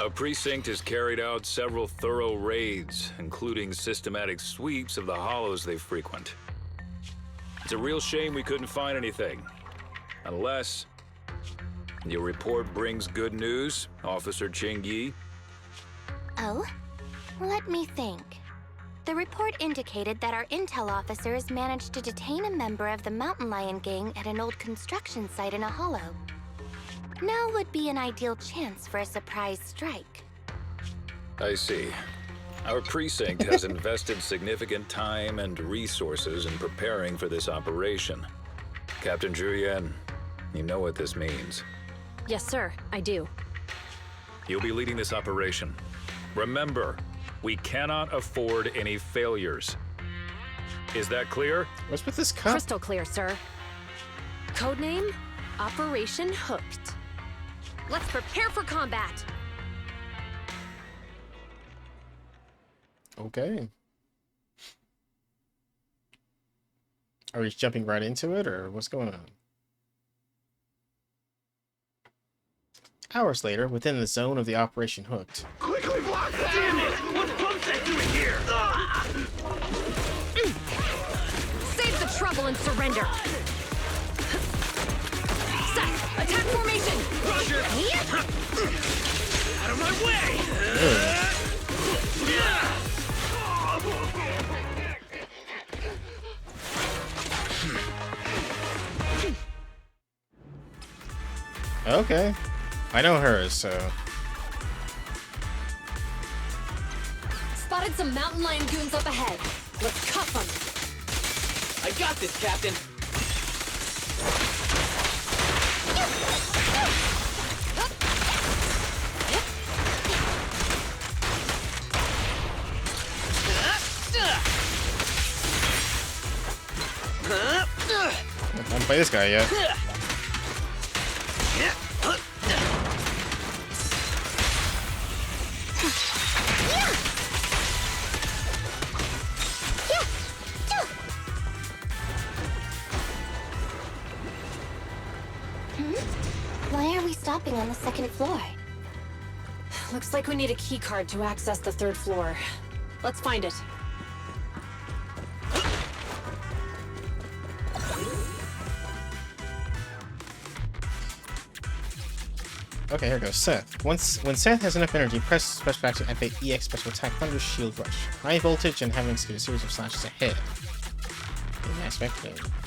Our precinct has carried out several thorough raids, including systematic sweeps of the hollows they frequent. It's a real shame we couldn't find anything. Unless... your report brings good news, Officer Ching-Yi? Oh? Let me think. The report indicated that our intel officers managed to detain a member of the Mountain Lion gang at an old construction site in a hollow. Now would be an ideal chance for a surprise strike. I see. Our precinct has invested significant time and resources in preparing for this operation. Captain Julian, you know what this means. Yes, sir, I do. You'll be leading this operation. Remember, we cannot afford any failures. Is that clear? What's with this cup? Crystal clear, sir. Codename, Operation Hooked. Let's prepare for combat! Okay. Are we jumping right into it, or what's going on? Hours later, within the zone of the Operation Hooked. Quickly block that! Damn it! What's Bumset doing here? Save the trouble and surrender! Seth, attack formation! Roger! Out of my way! Okay. I know her, so... Spotted some Mountain Lion goons up ahead. Let's cuff them! I got this, Captain! I haven't played this guy yet. Why are we stopping on the second floor? Looks like we need a key card to access the third floor. Let's find it. Okay, here goes Seth. When Seth has enough energy, press special action, activate EX special attack, Thunder Shield Rush. High voltage and having a series of slashes ahead. In aspect,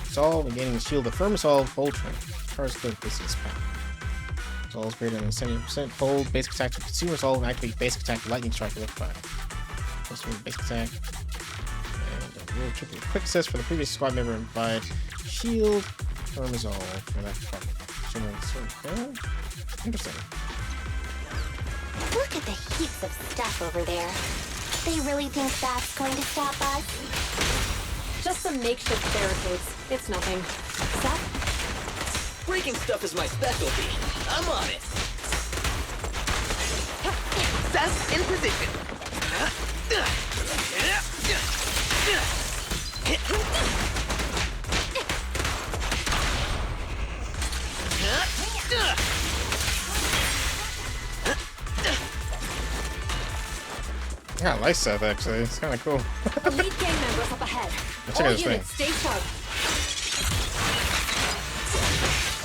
resolve and gaining the shield of firm resolve, Voltron. Cards good distance pack. Resolve is greater than 70%. Hold basic attack to consume resolve and activate basic attack, lightning strike with fire. Plus one basic attack. And a real triple quick assist for the previous squad member and provide shield, firm resolve for that department. Interesting. Look at the heaps of stuff over there. They really think that's going to stop us? Just some makeshift barricades. It's nothing. Seth? Breaking stuff is my specialty. I'm on it. Seth, in position. Yeah, I like Seth actually. It's kind of cool. Elite gang members up ahead. Check out All this thing. units, stay sharp.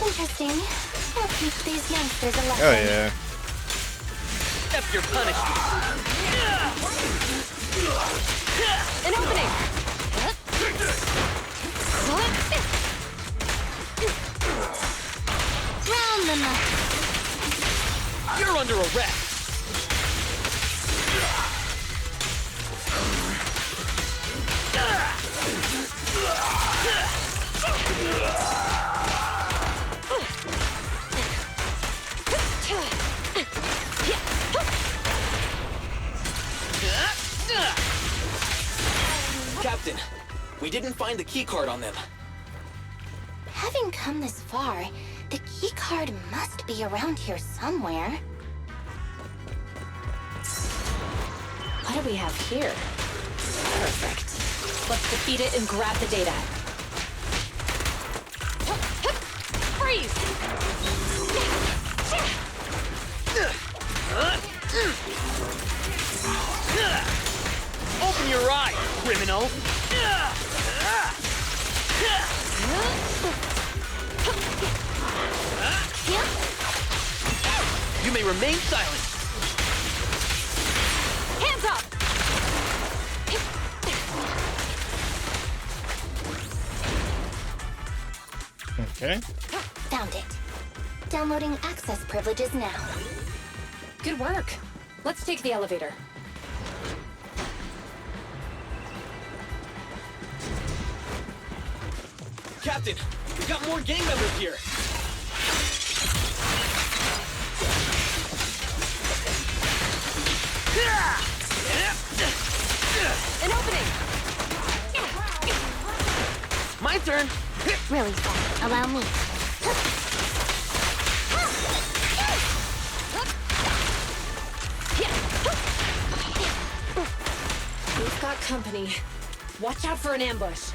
Interesting. I'll teach these youngsters a lesson. Oh yeah. Accept your punishment. An opening. Round them up. You're under arrest. Captain, we didn't find the key card on them. Having come this far, the key card must be around here somewhere. What do we have here? Perfect. Let's defeat it and grab the data. Freeze! Open your eyes, criminal! You may remain silent. Hands up! Okay. Found it. Downloading access privileges now. Good work. Let's take the elevator. Captain, we've got more gang members here. An opening! My turn. Really fast. Allow me. We've got company. Watch out for an ambush.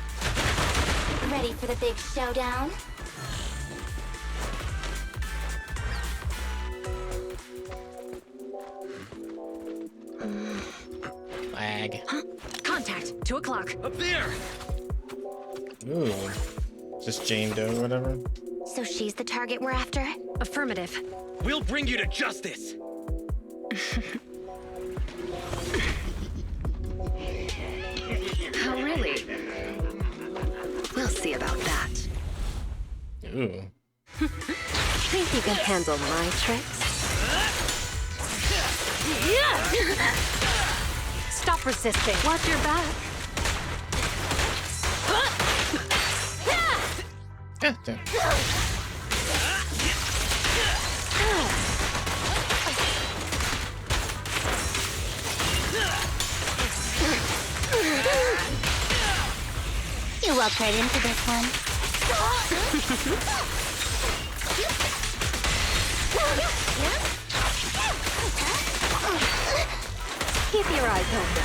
Ready for the big showdown? Lag. Contact. 2 o'clock. Up there. Ooh. Just Jane Doe or whatever. So she's the target we're after? Affirmative. We'll bring you to justice. Oh, really? We'll see about that. Ooh. Think you can handle my tricks? Stop resisting. Watch your back. God damn. You walked right into this one. Keep your eyes open.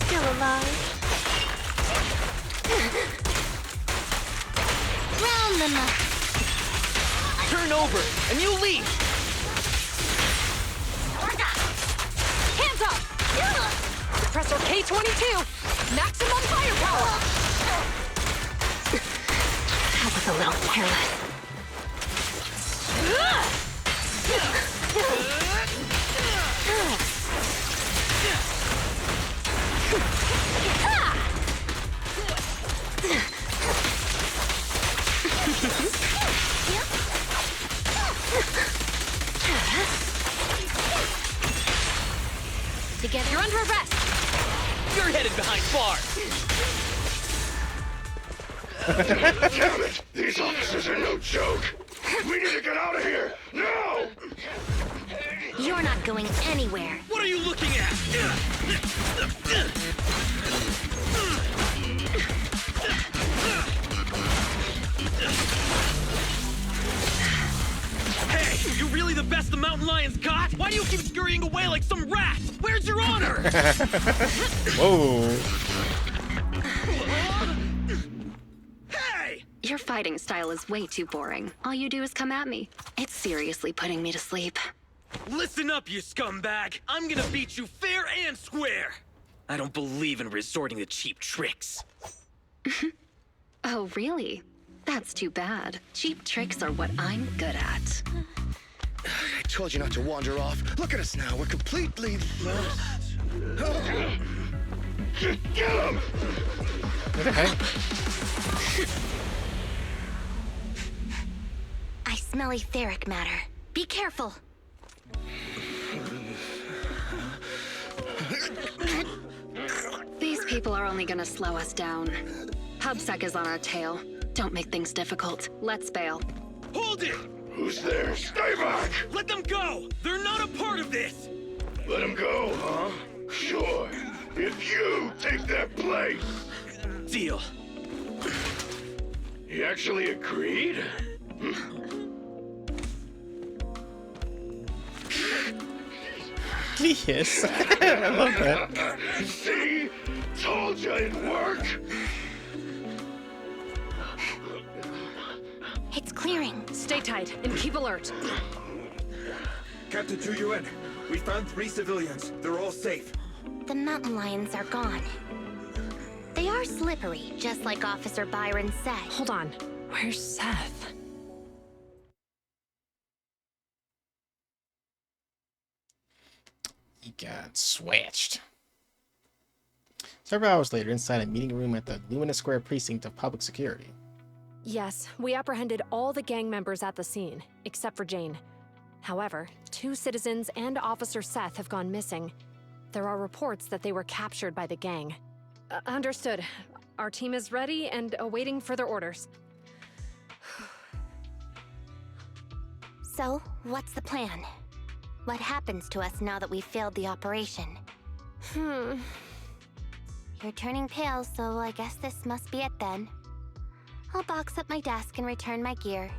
Still alive. Round them up. Turn over, and you leave! Hands up! Suppressor K-22! Maximum firepower! That was a little careless. Together, you're under arrest! You're headed behind bars! Damn it! These officers are no joke! We need to get out of here! Now! You're not going anywhere. What are you looking at? Hey, you really the best the mountain lions got? Why do you keep scurrying away like some rat? Where's your honor? Whoa. Hey! Your fighting style is way too boring. All you do is come at me. It's seriously putting me to sleep. Listen up, you scumbag! I'm gonna beat you fair and square! I don't believe in resorting to cheap tricks. Oh, really? That's too bad. Cheap tricks are what I'm good at. I told you not to wander off. Look at us now. We're completely lost. Get him! Okay. I smell etheric matter. Be careful. These people are only gonna slow us down. PubSec is on our tail. Don't make things difficult. Let's bail. Hold it! Who's there? Stay back! Let them go! They're not a part of this! Let him go, huh? Sure. If you take their place. Deal. He actually agreed? Yes. I love that. See? Told you it'd work. It's clearing. Stay tight and keep alert. Captain 2UN, we found 3 civilians. They're all safe. The mountain lions are gone. They are slippery, just like Officer Byron said. Hold on. Where's Seth? He got switched. Several hours later, inside a meeting room at the Lumina Square precinct of public security. Yes, we apprehended all the gang members at the scene, except for Jane. However, 2 citizens and Officer Seth have gone missing. There are reports that they were captured by the gang. Understood. Our team is ready and awaiting further orders. So, what's the plan? What happens to us now that we've failed the operation? You're turning pale, so I guess this must be it then. I'll box up my desk and return my gear.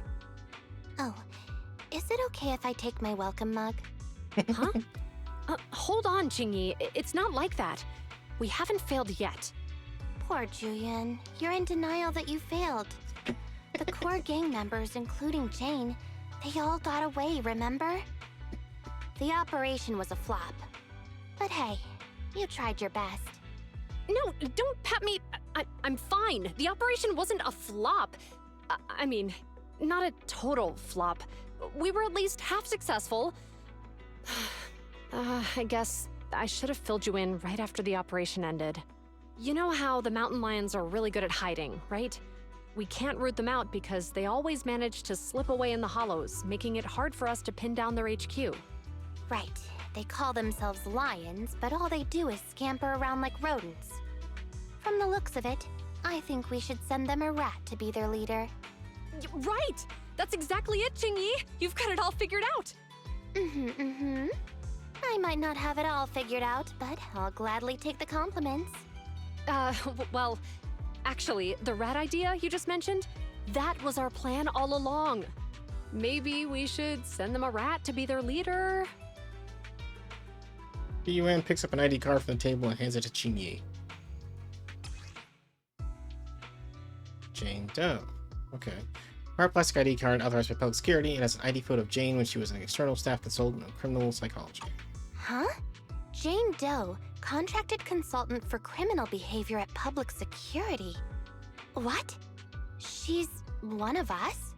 Oh, is it okay if I take my welcome mug? Huh? Hold on, Jingyi. It's not like that. We haven't failed yet. Poor Julian. You're in denial that you failed. The core gang members, including Jane, they all got away, remember? The operation was a flop. But hey, you tried your best. No, don't pat me. I'm fine. The operation wasn't a flop. I mean, not a total flop. We were at least half successful. I guess I should have filled you in right after the operation ended. You know how the mountain lions are really good at hiding, right? We can't root them out because they always manage to slip away in the hollows, making it hard for us to pin down their HQ. Right. They call themselves lions, but all they do is scamper around like rodents. From the looks of it, I think we should send them a rat to be their leader. Right! That's exactly it, Jingyi! You've got it all figured out! I might not have it all figured out, but I'll gladly take the compliments. Well, actually, the rat idea you just mentioned, that was our plan all along. Maybe we should send them a rat to be their leader. UN picks up an ID card from the table and hands it to Chingy. Jane Doe. Okay. Our plastic ID card authorized by public security and has an ID photo of Jane when she was an external staff consultant of criminal psychology. Huh? Jane Doe, contracted consultant for criminal behavior at public security. What? She's one of us?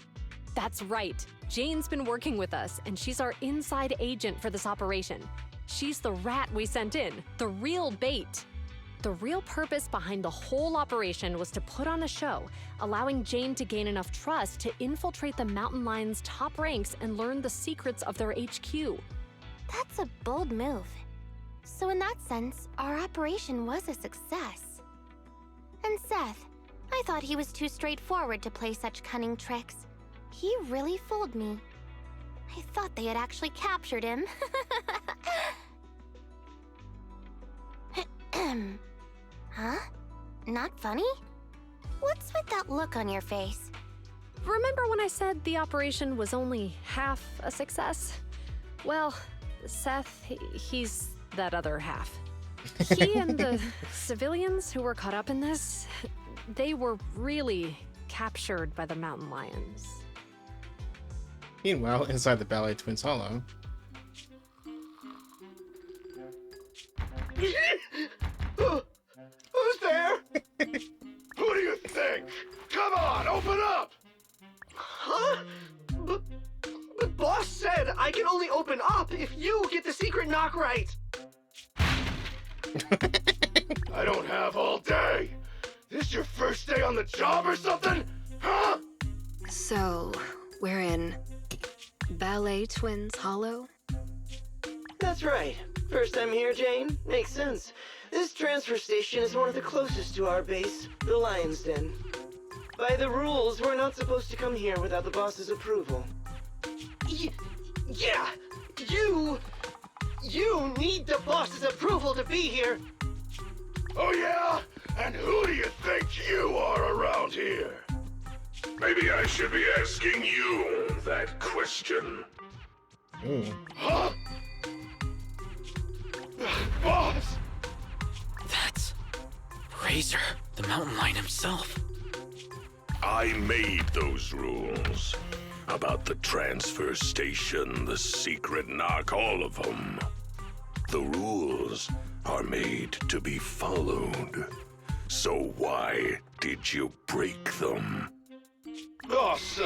That's right. Jane's been working with us, and she's our inside agent for this operation. She's the rat we sent in, the real bait. The real purpose behind the whole operation was to put on a show, allowing Jane to gain enough trust to infiltrate the Mountain Lion's top ranks and learn the secrets of their HQ. That's a bold move. So in that sense, our operation was a success. And Seth, I thought he was too straightforward to play such cunning tricks. He really fooled me. I thought they had actually captured him. Huh? Not funny? What's with that look on your face? Remember when I said the operation was only half a success? Well, Seth, he's that other half. He and the civilians who were caught up in this, they were really captured by the Mountain Lions. Meanwhile, inside the Ballet Twins Hollow... Who's there? Who do you think? Come on, open up! Huh? But boss said I can only open up if you get the secret knock right. I don't have all day. This your first day on the job or something? Huh? So, we're in Ballet Twins Hollow? That's right. First time here, Jane? Makes sense. This transfer station is one of the closest to our base, the Lion's Den. By the rules, we're not supposed to come here without the boss's approval. Yeah! You need the boss's approval to be here! Oh yeah? And who do you think you are around here? Maybe I should be asking you that question. Huh? Boss! That's Razor, the mountain lion himself. I made those rules. About the transfer station, the secret knock, all of them. The rules are made to be followed. So why did you break them? Boss,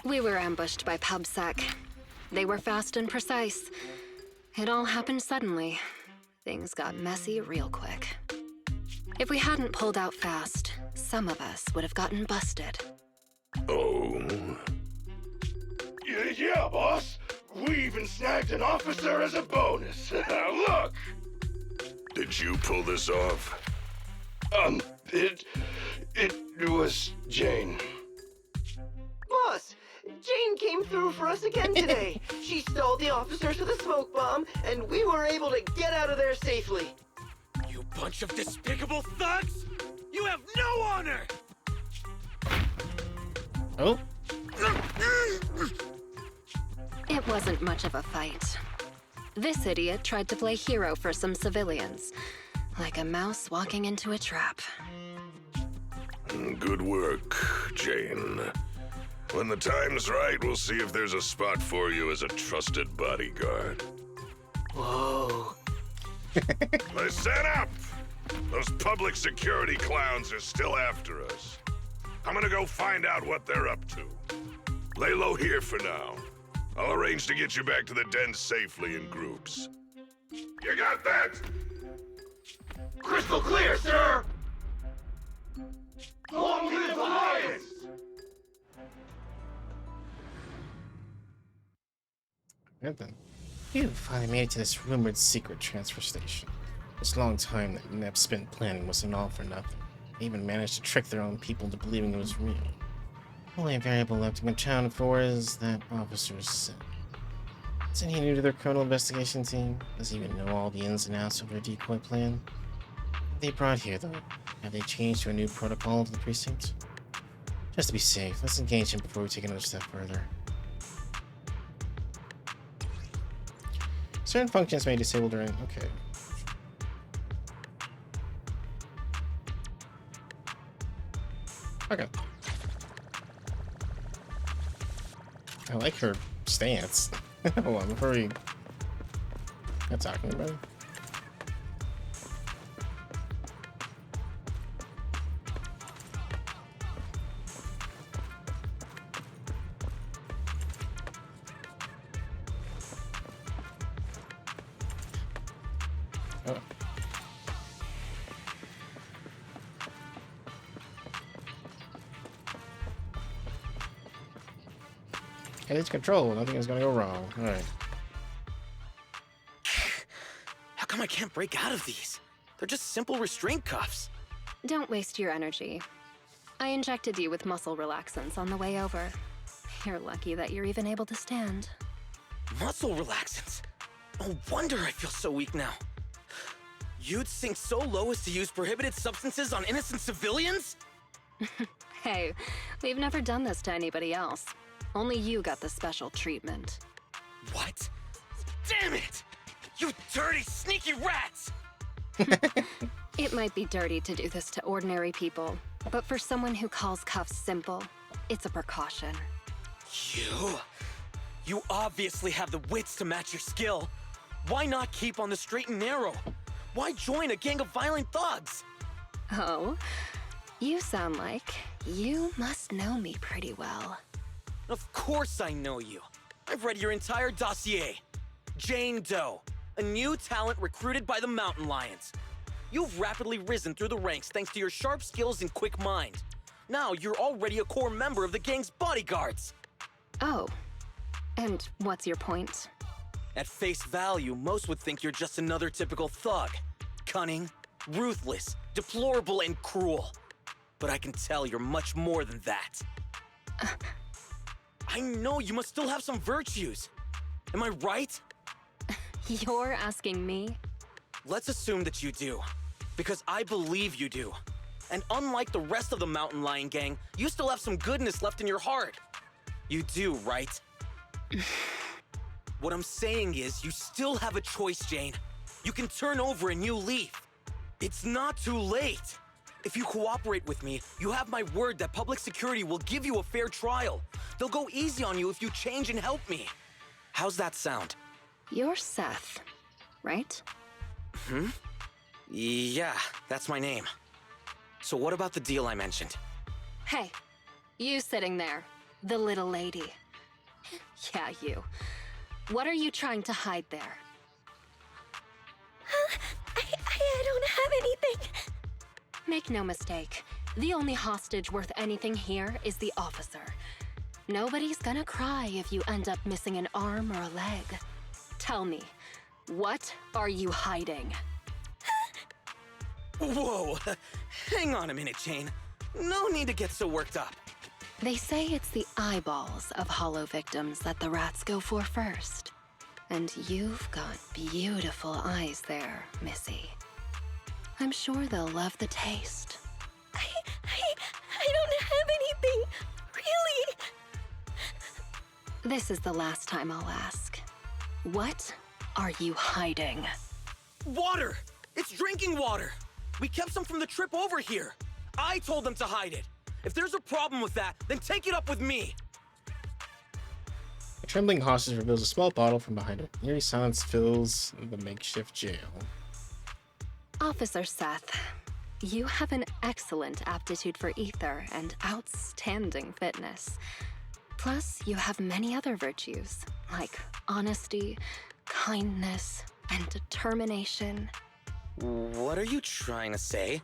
We were ambushed by PubSec. They were fast and precise. It all happened suddenly. Things got messy real quick. If we hadn't pulled out fast, some of us would have gotten busted. Oh? Yeah, boss. We even snagged an officer as a bonus. Look! Did you pull this off? It was Jane. Boss, Jane came through for us again today. She stole the officers with a smoke bomb, and we were able to get out of there safely. You bunch of despicable thugs! You have no honor! Oh? It wasn't much of a fight. This idiot tried to play hero for some civilians, like a mouse walking into a trap. Good work, Jane. When the time's right, we'll see if there's a spot for you as a trusted bodyguard. Whoa. Listen up! Those public security clowns are still after us. I'm gonna go find out what they're up to. Lay low here for now. I'll arrange to get you back to the den safely in groups. You got that? Crystal clear, sir! Long live the Lions! And then, you finally made it to this rumored secret transfer station. This long time that Nep spent planning wasn't all for nothing. They even managed to trick their own people into believing it was real. Only variable left to be accounted for is that officer's sin. Isn't he new to their criminal investigation team? Does he even know all the ins and outs of their decoy plan? What are they brought here, though? Have they changed to a new protocol to the precinct? Just to be safe, let's engage him before we take another step further. Certain functions may disable during... Okay. Okay. I like her stance. Hold on, before we get talking about it. Oh. Headage control, nothing is gonna go wrong. Alright. How come I can't break out of these? They're just simple restraint cuffs. Don't waste your energy. I injected you with muscle relaxants on the way over. You're lucky that you're even able to stand. Muscle relaxants? No wonder I feel so weak now. You'd sink so low as to use prohibited substances on innocent civilians? Hey, we've never done this to anybody else. Only you got the special treatment. What? Damn it! You dirty, sneaky rats! It might be dirty to do this to ordinary people, but for someone who calls cuffs simple, it's a precaution. You obviously have the wits to match your skill. Why not keep on the straight and narrow? Why join a gang of violent thugs? Oh, you sound like you must know me pretty well. Of course I know you. I've read your entire dossier. Jane Doe, a new talent recruited by the Mountain Lions. You've rapidly risen through the ranks thanks to your sharp skills and quick mind. Now you're already a core member of the gang's bodyguards. Oh, and what's your point? At face value, most would think you're just another typical thug. Cunning, ruthless, deplorable, and cruel. But I can tell you're much more than that. I know you must still have some virtues. Am I right? You're asking me? Let's assume that you do, because I believe you do. And unlike the rest of the Mountain Lion gang, you still have some goodness left in your heart. You do, right? What I'm saying is, you still have a choice, Jane. You can turn over a new leaf. It's not too late. If you cooperate with me, you have my word that public security will give you a fair trial. They'll go easy on you if you change and help me. How's that sound? You're Seth, right? Yeah, that's my name. So what about the deal I mentioned? Hey, you sitting there, the little lady. Yeah, you. What are you trying to hide there? I don't have anything. Make no mistake, the only hostage worth anything here is the officer. Nobody's gonna cry if you end up missing an arm or a leg. Tell me, what are you hiding? Whoa, hang on a minute, Jane. No need to get so worked up. They say it's the eyeballs of hollow victims that the rats go for first. And you've got beautiful eyes there, Missy. I'm sure they'll love the taste. I don't have anything, really. This is the last time I'll ask. What are you hiding? Water! It's drinking water! We kept some from the trip over here. I told them to hide it. If there's a problem with that, then take it up with me. A trembling hostage reveals a small bottle from behind it. Eerie silence fills the makeshift jail. Officer Seth, you have an excellent aptitude for ether and outstanding fitness. Plus, you have many other virtues, like honesty, kindness, and determination. What are you trying to say?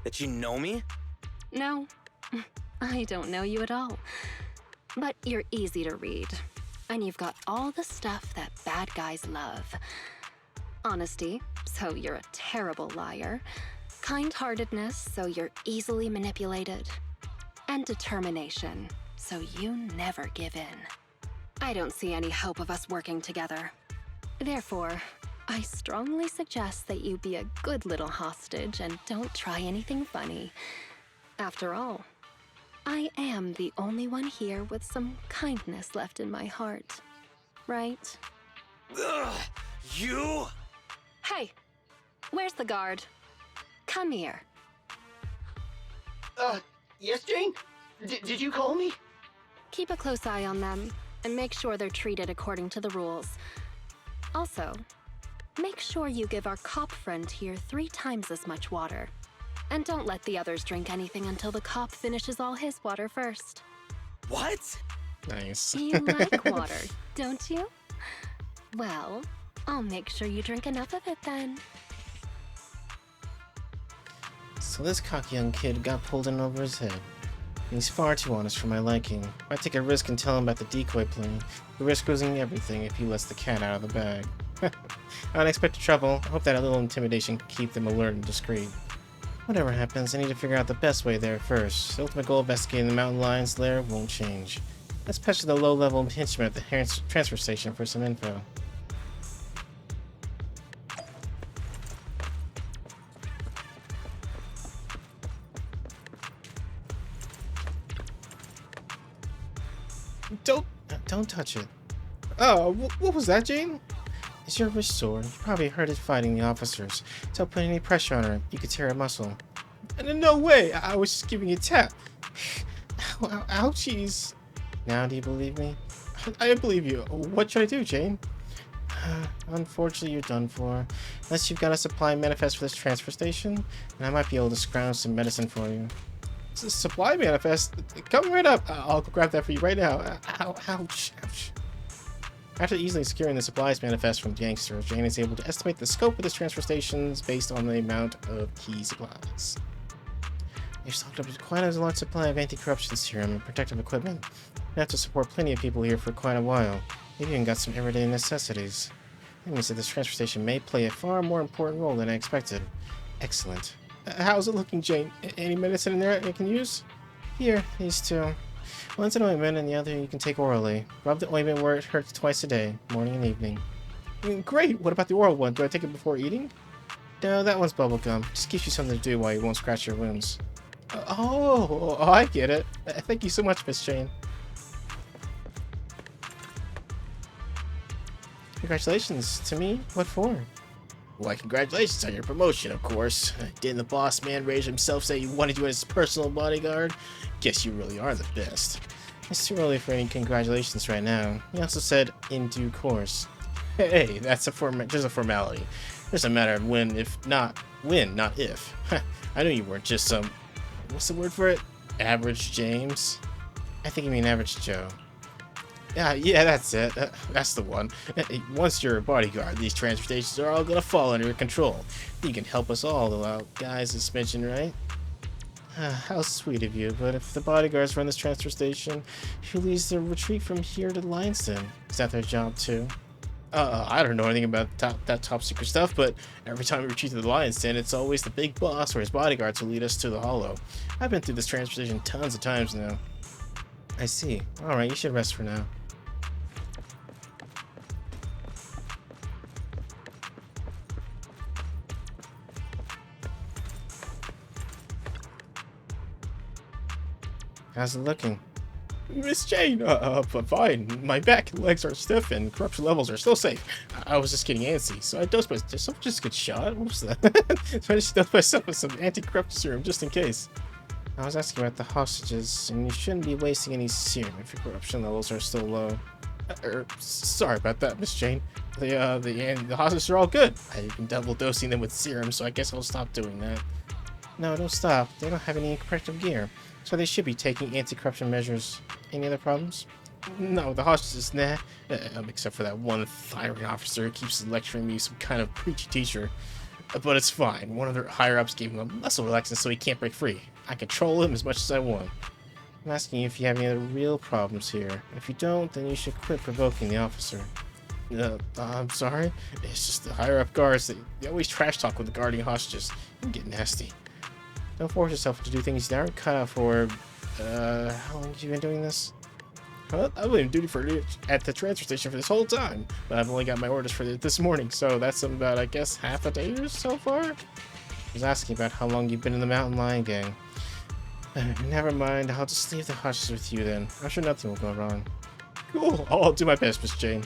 That you know me? No, I don't know you at all. But you're easy to read, and you've got all the stuff that bad guys love. Honesty, so you're a terrible liar. Kind-heartedness, so you're easily manipulated. And determination, so you never give in. I don't see any hope of us working together. Therefore, I strongly suggest that you be a good little hostage and don't try anything funny. After all, I am the only one here with some kindness left in my heart. Right? Ugh, you? Hey, where's the guard? Come here. Yes, Jane? Did you call me? Keep a close eye on them, and make sure they're treated according to the rules. Also, make sure you give our cop friend here 3 times as much water. And don't let the others drink anything until the cop finishes all his water first. What? Nice. You like water, don't you? Well, I'll make sure you drink enough of it then. So this cocky young kid got pulled in over his head. He's far too honest for my liking. If I take a risk and tell him about the decoy plane, we risk losing everything if he lets the cat out of the bag. Unexpected trouble. I hope that a little intimidation can keep them alert and discreet. Whatever happens, I need to figure out the best way there first. The ultimate goal of investigating the mountain lion's lair won't change. Let's pester the low-level henchman at the transfer station for some info. Don't touch it. Oh, what was that, Jane? It's your wrist sword. You probably heard it fighting the officers. Don't put any pressure on her. You could tear a muscle. No way! I was just giving you a tap. Ouchies. Now do you believe me? I believe you. What should I do, Jane? Unfortunately, you're done for. Unless you've got a supply manifest for this transfer station, and I might be able to scrounge some medicine for you. Supply manifest? Come right up. I'll go grab that for you right now. Ouch. After easily securing the supplies manifest from gangsters, Jane is able to estimate the scope of this transfer stations based on the amount of key supplies. You've stocked up quite a large supply of anti-corruption serum and protective equipment. Enough to support plenty of people here for quite a while. You've even got some everyday necessities. That means that this transfer station may play a far more important role than I expected. Excellent. How's it looking, Jane? Any medicine in there I can use? Here, these 2. One's an ointment and the other you can take orally. Rub the ointment where it hurts twice a day, morning and evening. Great! What about the oral one? Do I take it before eating? No, that one's bubblegum. Just gives you something to do while you won't scratch your wounds. Oh, I get it. Thank you so much, Miss Jane. Congratulations. To me? What for? Why, congratulations on your promotion, of course. Didn't the boss man Rage himself say he wanted you as his personal bodyguard? Guess you really are the best. It's too early for any congratulations right now. He also said, in due course. Hey, that's just a formality. It's a matter of when, not if. I knew you weren't just some... What's the word for it? Average James? I think you mean Average Joe. Yeah, that's it. That's the one. Once you're a bodyguard, these transfer stations are all gonna fall under your control. You can help us all out, guys, as mentioned, right? How sweet of you, but if the bodyguards run this transfer station, who leads the retreat from here to Lionsden? Is that their job, too? I don't know anything about that top secret stuff, but every time we retreat to the Lion's Den, it's always the big boss or his bodyguards who lead us to the Hollow. I've been through this transfer station tons of times now. I see. Alright, you should rest for now. How's it looking? Miss Jane, fine. My back and legs are stiff and corruption levels are still safe. I was just getting antsy, so I dosed myself just a good shot. What was that? So I just dosed myself with some anti-corruption serum just in case. I was asking about the hostages, and you shouldn't be wasting any serum if your corruption levels are still low. Sorry about that, Miss Jane. The hostages are all good. I've been double dosing them with serum, so I guess I'll stop doing that. No, don't stop. They don't have any protective gear, so they should be taking anti-corruption measures. Any other problems? No, the hostages, nah. Except for that one firing officer who keeps lecturing me some kind of preachy teacher. But it's fine. One of their higher-ups gave him a muscle relaxant so he can't break free. I control him as much as I want. I'm asking you if you have any other real problems here. If you don't, then you should quit provoking the officer. I'm sorry. It's just the higher-up guards. They always trash talk with the guarding hostages. It can get nasty. Don't force yourself to do things that aren't cut out for... how long have you been doing this? Well, I've been duty at the transfer station for this whole time, but I've only got my orders for this morning, so that's about, I guess, half a day or so far? I was asking about how long you've been in the Mountain Lion Gang. Never mind, I'll just leave the hostage with you then. I'm sure nothing will go wrong. Cool, I'll do my best, Miss Jane.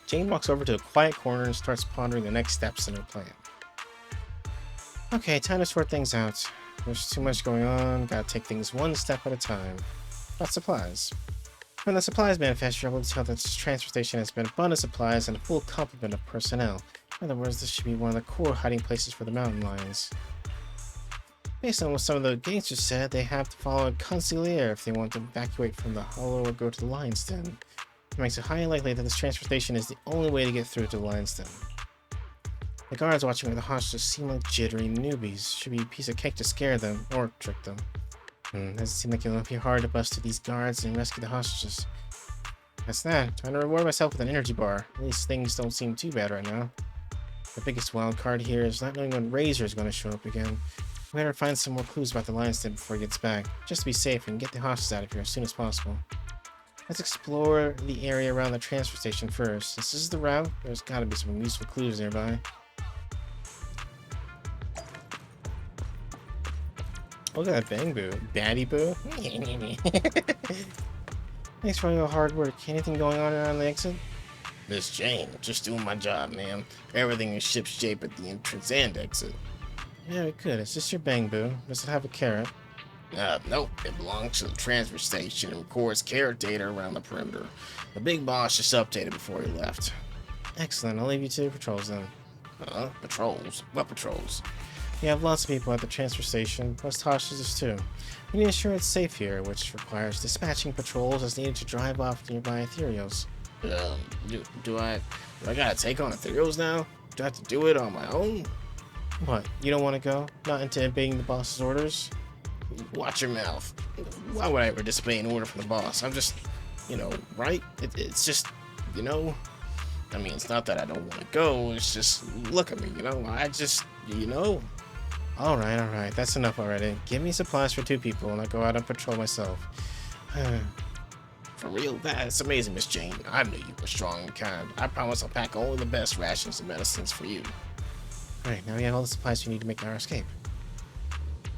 Jane walks over to a quiet corner and starts pondering the next steps in her plan. Okay, time to sort things out. There's too much going on, gotta take things one step at a time. About supplies. From the supplies manifest, you're able to tell that this transfer station has been abundant supplies and a full complement of personnel. In other words, this should be one of the core hiding places for the mountain lions. Based on what some of the gangsters said, they have to follow a consigliere if they want to evacuate from the hollow or go to the lion's den. It makes it highly likely that this transfer station is the only way to get through to the lion's den. The guards watching the hostages seem like jittery newbies. Should be a piece of cake to scare them, or trick them. Doesn't seem like it'll be hard to bust through these guards and rescue the hostages. That's that. Trying to reward myself with an energy bar. At least things don't seem too bad right now. The biggest wild card here is not knowing when Razor is going to show up again. We better find some more clues about the lion's den before he gets back, just to be safe and get the hostages out of here as soon as possible. Let's explore the area around the transfer station first. Since this is the route, there's gotta be some useful clues nearby. Look at that Bangboo. Baddie Boo. Thanks for all your hard work. Anything going on around the exit? Miss Jane, just doing my job, ma'am. Everything is shipshape at the entrance and exit. Very good. Is this your Bangboo? Does it have a carrot? Nope. It belongs to the transfer station and records carrot data around the perimeter. The big boss just updated before he left. Excellent. I'll leave you to the patrols then. Patrols? What patrols? We have lots of people at the transfer station, plus hostages too. We need to ensure it's safe here, which requires dispatching patrols as needed to drive off nearby ethereals. Do I gotta take on ethereals now? Do I have to do it on my own? What, you don't want to go? Not into obeying the boss's orders? Watch your mouth. Why would I ever disobey an order from the boss? I'm just, right? It's just, I mean, it's not that I don't want to go, it's just, look at me, I just, Alright, that's enough already. Give me supplies for 2 people and I'll go out on patrol myself. For real? That's amazing, Miss Jane. I knew you were strong and kind. I promise I'll pack only the best rations and medicines for you. Alright, now we have all the supplies we need to make our escape.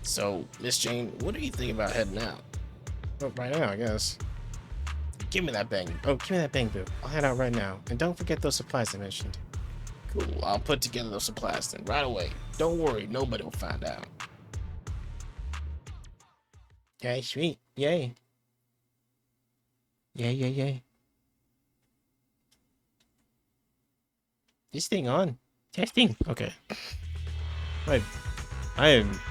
So, Miss Jane, what do you think about heading out? Oh, right now, I guess. Give me that Bangboo. Oh, give me that Bangboo. I'll head out right now. And don't forget those supplies I mentioned. Cool, I'll put together those supplies then, right away. Don't worry, nobody will find out. Yay, sweet. Yay. Yay. This thing on. Testing. Okay. My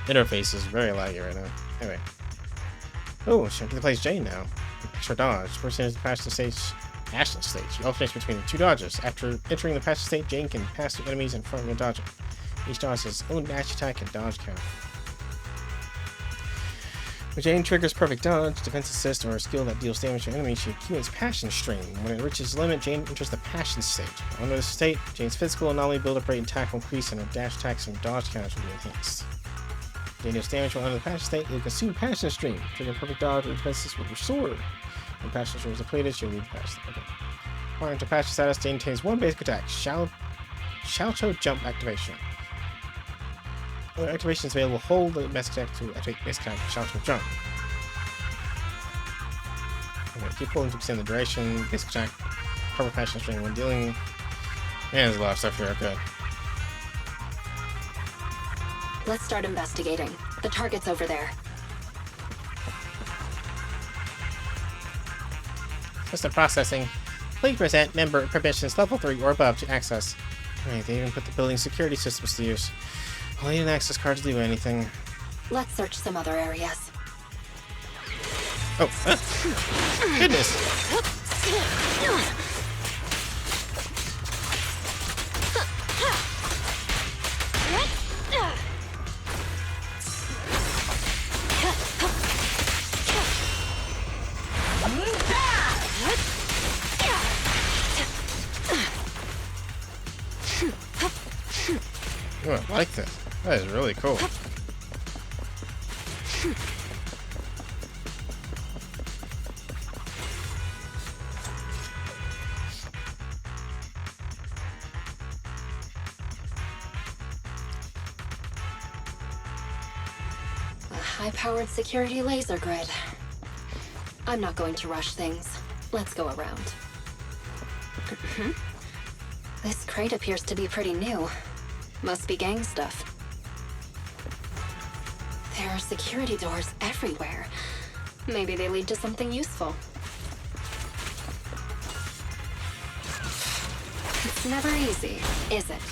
interface is very laggy right now. Anyway. Oh, she's to the place Jane now. Extra dodge. First enters the passage stage. Ashland stage. You alternate between the 2 dodges. After entering the passage state, Jane can pass through enemies in front of your dodging. Each dodge has its own dash attack and dodge count. When Jane triggers perfect dodge, defense assist, or a skill that deals damage to enemies, she accumulates passion stream. When it reaches its limit, Jane enters the passion state. Under this state, Jane's physical anomaly build-up rate and attack will increase, and her dash attacks and dodge counts will be enhanced. Jane deals damage while under the passion state, you'll consume passion stream. Trigger perfect dodge or defense assist with your sword. When passion stream is depleted, she'll leave passion. Okay. Prior to passion status, Jane maintains 1 basic attack, Shalto Jump activation. When activation is available, hold the basic attack to activate basic attack, Shalto Jump. Okay, keep holding to extend the duration, basic attack, cover passion stream when dealing. Man, there's a lot of stuff here, okay. Let's start investigating. The target's over there. System processing. Please present member permissions level 3 or above to access. Alright, they even put the building security systems to use. I'll need an access card to do anything. Let's search some other areas. Oh, goodness! Oh, I like this. That is really cool. high-powered security laser grid. I'm not going to rush things. Let's go around. This crate appears to be pretty new. Must be gang stuff. There are security doors everywhere. Maybe they lead to something useful. It's never easy, is it?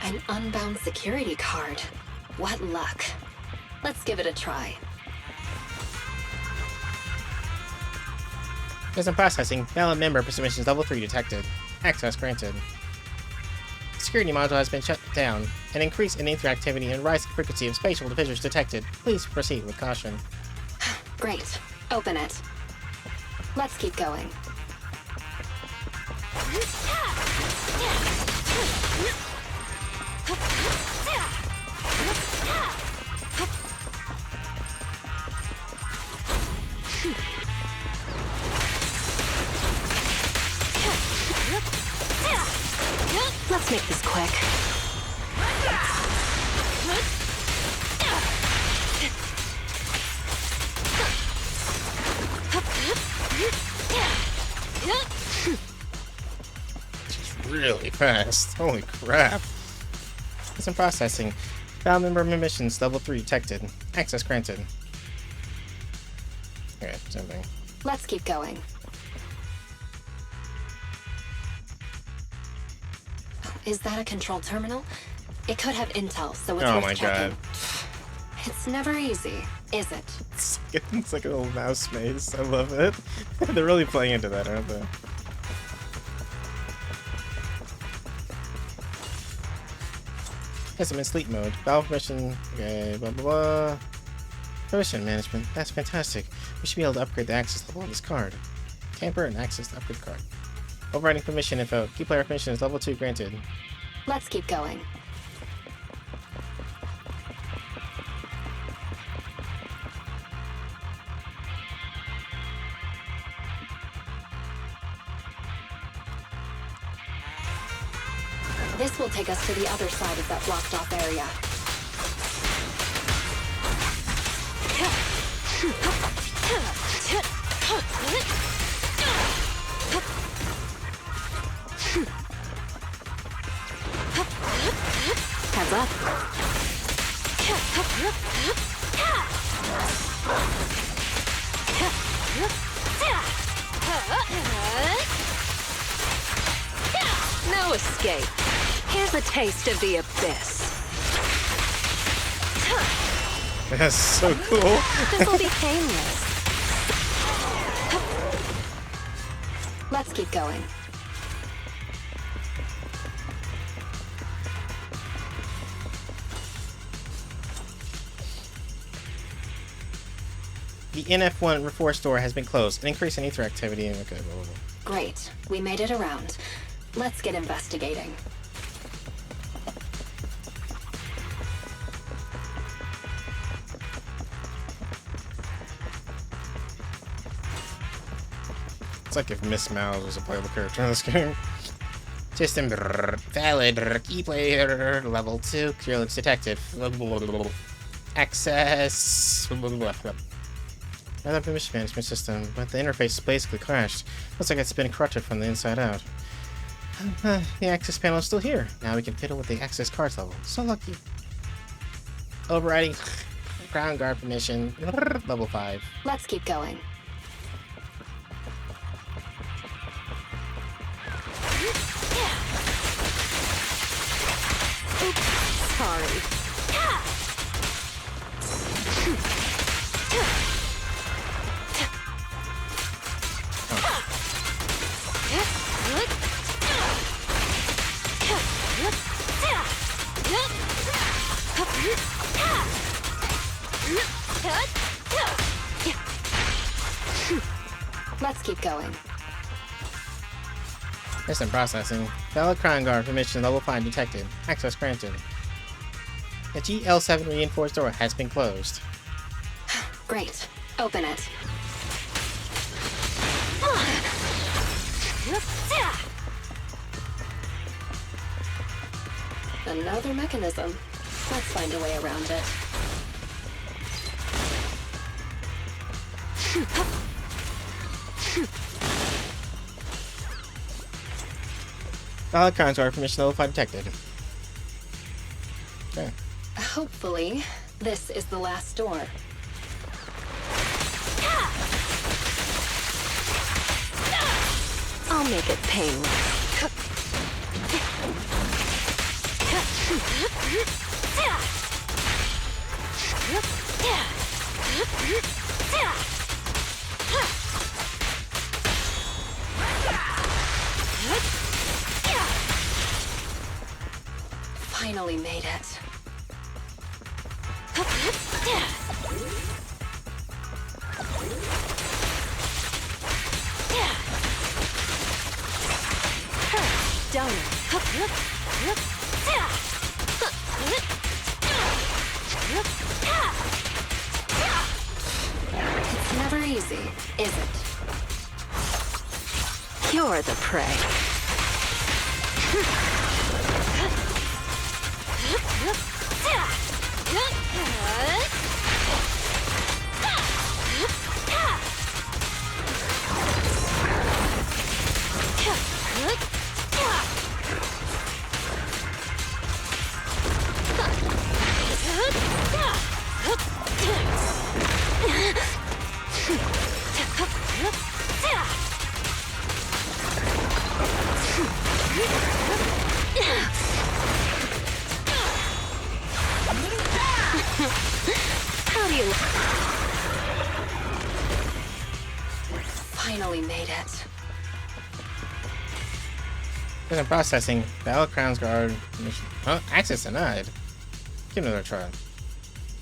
An unbound security card. What luck. Let's give it a try. System processing. Valid member permissions level 3 detected. Access granted. Security module has been shut down. An increase in interactivity and rising frequency of spatial divisions detected. Please proceed with caution. Great. Open it. Let's keep going. Let's make this quick. Really fast. Holy crap. Some processing. Found member missions level 3 detected. Access granted. Okay, same thing. Let's keep going. Is that a control terminal? It could have intel, so it's worth checking. God. It's never easy, is it? It's like a little mouse maze. I love it. They're really playing into that, aren't they? Yes, I'm in sleep mode. Valve permission. Okay, blah blah blah. Permission management. That's fantastic. We should be able to upgrade the access level on this card. Tamper and access the upgrade card. Overriding permission info. Key player permission is level 2 granted. Let's keep going. This will take us to the other side of that blocked off area. Heads up. No escape. Here's a taste of the abyss. That's so cool. This will be painless. Let's keep going. The NF1 Reforce store has been closed. An increase in ether activity. Okay, blah, blah, blah. Great. We made it around. Let's get investigating. It's like if Miss Mouse was a playable character in this game. System valid. Key player level 2. Clearance detected. Access. Another permission management system, but the interface basically crashed. Looks like it's been corrupted from the inside out. The access panel is still here. Now we can fiddle with the access cards level. So lucky. Overriding ground guard permission level 5. Let's keep going. Sorry. Let's keep going. Instant processing. Valid crown guard permission level 5 detected. Access granted. The GL7 reinforced door has been closed. Great. Open it. Another mechanism. Let's find a way around it. Valid crimes are permission notified detected. Okay. Hopefully, this is the last door. I'll make it painless. Finally made it. Done. It's never easy, is it? You're the prey. How do you... Finally made it. There's processing. Battle Crown's Guard mission. Huh? Access denied. Give another try.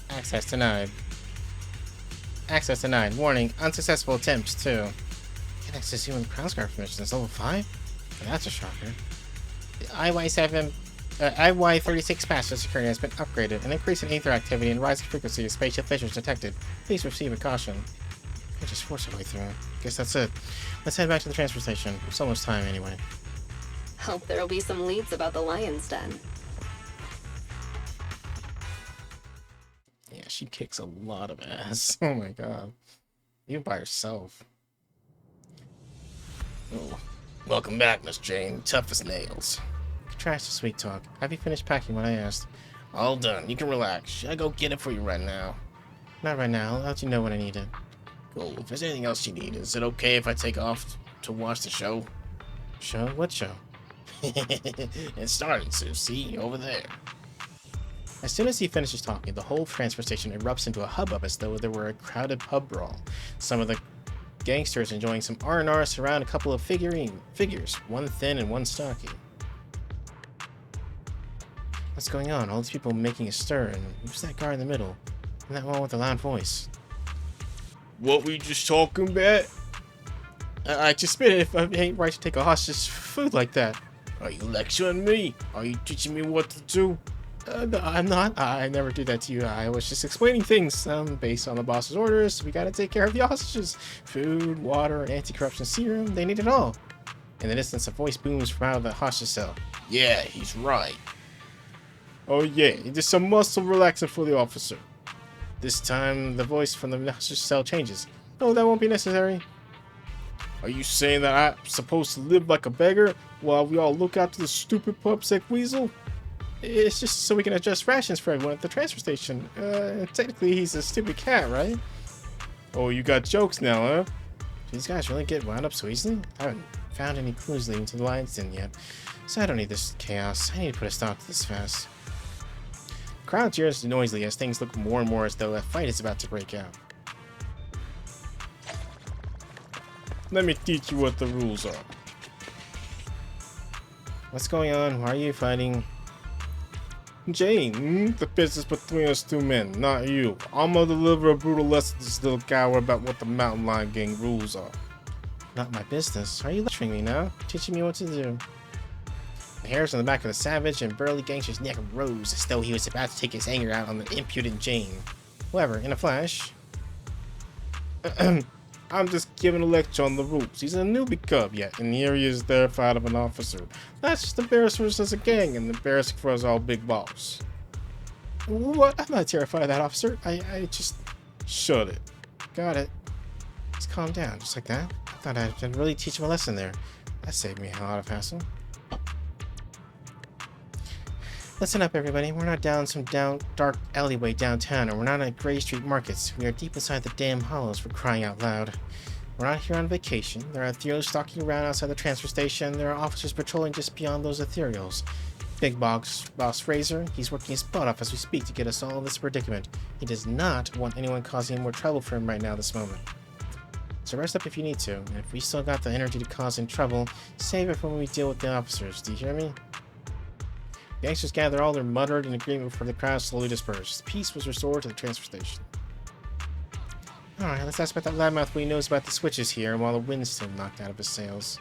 Access denied. Access denied. Warning. Unsuccessful attempts too. Get access to human Crown's Guard missions. Level 5? Well, that's a shocker. The IY36 password security has been upgraded. An increase in ether activity and rising frequency of spatial fissures detected. Please proceed with caution. I just forced our way through. Guess that's it. Let's head back to the transfer station. It's almost time anyway. Hope there'll be some leads about the lion's den. Yeah, she kicks a lot of ass. Oh my god. Even by herself. Oh. Welcome back, Miss Jane. Tough as nails. Trash the sweet talk. Have you finished packing what I asked? All done. You can relax. Should I go get it for you right now? Not right now. I'll let you know when I need it. Cool. If there's anything else you need, is it okay if I take off to watch the show? Show? What show? It's starting to. See? Over there. As soon as he finishes talking, the whole transfer station erupts into a hubbub as though there were a crowded pub brawl. Some of the gangsters enjoying some R&R surround a couple of figures, one thin and one stocky. What's going on? All these people making a stir, and who's that guy in the middle? And that one with the loud voice. What were you just talking about? I just meant if I ain't right to take a hostage food like that. Are you lecturing me? Are you teaching me what to do? No, I'm not. I never do that to you. I was just explaining things based on the boss's orders. We gotta take care of the hostages. Food, water, and anti-corruption serum. They need it all. In the distance, a voice booms from out of the hostage cell. Yeah, he's right. Oh yeah, just some muscle relaxing for the officer. This time, the voice from the hostage cell changes. No, that won't be necessary. Are you saying that I'm supposed to live like a beggar while we all look after the stupid pupsec weasel? It's just so we can adjust rations for everyone at the transfer station. Technically, he's a stupid cat, right? Oh, you got jokes now, huh? Do these guys really get wound up so easily? I haven't found any clues leading to the lion's den yet, so I don't need this chaos. I need to put a stop to this fast. The crowd cheers noisily as things look more and more as though a fight is about to break out. Let me teach you what the rules are. What's going on? Why are you fighting? Jane, the business between us two men, not you. I'm gonna deliver a brutal lesson to this little coward about what the Mountain Lion Gang rules are. Not my business. Are you lecturing me now? Teaching me what to do? The hairs on the back of the savage and burly gangster's neck rose as though he was about to take his anger out on the impudent Jane. However, in a flash... I'm just giving a lecture on the rules. He's a newbie cub yet, and here he is terrified of an officer. That's just embarrassing for us as a gang, and embarrassing for us all big boss. What? I'm not terrified of that, officer. I just... Shut it. Got it. Just calm down, just like that. I thought I'd really teach him a lesson there. That saved me a lot of hassle. Listen up, everybody. We're not down some dark alleyway downtown, or we're not at Gray Street Markets. We are deep inside the damn hollows, for crying out loud. We're not here on vacation. There are ethereals stalking around outside the transfer station. There are officers patrolling just beyond those ethereals. Big Boss Fraser, he's working his butt off as we speak to get us all in this predicament. He does not want anyone causing more trouble for him right now this moment. So rest up if you need to, and if we still got the energy to cause him trouble, save it for when we deal with the officers. Do you hear me? The gangsters gather all their muttered in agreement before the crowd slowly dispersed. Peace was restored to the transfer station. Alright, let's ask about that loudmouth what he knows about the switches here while the wind's still knocked out of his sails.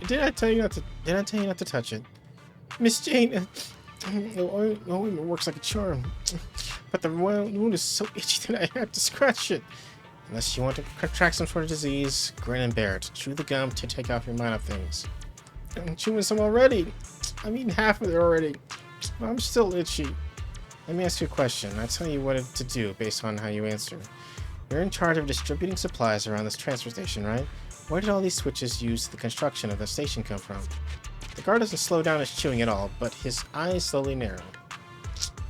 Did I tell you not to touch it? Miss Jane, the ointment works like a charm. But the wound is so itchy that I have to scratch it. Unless you want to contract some sort of disease, grin and bear it. Chew the gum to take off your mind of things. I'm chewing some already. I'm eating half of it already. I'm still itchy. Let me ask you a question. I'll tell you what to do based on how you answer. You're in charge of distributing supplies around this transfer station, right? Where did all these switches used for the construction of the station come from? The guard doesn't slow down his chewing at all, but his eyes slowly narrow.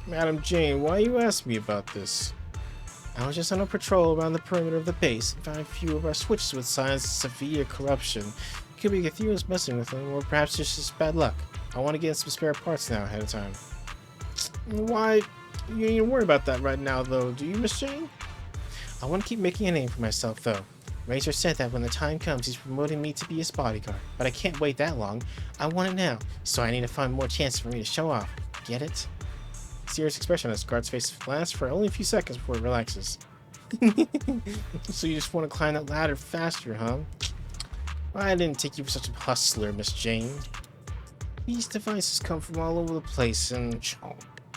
Madam Jane, why you ask me about this? I was just on a patrol around the perimeter of the base and found a few of our switches with signs of severe corruption. It could be Ethereals messing with them, or perhaps it's just bad luck. I want to get some spare parts now ahead of time. Why? You don't even worry about that right now, though, do you, Miss Jane? I want to keep making a name for myself, though. Razor said that when the time comes, he's promoting me to be his bodyguard, but I can't wait that long. I want it now, so I need to find more chances for me to show off. Get it? Serious expression as guard's face lasts for only a few seconds before it relaxes. So you just want to climb that ladder faster, huh? I didn't take you for such a hustler, Miss Jane. These devices come from all over the place, and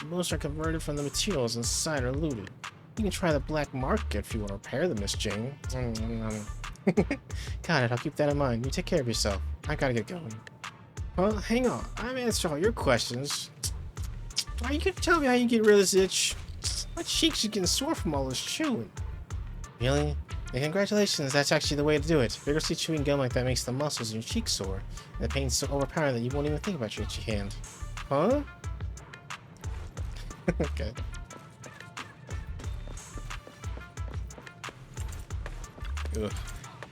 most are converted from the materials inside or looted. You can try the black market if you want to repair them, Miss Jane. Got it, I'll keep that in mind. You take care of yourself. I gotta get going. Well, hang on. I've answered all your questions. Why you can tell me how you get rid of this itch? My cheeks are getting sore from all this chewing. Really? Yeah, congratulations, that's actually the way to do it. Vigorously chewing gum like that makes the muscles in your cheeks sore. And the pain's so overpowering that you won't even think about your itchy hand. Huh? Okay. Ugh.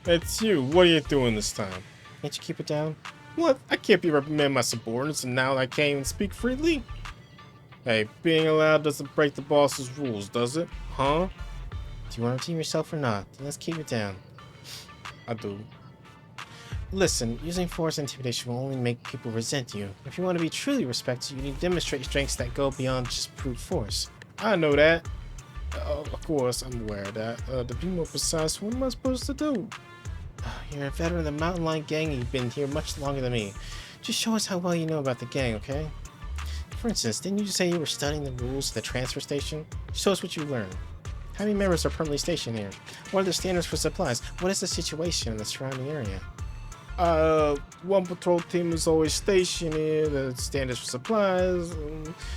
It's you. What are you doing this time? Can't you keep it down? What? I can't be reprimanding my subordinates and now I can't even speak freely? Hey, being allowed doesn't break the boss's rules, does it? Huh? Do you want to redeem yourself or not? Then let's keep it down. I do. Listen, using force and intimidation will only make people resent you. If you want to be truly respected, you need to demonstrate strengths that go beyond just brute force. I know that. Of course, I'm aware of that. To be more precise, what am I supposed to do? You're a veteran of the Mountain Lion gang and you've been here much longer than me. Just show us how well you know about the gang, okay? For instance, didn't you just say you were studying the rules of the transfer station? Show us what you learned. How many members are permanently stationed here? What are the standards for supplies? What is the situation in the surrounding area? One patrol team is always stationed here. The standards for supplies.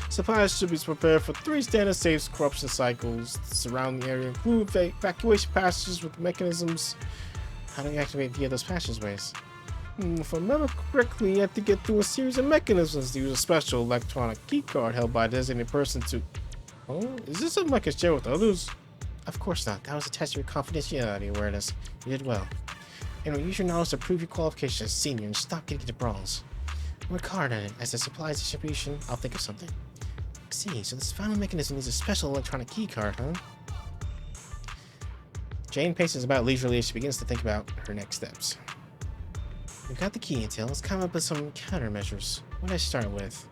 Supplies should be prepared for 3 standard safe corruption cycles. The surrounding area include evacuation passages with mechanisms. How do you activate via those passageways? If I remember correctly, you have to get through a series of mechanisms to use a special electronic keycard held by a designated person to... Oh, is this something I can share with others? Of course not. That was a test of your confidentiality awareness. You did well. And use your knowledge to prove your qualifications as senior and stop getting into brawls. Work hard on it. As a supplies distribution, I'll think of something. See, so this final mechanism needs a special electronic keycard, huh? Jane paces about leisurely as she begins to think about her next steps. We've got the key intel. Let's come up with some countermeasures. What do I start with?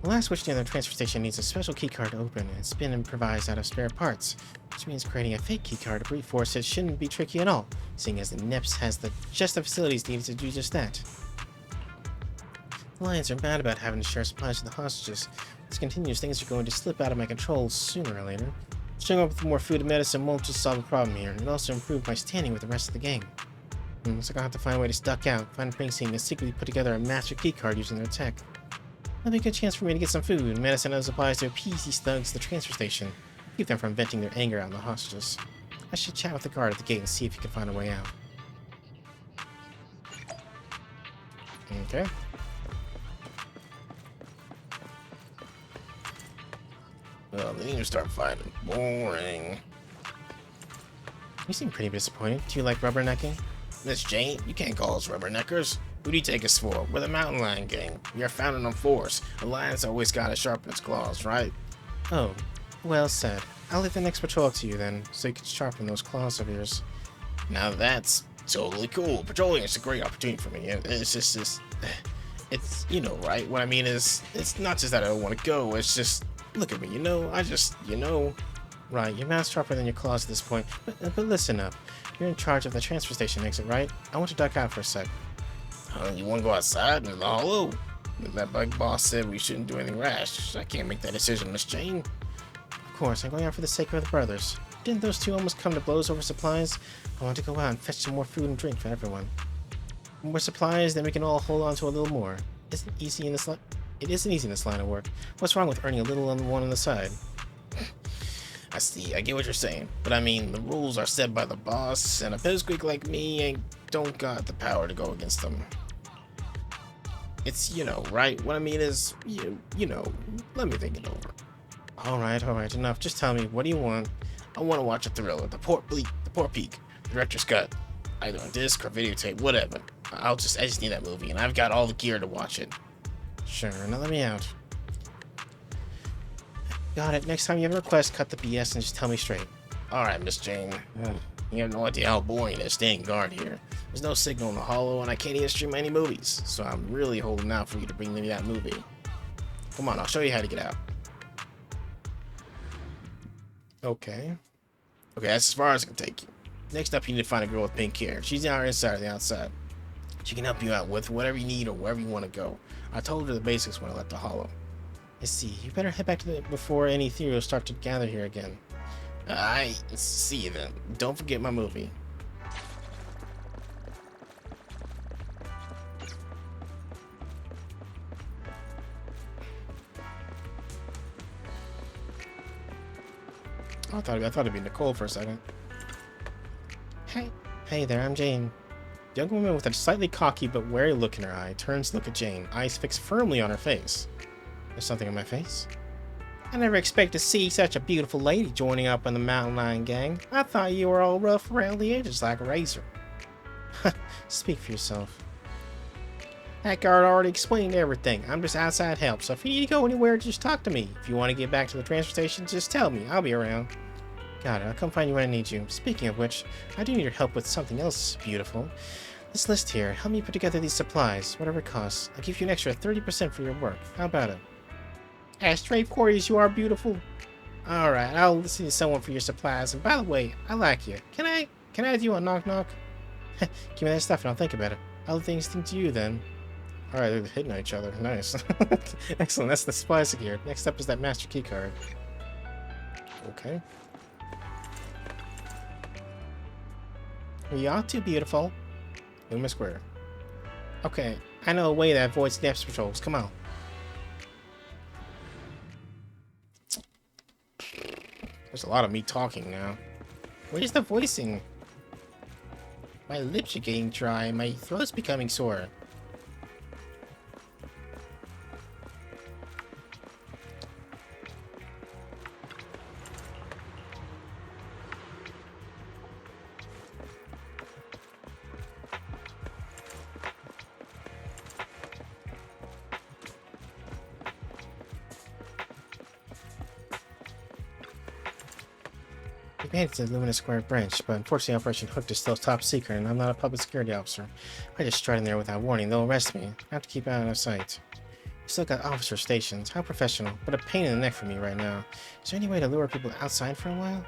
The last switch near the transfer station needs a special keycard to open, and it's been improvised out of spare parts, which means creating a fake keycard to brute force it shouldn't be tricky at all, seeing as the NIPS has just the facilities needed to do just that. The Lions are mad about having to share supplies with the hostages. This continues, things are going to slip out of my control sooner or later. Showing up with more food and medicine won't just solve the problem here. It'll also improve my standing with the rest of the gang. Looks like I'll have to find a way to duck out, find a prank scene, and secretly put together a master key card using their tech. That'll be a good chance for me to get some food, medicine, and other supplies to appease these thugs at the transfer station. Keep them from venting their anger on the hostages. I should chat with the guard at the gate and see if he can find a way out. Okay. Well, then you start fighting. Boring. You seem pretty disappointed. Do you like rubbernecking? Miss Jane, you can't call us rubberneckers. Who do you take us for? We're the Mountain Lion Gang. We are founded on force. A lion's always gotta sharpen its claws, right? Oh, well said. I'll leave the next patrol up to you then, so you can sharpen those claws of yours. Now that's totally cool. Patrolling is a great opportunity for me. It's just it's, you know, right? What I mean is, it's not just that I don't want to go, it's just, look at me, you know, Right, your mouth's sharper than your claws at this point, but listen up. You're in charge of the transfer station exit, right? I want to duck out for a sec. You want to go outside in the hollow? That bug boss said we shouldn't do anything rash. I can't make that decision, Miss Jane. Of course, I'm going out for the sake of the brothers. Didn't those two almost come to blows over supplies? I want to go out and fetch some more food and drink for everyone. More supplies, then we can all hold on to a little more. It isn't easy in this line of work. What's wrong with earning a little on the one on the side? I see, I get what you're saying. But I mean, the rules are set by the boss, and a pipsqueak like me don't got the power to go against them. It's, you know, right? What I mean is, you know, let me think it over. Alright, enough. Just tell me, what do you want? I want to watch a thriller, the Port Peak, director's cut. Either on disc or videotape, whatever. I just need that movie, and I've got all the gear to watch it. Sure, now let me out. Got it. Next time you have a request, cut the BS and just tell me straight. Alright, Miss Jane. You have no idea how boring it is staying guard here. There's no signal in the hollow, and I can't even stream any movies, so I'm really holding out for you to bring me that movie. Come on, I'll show you how to get out. Okay. Okay, that's as far as I can take you. Next up, you need to find a girl with pink hair. She's on our inside or the outside. She can help you out with whatever you need or wherever you want to go. I told her the basics when I left the hollow. I see. You better head back to before any Ethereals start to gather here again. I see you then. Don't forget my movie. I thought it'd be Nicole for a second. Hey there, I'm Jane. The young woman with a slightly cocky but wary look in her eye turns to look at Jane, eyes fixed firmly on her face. There's something on my face? I never expect to see such a beautiful lady joining up in the Mountain Lion Gang. I thought you were all rough around the edges like a razor. Speak for yourself. That guard already explained everything. I'm just outside help, so if you need to go anywhere, just talk to me. If you want to get back to the transfer station, just tell me. I'll be around. Got it. I'll come find you when I need you. Speaking of which, I do need your help with something else beautiful. This list here, help me put together these supplies, whatever it costs. I'll give you an extra 30% for your work. How about it? As straightforward as you are beautiful. Alright, I'll listen to someone for your supplies. And by the way, I like you. Can I do a knock knock? Give me that stuff and I'll think about it. I'll leave things to you then. Alright, they're hitting at each other. Nice. Excellent, that's the supply secured. Next up is that master key card. Okay. You're too beautiful. Luma Square. Okay, I know a way that avoids depth patrols. Come on. There's a lot of me talking now. Where's the voicing? My lips are getting dry and my throat's becoming sore. We made it to the Luminous Square branch, but unfortunately Operation Hooked is still top secret and I'm not a public security officer. If I just strut in there without warning, they'll arrest me. I have to keep out of sight. We still got officer stations. How professional, but a pain in the neck for me right now. Is there any way to lure people outside for a while?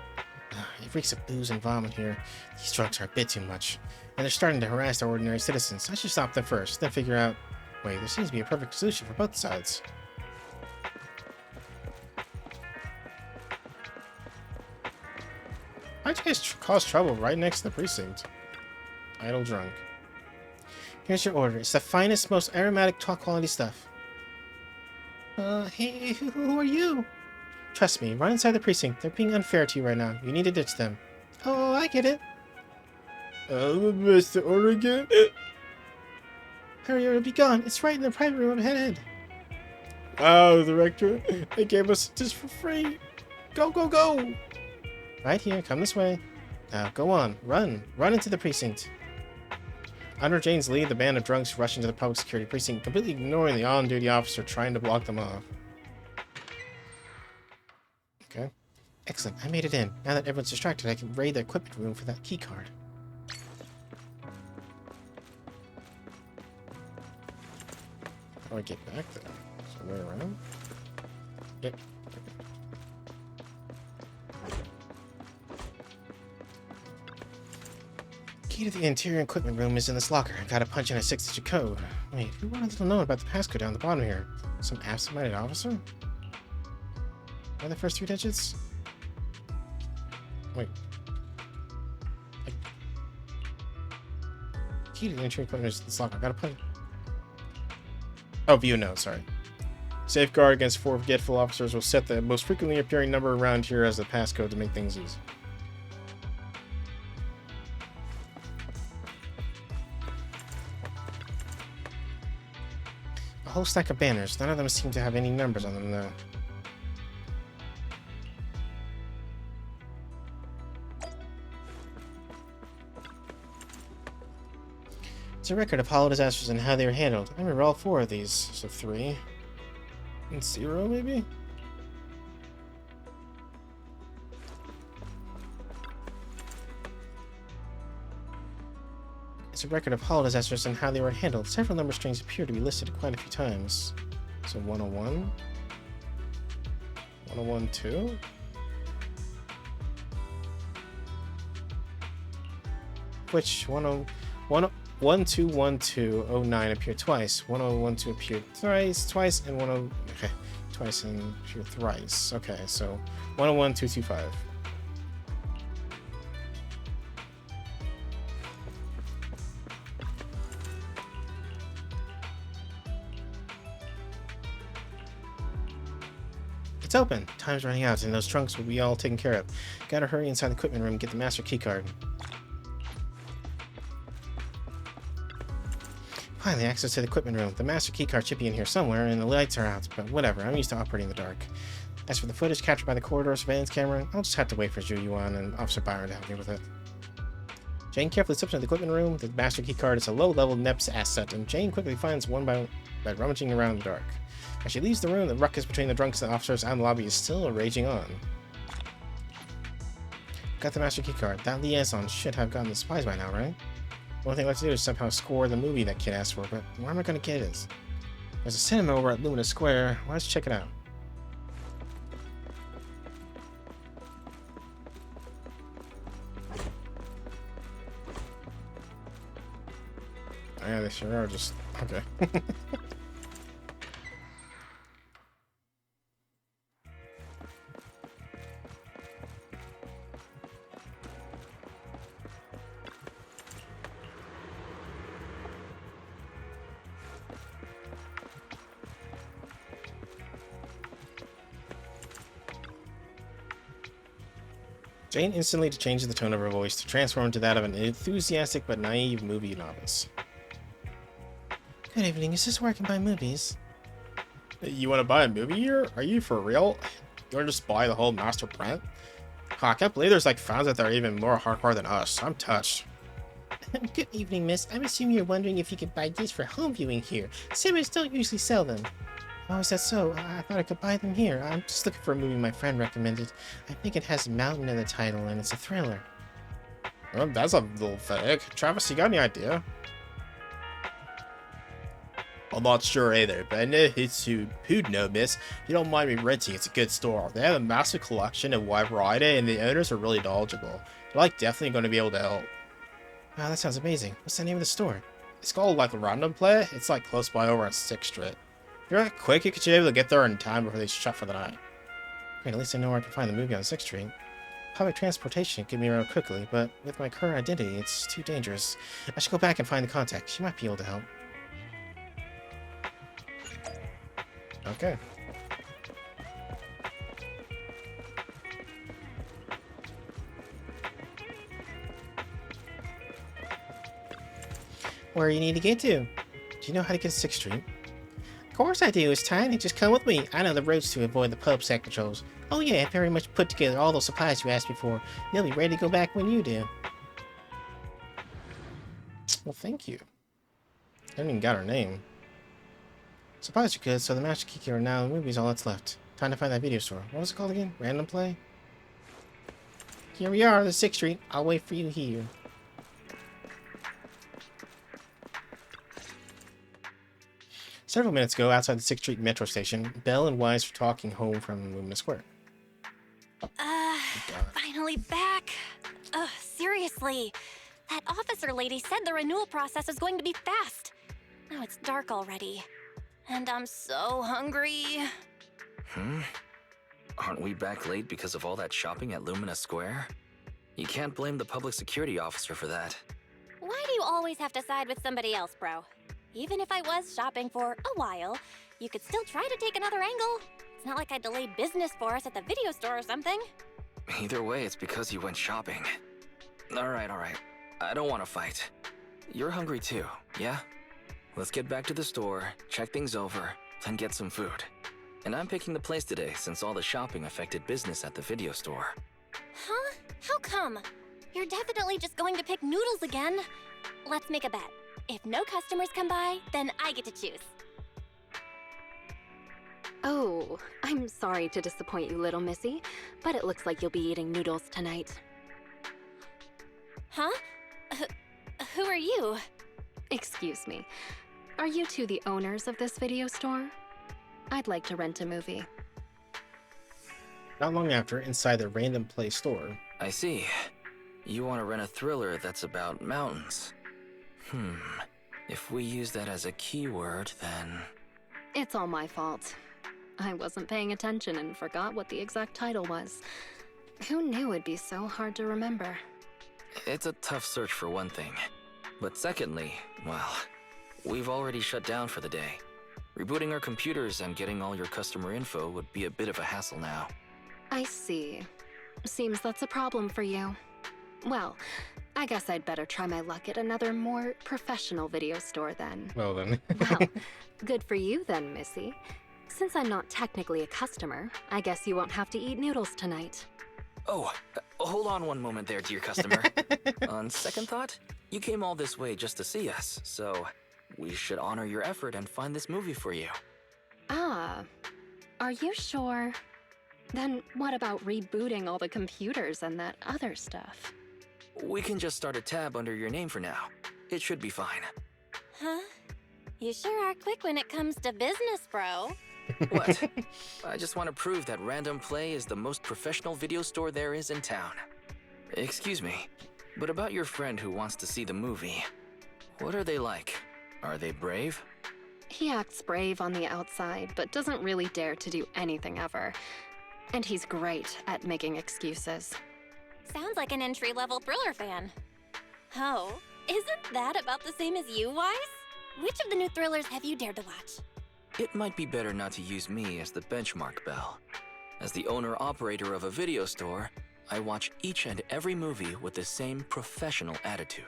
It reeks of booze and vomit here. These drugs are a bit too much. And they're starting to harass our ordinary citizens. I should stop them first, then figure out... Wait, there seems to be a perfect solution for both sides. Why'd you guys cause trouble right next to the precinct? Idle drunk. Here's your order. It's the finest, most aromatic, top-quality stuff. Hey, who are you? Trust me, run inside the precinct. They're being unfair to you right now. You need to ditch them. Oh, I get it. Mr. Order again? Hurry or be gone. It's right in the private room ahead. Wow, Director. They gave us this for free. Go, go, go! Right here. Come this way. Now, go on. Run. Run into the precinct. Under Jane's lead, the band of drunks rushed into the public security precinct, completely ignoring the on-duty officer trying to block them off. Okay. Excellent. I made it in. Now that everyone's distracted, I can raid the equipment room for that key card. How do I get back there? Some way around? Yep. Key to the interior equipment room is in this locker. I gotta punch in a 6-digit code. Wait, who wanted to know about the passcode down the bottom here? Some absent-minded officer? What are the first 3 digits? Wait. Key to the interior equipment is in this locker. I gotta punch. Oh, view note, sorry. Safeguard against forgetful officers will set the most frequently appearing number around here as the passcode to make things easy. A whole stack of banners. None of them seem to have any numbers on them, though. It's a record of hollow disasters and how they were handled. I remember all 4 of these. So 3. And 0, maybe? It's a record of hollow disasters and how they were handled. Several number strings appear to be listed quite a few times. So 101. 101, 2. Which 121209 appeared twice. 1012 appeared twice, and 10 okay, twice and appeared thrice. Okay, so 101225. It's open. Time's running out, and those trunks will be all taken care of. Gotta hurry inside the equipment room and get the master keycard. Finally, access to the equipment room. The master keycard should be in here somewhere, and the lights are out, but whatever, I'm used to operating in the dark. As for the footage captured by the corridor surveillance camera, I'll just have to wait for Zhu Yuan and Officer Byron to help me with it. Jane carefully slips into the equipment room. The master keycard is a low-level NEPS asset, and Jane quickly finds one by rummaging around in the dark. As she leaves the room, the ruckus between the drunks and officers out in the lobby is still raging on. Got the master keycard. That liaison should have gotten the supplies by now, right? The only thing left to do is somehow score the movie that kid asked for, but where am I going to get it? There's a cinema over at Lumina Square. Let's check it out. Oh, yeah, they sure are just... okay. Jane instantly changes the tone of her voice to transform into that of an enthusiastic but naive movie novice. Good evening, is this where I can buy movies? You want to buy a movie here? Are you for real? You want to just buy the whole master print? Oh, I can't believe there's like fans that are even more hardcore than us. I'm touched. Good evening, miss. I'm assuming you're wondering if you could buy these for home viewing here. Cinemas don't usually sell them. Oh, is that so? I thought I could buy them here. I'm just looking for a movie my friend recommended. I think it has Mountain in the title, and it's a thriller. Well, that's a little vague. Travis, you got any idea? I'm not sure either, but I know who'd know, miss. If you don't mind me renting, it's a good store. They have a massive collection and wide variety, and the owners are really knowledgeable. They're like definitely going to be able to help. Wow, that sounds amazing. What's the name of the store? It's called like Random Play. It's like close by over on 6th Street. If you're not quick, you could be able to get there in time before they shut for the night. Great, at least I know where I can find the movie on 6th Street. Public transportation can be around quickly, but with my current identity, it's too dangerous. I should go back and find the contact. She might be able to help. Okay. Where you need to get to? Do you know how to get to 6th Street? Of course I do, it's tiny. Just come with me. I know the roads to avoid the pub sack patrols. Oh yeah, I very much put together all those supplies you asked me for. They'll be ready to go back when you do. Well, thank you. I haven't even got her name. Supplies are good, so the Master Key are now in the movie's all that's left. Time to find that video store. What was it called again? Random Play? Here we are, the 6th Street. I'll wait for you here. Several minutes ago, outside the 6th Street metro station, Belle and Wise were talking home from Lumina Square. Finally back. Ugh, seriously. That officer lady said the renewal process is going to be fast. Now it's dark already. And I'm so hungry. Aren't we back late because of all that shopping at Lumina Square? You can't blame the public security officer for that. Why do you always have to side with somebody else, bro? Even if I was shopping for a while, you could still try to take another angle. It's not like I delayed business for us at the video store or something. Either way, it's because you went shopping. Alright. I don't want to fight. You're hungry too, yeah? Let's get back to the store, check things over, then get some food. And I'm picking the place today since all the shopping affected business at the video store. Huh? How come? You're definitely just going to pick noodles again. Let's make a bet. If no customers come by, then I get to choose. Oh, I'm sorry to disappoint you, little missy, but it looks like you'll be eating noodles tonight. Huh? Who are you? Excuse me. Are you two the owners of this video store? I'd like to rent a movie. Not long after, inside the Random Play store. I see. You want to rent a thriller that's about mountains. If we use that as a keyword, then... It's all my fault. I wasn't paying attention and forgot what the exact title was. Who knew it'd be so hard to remember? It's a tough search for one thing. But secondly, well, we've already shut down for the day. Rebooting our computers and getting all your customer info would be a bit of a hassle now. I see. Seems that's a problem for you. Well, I guess I'd better try my luck at another more professional video store then. Well then. Well, good for you then, Missy. Since I'm not technically a customer, I guess you won't have to eat noodles tonight. Oh, hold on one moment there, dear customer. On second thought, you came all this way just to see us, so we should honor your effort and find this movie for you. Ah, are you sure? Then what about rebooting all the computers and that other stuff? We can just start a tab under your name for now. It should be fine. Huh? You sure are quick when it comes to business, bro. What? I just want to prove that Random Play is the most professional video store there is in town. Excuse me, but about your friend who wants to see the movie, what are they like? Are they brave? He acts brave on the outside, but doesn't really dare to do anything ever. And he's great at making excuses. Sounds like an entry-level thriller fan. Oh, isn't that about the same as you, Wise? Which of the new thrillers have you dared to watch? It might be better not to use me as the benchmark, Belle. As the owner-operator of a video store, I watch each and every movie with the same professional attitude.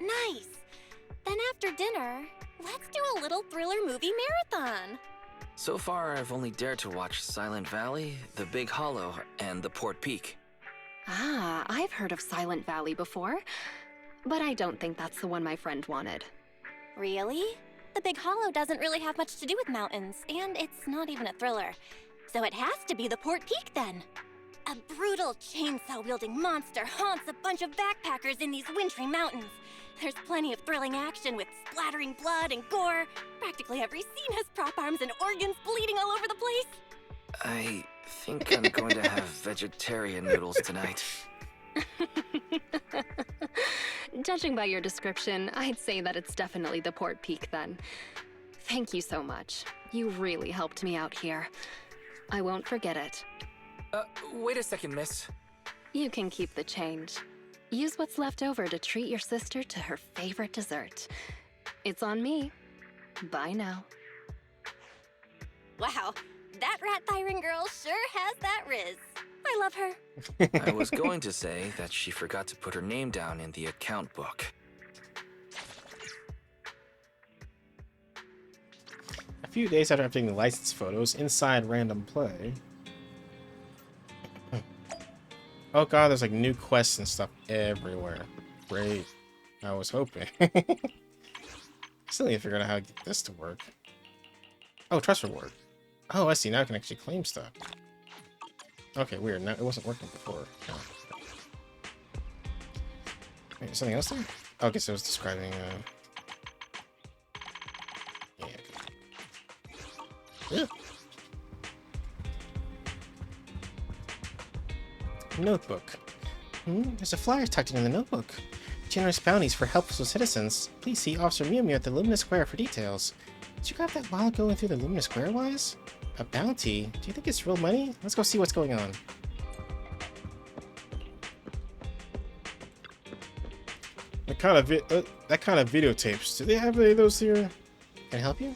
Nice! Then after dinner, let's do a little thriller movie marathon! So far, I've only dared to watch Silent Valley, The Big Hollow, and The Port Peak. Ah, I've heard of Silent Valley before, but I don't think that's the one my friend wanted. Really? The Big Hollow doesn't really have much to do with mountains, and it's not even a thriller. So it has to be the Port Peak then. A brutal chainsaw-wielding monster haunts a bunch of backpackers in these wintry mountains. There's plenty of thrilling action with splattering blood and gore. Practically every scene has prop arms and organs bleeding all over the place. I think I'm going to have vegetarian noodles tonight. Judging by your description, I'd say that it's definitely the Port Peak then. Thank you so much. You really helped me out here. I won't forget it. Wait a second, miss. You can keep the change. Use what's left over to treat your sister to her favorite dessert. It's on me. Bye now. Wow, that rat Thyron girl sure has that riz. I love her. I was going to say that she forgot to put her name down in the account book. A few days after updating the license photos inside random play. Oh god, there's like new quests and stuff everywhere. Great. I was hoping. Still need to figure out how to get this to work. Oh, trust reward. Oh, I see. Now I can actually claim stuff. Okay, weird. Now it wasn't working before. No. Wait, something else there? Oh, I guess I was describing. Yeah. Okay. Ugh. Notebook. There's a flyer tucked in the notebook. Generous bounties for helpful citizens. Please see Officer Mew Mew at the Luminous Square for details. Did you grab that while going through the Luminous Square wise? A bounty? Do you think it's real money? Let's go see what's going on. That kind of videotapes. Do they have any of those here? Can I help you?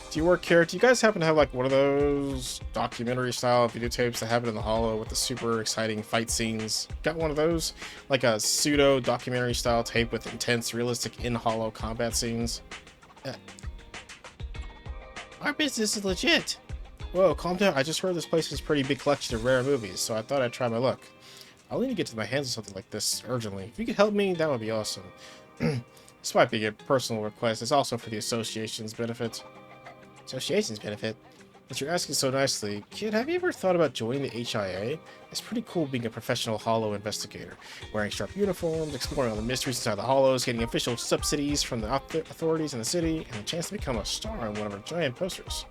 Do you work here? Do you guys happen to have like one of those documentary style videotapes that happen in the Hollow with the super exciting fight scenes? Got one of those? Like a pseudo documentary style tape with intense, realistic in Hollow combat scenes? Our business is legit. Whoa, calm down. I just heard this place has a pretty big collection of rare movies, so I thought I'd try my luck. I'll need to get to my hands on something like this urgently. If you could help me, that would be awesome. This might be a personal request. It's also for the association's benefit. Association's benefit? But you're asking so nicely. Kid, have you ever thought about joining the HIA? It's pretty cool being a professional Hollow investigator. Wearing sharp uniforms, exploring all the mysteries inside the Hollows, getting official subsidies from the authorities in the city, and a chance to become a star on one of our giant posters.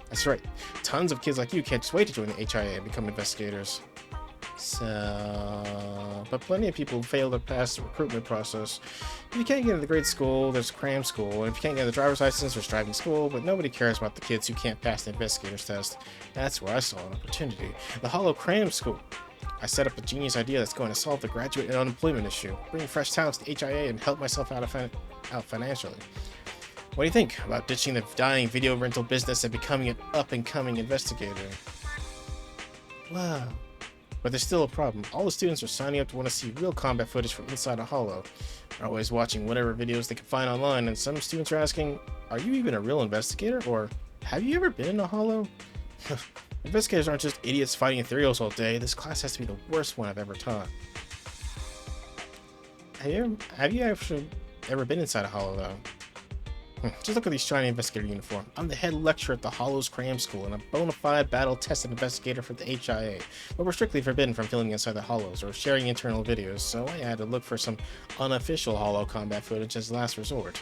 That's right. Tons of kids like you can't just wait to join the HIA and become investigators. But plenty of people fail to pass the recruitment process. If you can't get into the grade school, there's cram school, and if you can't get the driver's license, there's driving school, but nobody cares about the kids who can't pass the investigator's test. That's where I saw an opportunity. The Hollow Cram School. I set up a genius idea that's going to solve the graduate and unemployment issue, bring fresh talents to HIA, and help myself out financially. What do you think about ditching the dying video rental business and becoming an up-and-coming investigator? Wow. But there's still a problem. All the students are signing up to want to see real combat footage from inside a Hollow. They're always watching whatever videos they can find online, and some students are asking, are you even a real investigator? Or, have you ever been in a Hollow? Investigators aren't just idiots fighting ethereals all day. This class has to be the worst one I've ever taught. Have you actually ever been inside a Hollow, though? Just look at these shiny investigator uniform. I'm the head lecturer at the Hollows Cram School and a bona fide battle-tested investigator for the HIA, but we're strictly forbidden from filming inside the Hollows or sharing internal videos, so I had to look for some unofficial Hollow combat footage as a last resort.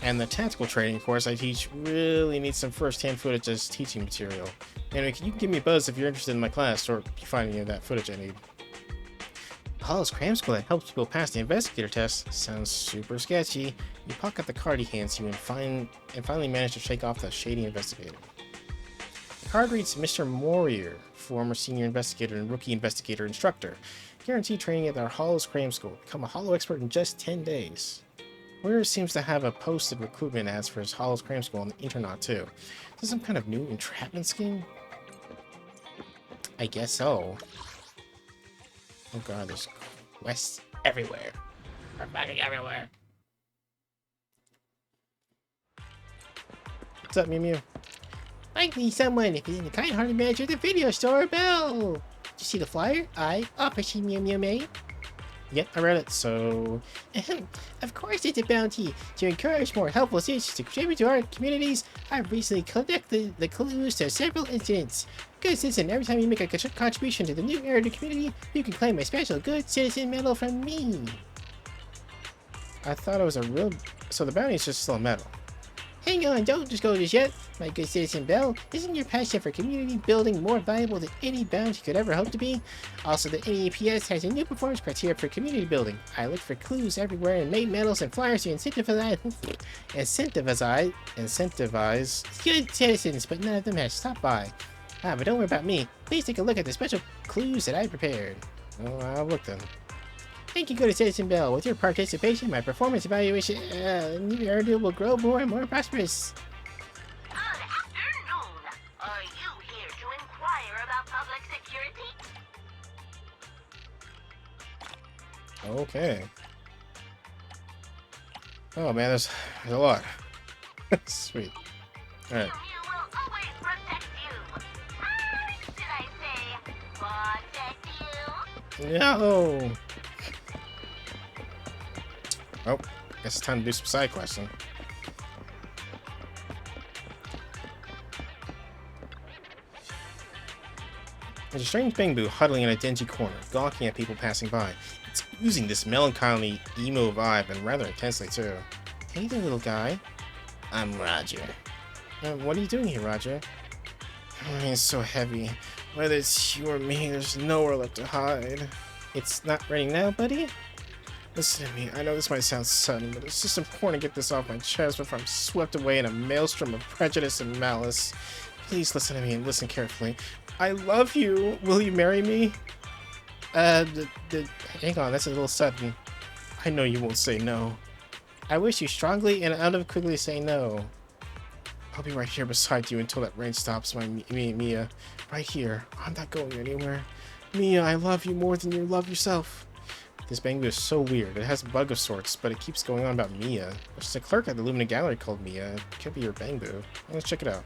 And the tactical training course I teach really needs some first-hand footage as teaching material. Anyway, you can give me a buzz if you're interested in my class or if you find any of that footage I need. Hollows Cram School that helps people pass the investigator test sounds super sketchy. You pocket the card he hands you and finally manage to shake off the shady investigator. The card reads Mr. Morier, former senior investigator and rookie investigator instructor. Guaranteed training at our Hollows Cram School. Become a Hollow expert in just 10 days. Morier seems to have a posted recruitment ads for his Hollows Cram School on the internet too. Is this some kind of new entrapment scheme? I guess so. Oh god, there's quests everywhere. They're fucking everywhere. What's up, Mew Mew? Find me someone if you're the kind-hearted manager of the video store, Bell. Did you see the flyer? I appreciate Mew Mew, mate. Yep, I read it, so... Of course it's a bounty. To encourage more helpful citizens to contribute to our communities, I've recently collected the clues to several incidents. Good citizen, every time you make a contribution to the new area of the community, you can claim a special good citizen medal from me. I thought it was a real... So the bounty is just still a medal. Hang on, don't just go just yet, my good citizen Bell. Isn't your passion for community building more valuable than any bounty could ever hope to be? Also, the NEPS has a new performance criteria for community building. I looked for clues everywhere and made medals and flyers to incentivize good citizens, but none of them have stopped by. But don't worry about me. Please take a look at the special clues that I prepared. Well, I'll look then. Thank you, good Citizen Bell. With your participation, my performance evaluation new area will grow more and more prosperous. Good afternoon. Are you here to inquire about public security? Okay. Oh man, there's a lot. Sweet. Alright. No! Oh, guess it's time to do some side questing. There's a strange Bangboo huddling in a dingy corner, gawking at people passing by. It's oozing this melancholy, emo vibe, and rather intensely too. Hey there, little guy. I'm Roger. What are you doing here, Roger? Oh, it's so heavy. Whether it's you or me, there's nowhere left to hide. It's not raining now, buddy? Listen to me, I know this might sound sudden, but it's just important to get this off my chest before I'm swept away in a maelstrom of prejudice and malice. Please listen to me and listen carefully. I love you. Will you marry me? Hang on, that's a little sudden. I know you won't say no. I wish you strongly and unequivocally say no. I'll be right here beside you until that rain stops, Mia. Right here. I'm not going anywhere. Mia, I love you more than you love yourself. This Bangboo is so weird. It has a bug of sorts, but it keeps going on about Mia. There's a clerk at the Lumina Gallery called Mia. It could be your Bangboo. Let's check it out.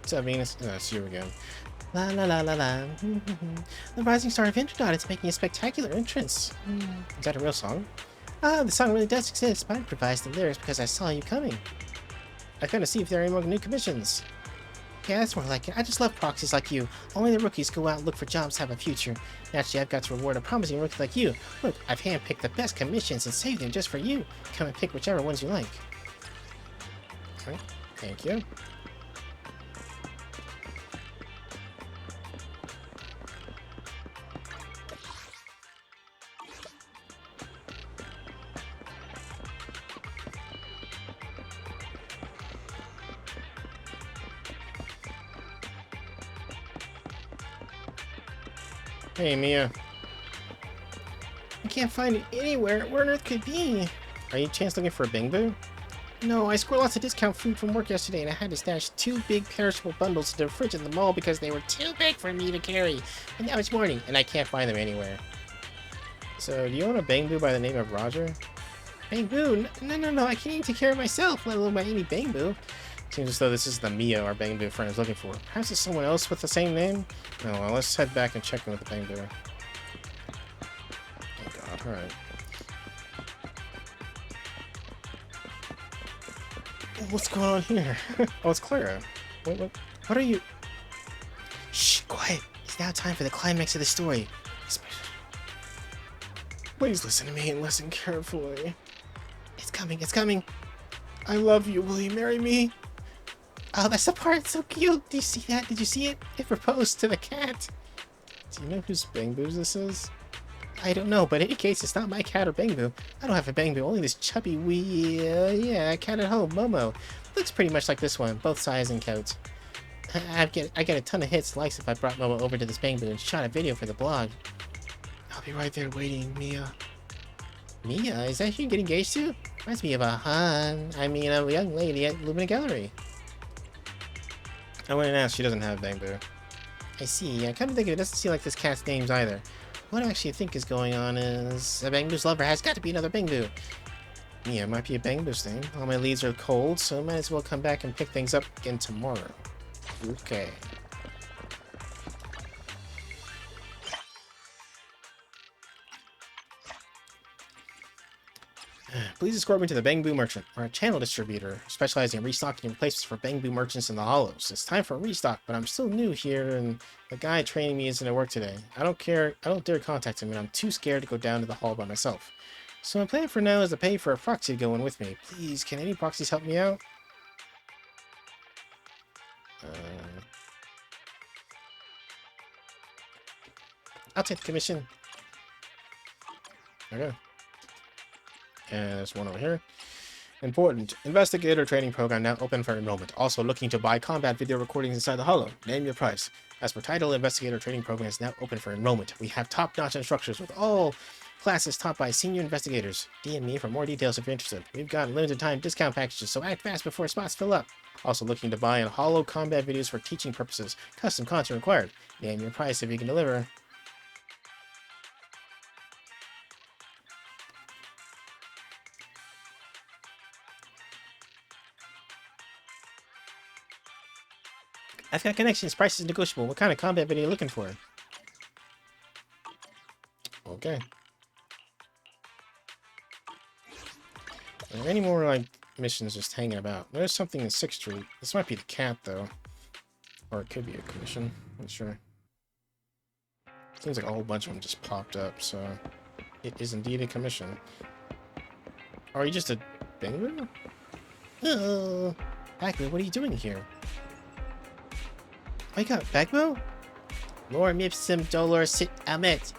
What's up, Venus? Oh, it's you again. La la la la la. The rising star of Interdot is making a spectacular entrance. Is that a real song? Ah, the song really does exist, but I improvised the lyrics because I saw you coming. I couldn't see if there are any more new commissions. Yeah, that's more like it. I just love proxies like you. Only the rookies go out and look for jobs to have a future. Naturally, I've got to reward a promising rookie like you. Look, I've handpicked the best commissions and saved them just for you. Come and pick whichever ones you like. Okay, thank you. Hey, Mia. I can't find it anywhere. Where on earth could it be? Are you chance looking for a Bangboo? No, I scored lots of discount food from work yesterday and I had to stash 2 big perishable bundles into the fridge in the mall because they were too big for me to carry. And now it's morning and I can't find them anywhere. So, do you own a Bangboo by the name of Roger? Bangboo? No, I can't even take care of myself, let alone by any Bangboo. Seems as though this is the Mia our Bangboo friend is looking for. Perhaps it's someone else with the same name? Oh, well, let's head back and check in with the Bangboo. Oh god, alright. What's going on here? Oh, it's Clara. What are you? Shh, quiet. It's now time for the climax of the story. Please listen to me and listen carefully. It's coming. I love you. Will you marry me? Oh, that's the part. It's so cute. Do you see that? Did you see it? It proposed to the cat. Do you know whose Bangboo this is? I don't know, but in any case, it's not my cat or Bangboo. I don't have a Bangboo, only this chubby wee, cat at home, Momo. Looks pretty much like this one, both size and coat. I get a ton of hits likes if I brought Momo over to this Bangboo and shot a video for the blog. I'll be right there waiting, Mia. Mia? Is that who you're getting engaged to? Reminds me of a young lady at Lumina Gallery. I went and asked, she doesn't have Bangboo. I see, I kind of think it doesn't seem like this cat's names either. What I actually think is going on is a Bangboo's lover has got to be another Bangboo. Yeah, it might be a Bangboo's thing. All my leads are cold, so I might as well come back and pick things up again tomorrow. Okay. Please escort me to the Bangboo Merchant, or a channel distributor, specializing in restocking replacements for Bangboo merchants in the Hollows. It's time for a restock, but I'm still new here, and the guy training me isn't at work today. I don't dare contact him, and I'm too scared to go down to the hall by myself. So my plan for now is to pay for a proxy to go in with me. Please, can any proxies help me out? I'll take the commission. Okay. And there's one over here. Important. Investigator training program now open for enrollment. Also looking to buy combat video recordings inside the Hollow. Name your price. As per title, investigator training program is now open for enrollment. We have top-notch instructors with all classes taught by senior investigators. DM me for more details if you're interested. We've got limited time discount packages, so act fast before spots fill up. Also looking to buy in Hollow combat videos for teaching purposes. Custom content required. Name your price if you can deliver. I've got connections. Price is negotiable. What kind of combat video are you looking for? Okay. Are there any more, like, missions just hanging about? There's something in 6th Street. This might be the cat, though. Or it could be a commission. I'm not sure. Seems like a whole bunch of them just popped up, so... It is indeed a commission. Are you just a Bangboo? Oh, Bangboo, what are you doing here? Wake up, Bangboo? Lorem ipsum dolor sit amet.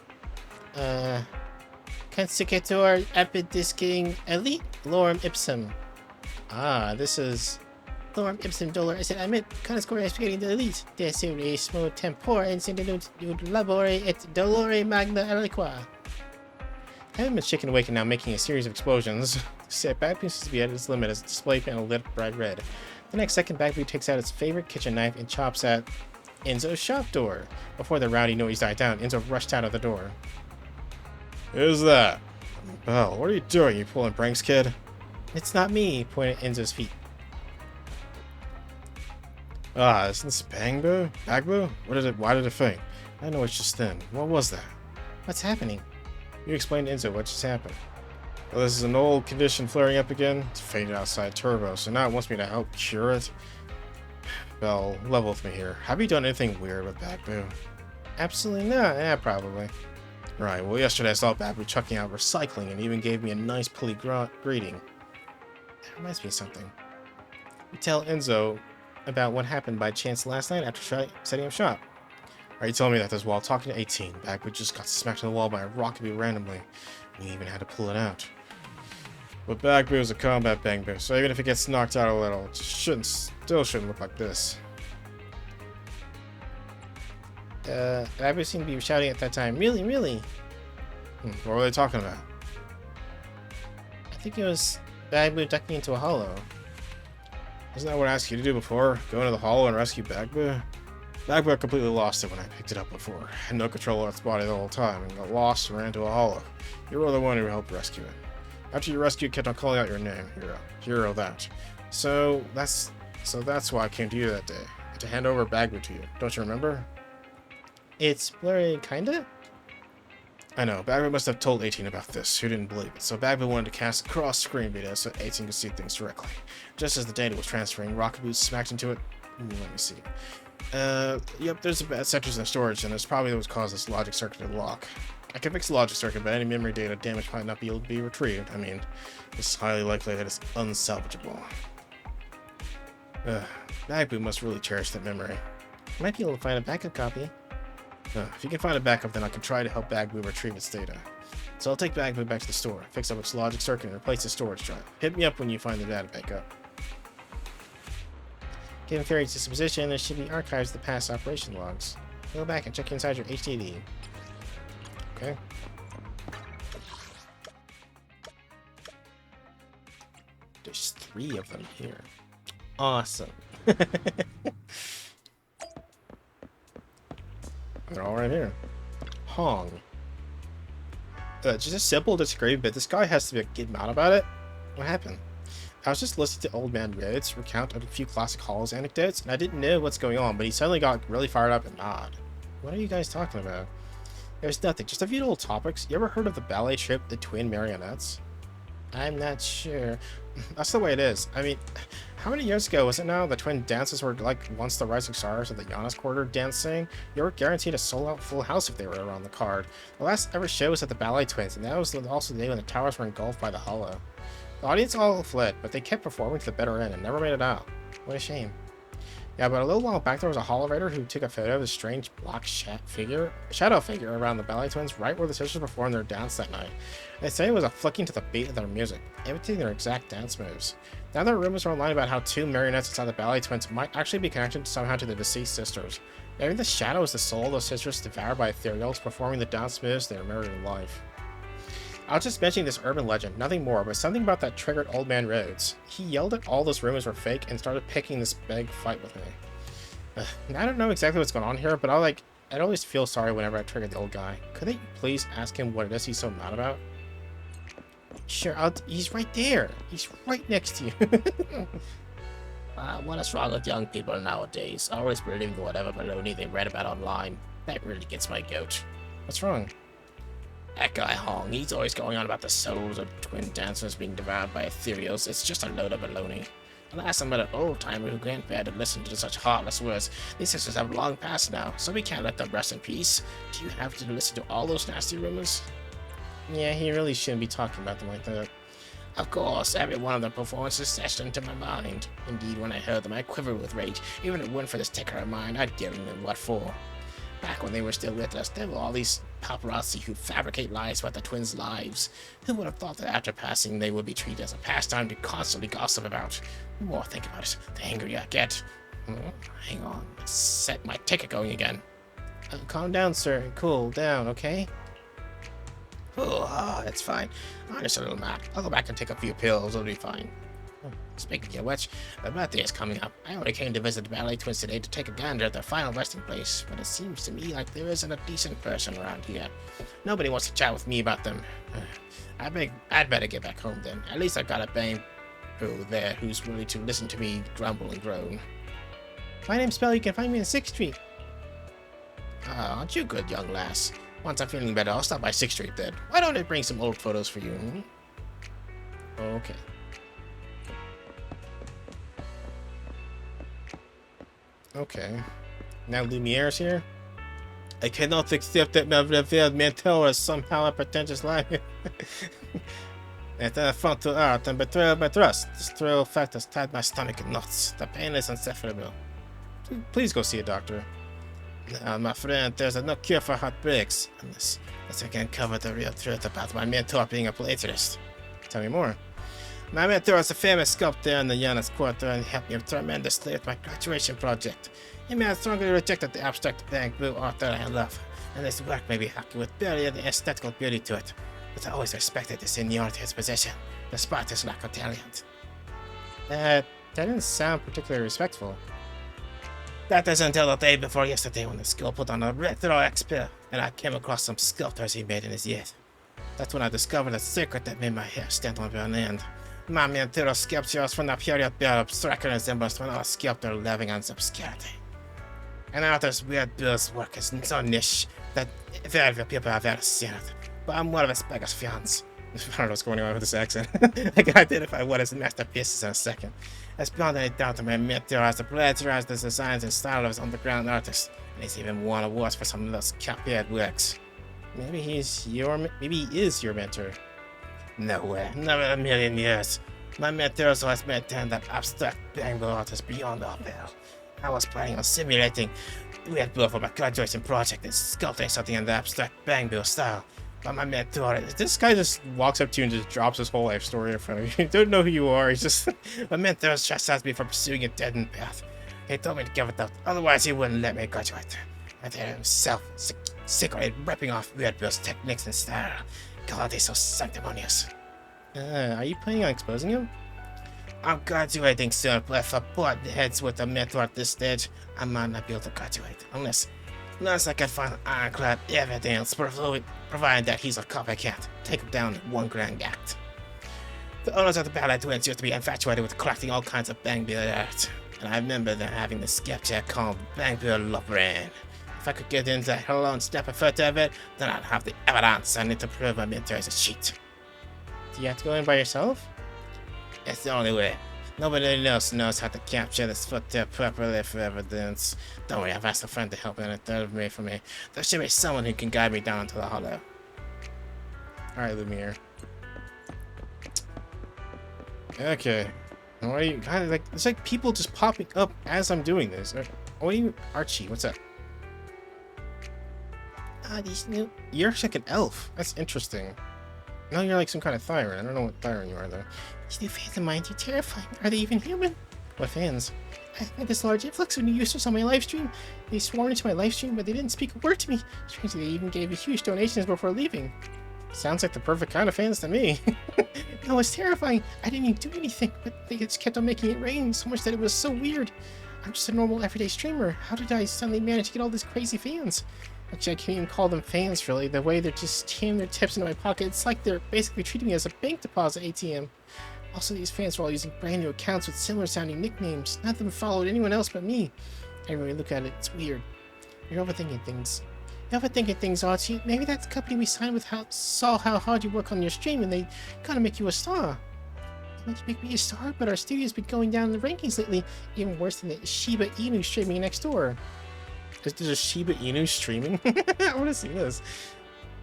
Consecutor epidisking elite lorem ipsum. Ah, this is lorem ipsum dolor sit amet. Conscore explicating the elite. Desire smo tempore incident labore et dolore magna aliqua. I haven't been chicken awake and now making a series of explosions. Set Bangboo seems to be at its limit as the display panel lit bright red. The next second, Bangboo takes out its favorite kitchen knife and chops at Enzo's shop door. Before the rowdy noise died down, Enzo rushed out of the door. Who's that? Belle, what are you doing? You pulling pranks, kid? It's not me, he pointed at Enzo's feet. Ah, isn't this Bangboo? Bangboo? What did it? Why did it faint? I know it's just then. What was that? What's happening? You explain to Enzo what just happened. Well, this is an old condition flaring up again. It's faded outside turbo, so now it wants me to help cure it. Belle, level with me here. Have you done anything weird with Bangboo? Absolutely not. Yeah, probably. Right, well, yesterday I saw Bangboo chucking out recycling and even gave me a nice pulley greeting. That reminds me of something. You tell Enzo about what happened by chance last night after setting up shop. Are you telling me that this while talking to 18, Bangboo just got smacked in the wall by a rocket randomly? We even had to pull it out. But Bangboo is a combat Bangboo, so even if it gets knocked out a little, it still shouldn't look like this. Bangboo seemed to be shouting at that time. Really, really? What were they talking about? I think it was Bangboo ducking into a hollow. Isn't that what I asked you to do before? Go into the hollow and rescue Bangboo? Bangboo completely lost it when I picked it up before. I had no control of its body the whole time and got lost and ran into a hollow. You were the one who helped rescue it. After you rescued, kept on calling out your name, Hero. Hero that. So that's why I came to you that day. To hand over Bangboo to you. Don't you remember? It's blurry, kinda? I know, Bangboo must have told 18 about this, who didn't believe it, so Bangboo wanted to cast a cross-screen video so 18 could see things directly. Just as the data was transferring, rocket boots smacked into it. Let me see. Yep, there's a bad sectors in the storage, and it's probably what caused this logic circuit to lock. I can fix the logic circuit, but any memory data damage might not be able to be retrieved. I mean, it's highly likely that it's unsalvageable. Bangboo must really cherish that memory. Might be able to find a backup copy. If you can find a backup, then I can try to help Bangboo retrieve its data. So I'll take Bangboo back to the store, fix up its logic circuit, and replace the storage drive. Hit me up when you find the data backup. Given Fairy's disposition, there should be archives of the past operation logs. Go back and check inside your HDD. Okay. There's 3 of them here. Awesome. They're all right here. Hong. Just a simple disagreement, but this guy has to get mad about it. What happened? I was just listening to Old Man Red's recount of a few classic Hollows anecdotes, and I didn't know what's going on, but he suddenly got really fired up and mad. What are you guys talking about? There's nothing, just a few little topics. You ever heard of the ballet troupe, the Twin Marionettes? I'm not sure. That's the way it is. I mean, how many years ago was it now? The twin dances were like once the rising stars of the Giannis Quarter dancing. You were guaranteed a sold-out full house if they were around the card. The last ever show was at the Ballet Twins, and that was also the day when the towers were engulfed by the Hollow. The audience all fled, but they kept performing to the better end and never made it out. What a shame. Yeah, but a little while back there was a holorator who took a photo of the strange black shadow figure around the Ballet Twins right where the sisters performed their dance that night. They say it was a flicking to the beat of their music, imitating their exact dance moves. Now there are rumors online about how 2 marionettes inside the Ballet Twins might actually be connected somehow to the deceased sisters. Maybe the shadow is the soul of those sisters devoured by ethereals, performing the dance moves they remembered in life. I was just mentioning this urban legend, nothing more, but something about that triggered Old Man Rhodes. He yelled that all those rumors were fake and started picking this big fight with me. I don't know exactly what's going on here, but I'd always feel sorry whenever I triggered the old guy. Couldn't you please ask him what it is he's so mad about? Sure, he's right there. He's right next to you. What is wrong with young people nowadays? Always believing whatever baloney they read about online. That really gets my goat. What's wrong? That guy Hong, he's always going on about the souls of twin dancers being devoured by ethereals. It's just a load of baloney. Unless I'm an old-timer who can't bear to listen to such heartless words. These sisters have long passed now, so we can't let them rest in peace. Do you have to listen to all those nasty rumors? Yeah, he really shouldn't be talking about them like that. Of course, every one of their performances etched into my mind. Indeed, when I heard them, I quivered with rage. Even if it weren't for this ticker of mine, I'd give them what for. Back when they were still with us, there were all these paparazzi who fabricate lies about the twins' lives. Who would have thought that after passing, they would be treated as a pastime to constantly gossip about? The more I think about it, the angrier I get. Hang on, let's set my ticket going again. Calm down, sir, and cool down, okay? Oh, it's fine. I'm just a little mad. I'll go back and take a few pills. It'll be fine. Speaking of which, my birthday is coming up. I only came to visit the Ballet Twins today to take a gander at their final resting place, but it seems to me like there isn't a decent person around here. Nobody wants to chat with me about them. I'd better get back home then. At least I've got a Bangboo there who's willing to listen to me grumble and groan. My name's Belle. You can find me on 6th Street. Aren't you good, young lass? Once I'm feeling better, I'll stop by 6th Street then. Why don't I bring some old photos for you? Okay. Okay. Now Lumiere's here? I cannot accept that my revered mentor is somehow a pretentious liar. At an affront to art and betrayal of my trust. This thrill fact has tied my stomach in knots. The pain is insufferable. Please go see a doctor. Now, my friend, there's no cure for heartbreaks. Unless I can cover the real truth about my mentor being a plagiarist. Tell me more. My mentor is a famous sculptor in the Giannis Quarter and helped me tremendously with my graduation project. He may have strongly rejected the abstract Bangboo art that I love, and his work may be hacky with barely any aesthetical beauty to it, but I always respected the seniority of his position, despite his lack of talent. That didn't sound particularly respectful. That is until the day before yesterday when the school put on a retro expo, and I came across some sculptures he made in his youth. That's when I discovered a secret that made my hair stand on one end. My mentor sculptures from the period bear striking resemblance to another sculptor living in obscurity. An artist's weird Bill's work is so niche that very few people have ever seen it, but I'm one of his biggest fans. I don't know what's going on with this accent. I can identify what his masterpiece is in a second. It's beyond any doubt that my mentor has plagiarized the designs and style of his underground artist, and he's even won awards for some of those copyright works. Maybe he is your mentor. No way, never in a million years. My mentor also has maintained that abstract Bangboo art is beyond all pale. I was planning on simulating Red Bull for my graduation project and sculpting something in the abstract Bangboo style. But my mentor, this guy just walks up to you and just drops his whole life story in front of you. You don't know who you are. He's just my mentor has chastised me for pursuing a dead-end path. He told me to give it up, otherwise he wouldn't let me graduate. And then himself secretly ripping off Red Bull's techniques and style. God, he's so sanctimonious. Are you planning on exposing him? I'm graduating soon, but if I butt heads with a mentor at this stage, I might not be able to graduate. Unless I can find ironclad evidence providing that he's a copycat. Take him down in one grand act. The owners of the Ballet Twins used to be infatuated with collecting all kinds of Bangboo art, and I remember them having the sketch called Bangboo Loprin. If I could get into that hell and snap a photo of it, then I'd have the evidence I need to prove my mentor is a cheat. Do you have to go in by yourself? It's the only way. Nobody else knows how to capture this photo properly for evidence. Don't worry, I've asked a friend to help me interview for me. There should be someone who can guide me down to the hollow. Alright, Lumiere. Okay. Why are you kind of like, it's like people just popping up as I'm doing this. What are you, Archie? What's up? These new. You're like an elf. That's interesting. No, you're like some kind of Thyron. I don't know what Thyron you are though. These new fans of mine are terrifying. Are they even human? What fans? I had this large influx of new users on my live stream. They swarmed into my live stream, but they didn't speak a word to me. Strangely, they even gave me huge donations before leaving. Sounds like the perfect kind of fans to me. No, it's terrifying. I didn't even do anything, but they just kept on making it rain so much that it was so weird. I'm just a normal everyday streamer. How did I suddenly manage to get all these crazy fans? Actually, I can't even call them fans, really. The way they're just jamming their tips into my pocket, it's like they're basically treating me as a bank deposit ATM. Also, these fans were all using brand new accounts with similar sounding nicknames. None of them followed anyone else but me. Every way you look at it, it's weird. You're overthinking things. You're overthinking things, Archie. Maybe that company we signed with saw how hard you work on your stream and they gotta make you a star. They want to make me a star, but our studio's been going down in the rankings lately. Even worse than the Shiba Inu streaming next door. There's a Shiba Inu streaming? I want to see this.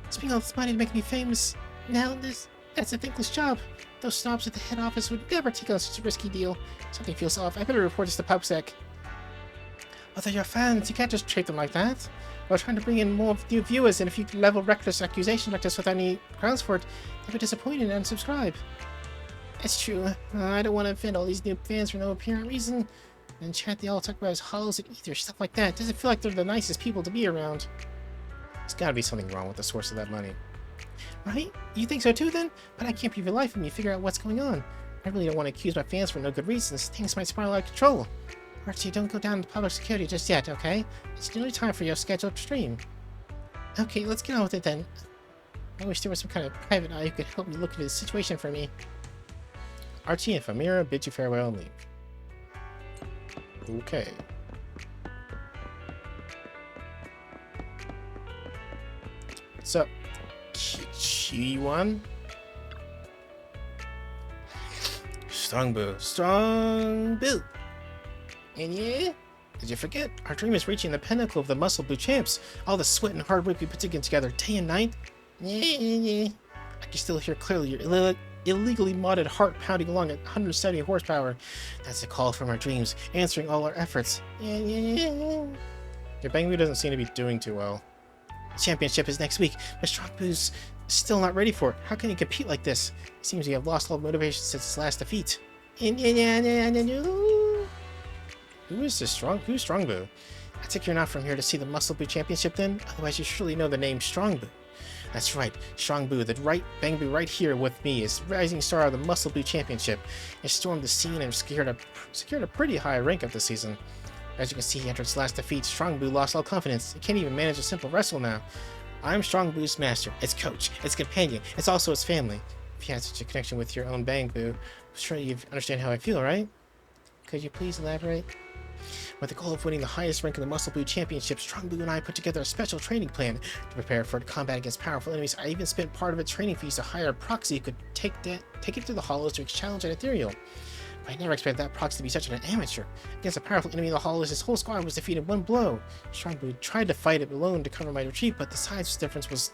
Spending all this money to make me famous. Now that's a thankless job. Those snobs at the head office would never take on such a risky deal. Something feels off. I better report this to PubSec. Oh, they're your fans. You can't just treat them like that. We're trying to bring in more new viewers, and if you level reckless accusations like this without any grounds for it, they'll be disappointed and unsubscribe. It's true. I don't want to offend all these new fans for no apparent reason. And chat, they all talk about his hollows and ether, stuff like that. Doesn't feel like they're the nicest people to be around. There's gotta be something wrong with the source of that money. Right? You think so too, then? But I can't for the life of me figure out what's going on. I really don't want to accuse my fans for no good reasons. Things might spiral out of control. Archie, don't go down to public security just yet, okay? It's nearly time for your scheduled stream. Okay, let's get on with it then. I wish there was some kind of private eye who could help me look into the situation for me. Archie and Famira bid you farewell and leave. Okay. So, Chi1? Strong-boo. And yeah? Did you forget? Our dream is reaching the pinnacle of the Muscle Blue Champs. All the sweat and hard work we put together day and night. Yeah. I can still hear clearly your illegally modded heart pounding along at 170 horsepower. That's a call from our dreams, answering all our efforts. Yeah. Your Bangboo doesn't seem to be doing too well. The championship is next week, but Strongboo's still not ready for it. How can he compete like this? It seems we have lost all motivation since his last defeat. Who is this Who's Strongboo? I take you're not from here to see the Muscle Boo Championship then? Otherwise you surely know the name Strongboo. That's right, Strongboo, the Bangboo right here with me, is rising star of the Muscle Boo Championship. He stormed the scene and secured a pretty high rank of the season. As you can see, after its last defeat, Strongboo lost all confidence. He can't even manage a simple wrestle now. I'm Strongboo's master, its coach, its companion, it's also its family. If you had such a connection with your own Bangboo, I'm sure you understand how I feel, right? Could you please elaborate? With the goal of winning the highest rank in the Muscle Blue Championship, Strongboo and I put together a special training plan to prepare for combat against powerful enemies. I even spent part of its training fees to hire a proxy who could take it to the Hollows to challenge an Ethereal. I never expected that proxy to be such an amateur. Against a powerful enemy in the Hollows, his whole squad was defeated in one blow. Strongboo tried to fight it alone to cover my retreat, but the size difference was...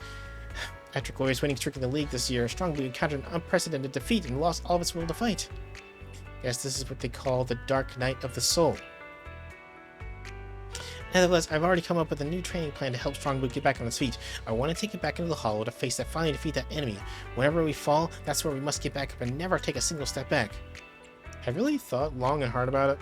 After glorious winning streak in the league this year, Strongboo encountered an unprecedented defeat and lost all of its will to fight. Guess this is what they call the Dark Night of the Soul. Nevertheless, I've already come up with a new training plan to help Strongboo get back on his feet. I want to take it back into the Hollow to face that, finally defeat that enemy. Whenever we fall, that's where we must get back up and never take a single step back. I really thought long and hard about it.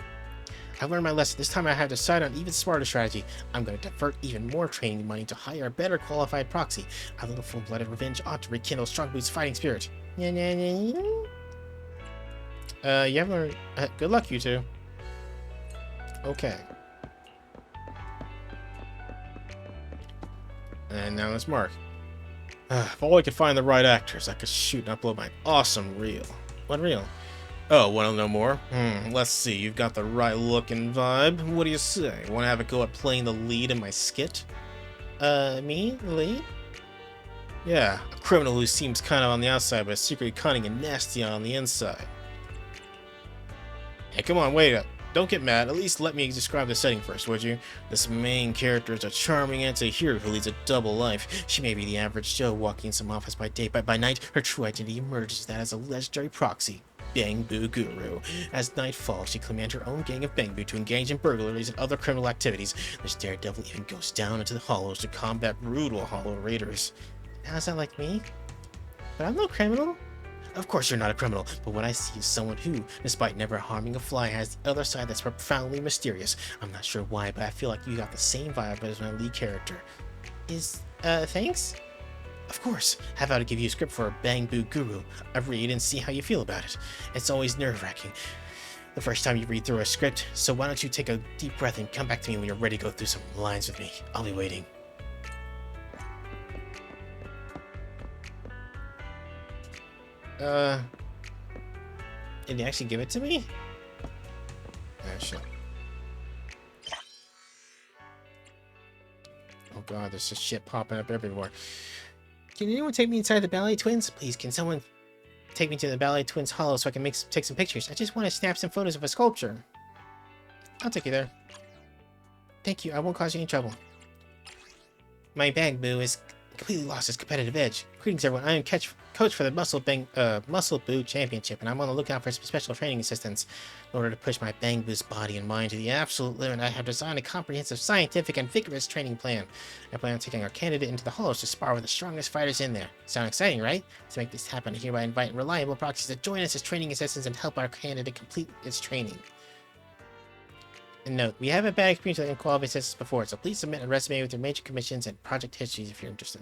I've learned my lesson. This time I have to decide on an even smarter strategy. I'm going to divert even more training money to hire a better qualified proxy. A little full-blooded revenge ought to rekindle Strongboo's fighting spirit. You haven't learned... good luck, you two. Okay. And now let's mark. If only I could find the right actors, I could shoot and upload my awesome reel. What reel? Oh, want to know more? Let's see. You've got the right look and vibe. What do you say? Want to have a go at playing the lead in my skit? Me? The lead? Yeah, a criminal who seems kind of on the outside, but secretly cunning and nasty on the inside. Hey, come on, wait up. Don't get mad. At least let me describe the setting first, would you? This main character is a charming anti-hero who leads a double life. She may be the average Joe walking in some office by day, but by night, her true identity emerges that as a legendary proxy. Bangboo Guru. As night falls, she commands her own gang of Bangboo to engage in burglaries and other criminal activities. This daredevil even goes down into the hollows to combat brutal hollow raiders. How's that like me? But I'm no criminal. Of course you're not a criminal, but what I see is someone who, despite never harming a fly, has the other side that's profoundly mysterious. I'm not sure why, but I feel like you got the same vibe as my lead character. Thanks? Of course. How about I give you a script for a Bangboo Guru? I read and see how you feel about it. It's always nerve-wracking the first time you read through a script, so why don't you take a deep breath and come back to me when you're ready to go through some lines with me. I'll be waiting. Did he actually give it to me? Oh, shit. Oh god, there's just shit popping up everywhere. Can anyone take me inside the Ballet Twins? Please, can someone take me to the Ballet Twins Hollow so I can take some pictures? I just want to snap some photos of a sculpture. I'll take you there. Thank you, I won't cause you any trouble. My Bangboo is completely lost its competitive edge. Greetings everyone, I am coach for the Muscle Boo Championship, and I'm on the lookout for some special training assistants. In order to push my Bangboo's body and mind to the absolute limit, I have designed a comprehensive, scientific, and vigorous training plan. I plan on taking our candidate into the hollows to spar with the strongest fighters in there. Sound exciting, right? To make this happen, I hereby invite reliable proxies to join us as training assistants and help our candidate complete its training. And note, we haven't had experience with quality assistants before, so please submit a resume with your major commissions and project histories if you're interested.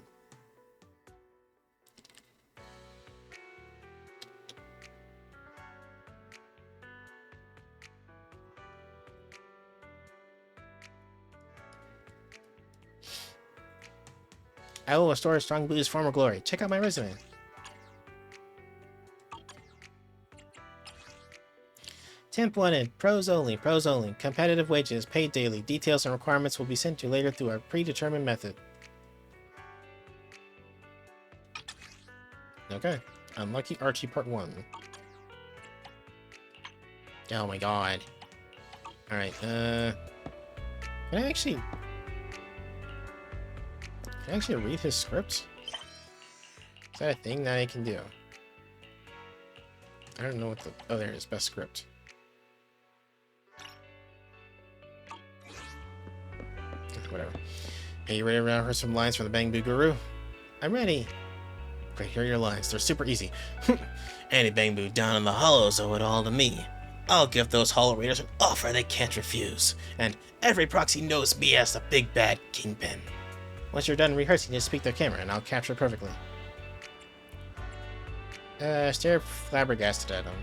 I will restore Strong Blue's former glory. Check out my resume. Temp wanted. Pros only. Pros only. Competitive wages. Paid daily. Details and requirements will be sent to you later through a predetermined method. Okay. Unlucky Archie Part 1. Oh my god. Alright, can I actually read his script? Is that a thing that I can do? I don't know what the... Oh, there it is. Best script. Whatever. Hey, you ready to run for some lines from the Bangboo Guru? I'm ready. Great, here are your lines. They're super easy. Any Bangboo down in the hollows owe it all to me. I'll give those hollow raiders an offer they can't refuse. And every proxy knows me as the big bad kingpin. Once you're done rehearsing, just speak to the camera and I'll capture it perfectly. Stare flabbergasted at him.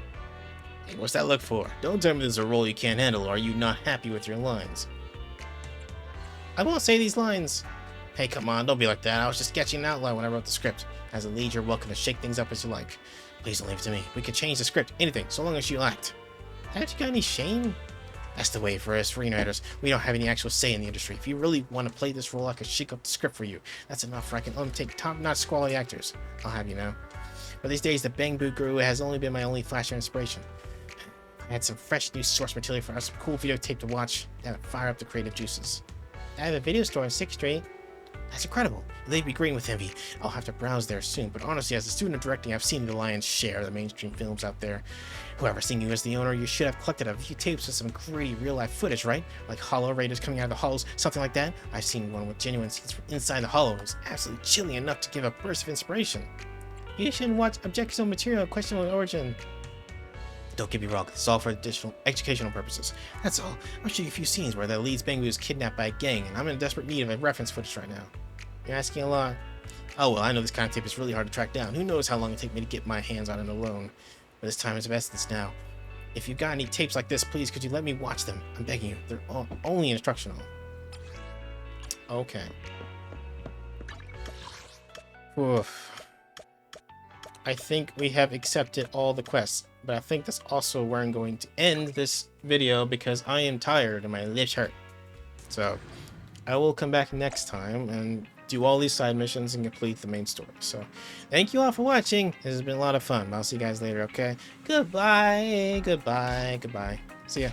Hey, what's that look for? Don't tell me there's a role you can't handle, or are you not happy with your lines? I won't say these lines. Hey, come on, don't be like that. I was just sketching an outline when I wrote the script. As a lead, you're welcome to shake things up as you like. Please don't leave it to me. We can change the script, anything, so long as you act. Haven't you got any shame? That's the way for us screenwriters. We don't have any actual say in the industry. If you really want to play this role, I can shake up the script for you. That's enough, or I can only take top-notch quality actors. I'll have you know. For these days, the Bangboo Guru has only been my only flash of inspiration. I had some fresh new source material for us, some cool videotape to watch that would fire up the creative juices. I have a video store on 6th Street. That's incredible. They'd be green with envy. I'll have to browse there soon, but honestly, as a student of directing, I've seen the lion's share of the mainstream films out there. Whoever seeing you as the owner, you should have collected a few tapes with some gritty real-life footage, right? Like hollow raiders coming out of the hollows, something like that. I've seen one with genuine scenes from inside the hollow. It was absolutely chilling enough to give a burst of inspiration. You shouldn't watch objectionable material of questionable origin. Don't get me wrong, it's all for additional educational purposes. That's all. I'll show you a few scenes where the lead's Bangboo is kidnapped by a gang, and I'm in desperate need of a reference footage right now. You're asking a lot. Oh well, I know this kind of tape is really hard to track down. Who knows how long it'll take me to get my hands on it alone. But this time is of essence now. If you got any tapes like this, please could you let me watch them? I'm begging you. They're only instructional. Okay. Oof. I think we have accepted all the quests, but I think that's also where I'm going to end this video because I am tired and my lips hurt. So I will come back next time and do all these side missions and complete the main story. So thank you all for watching. This has been a lot of fun. I'll see you guys later, okay? Goodbye, goodbye, goodbye. See ya.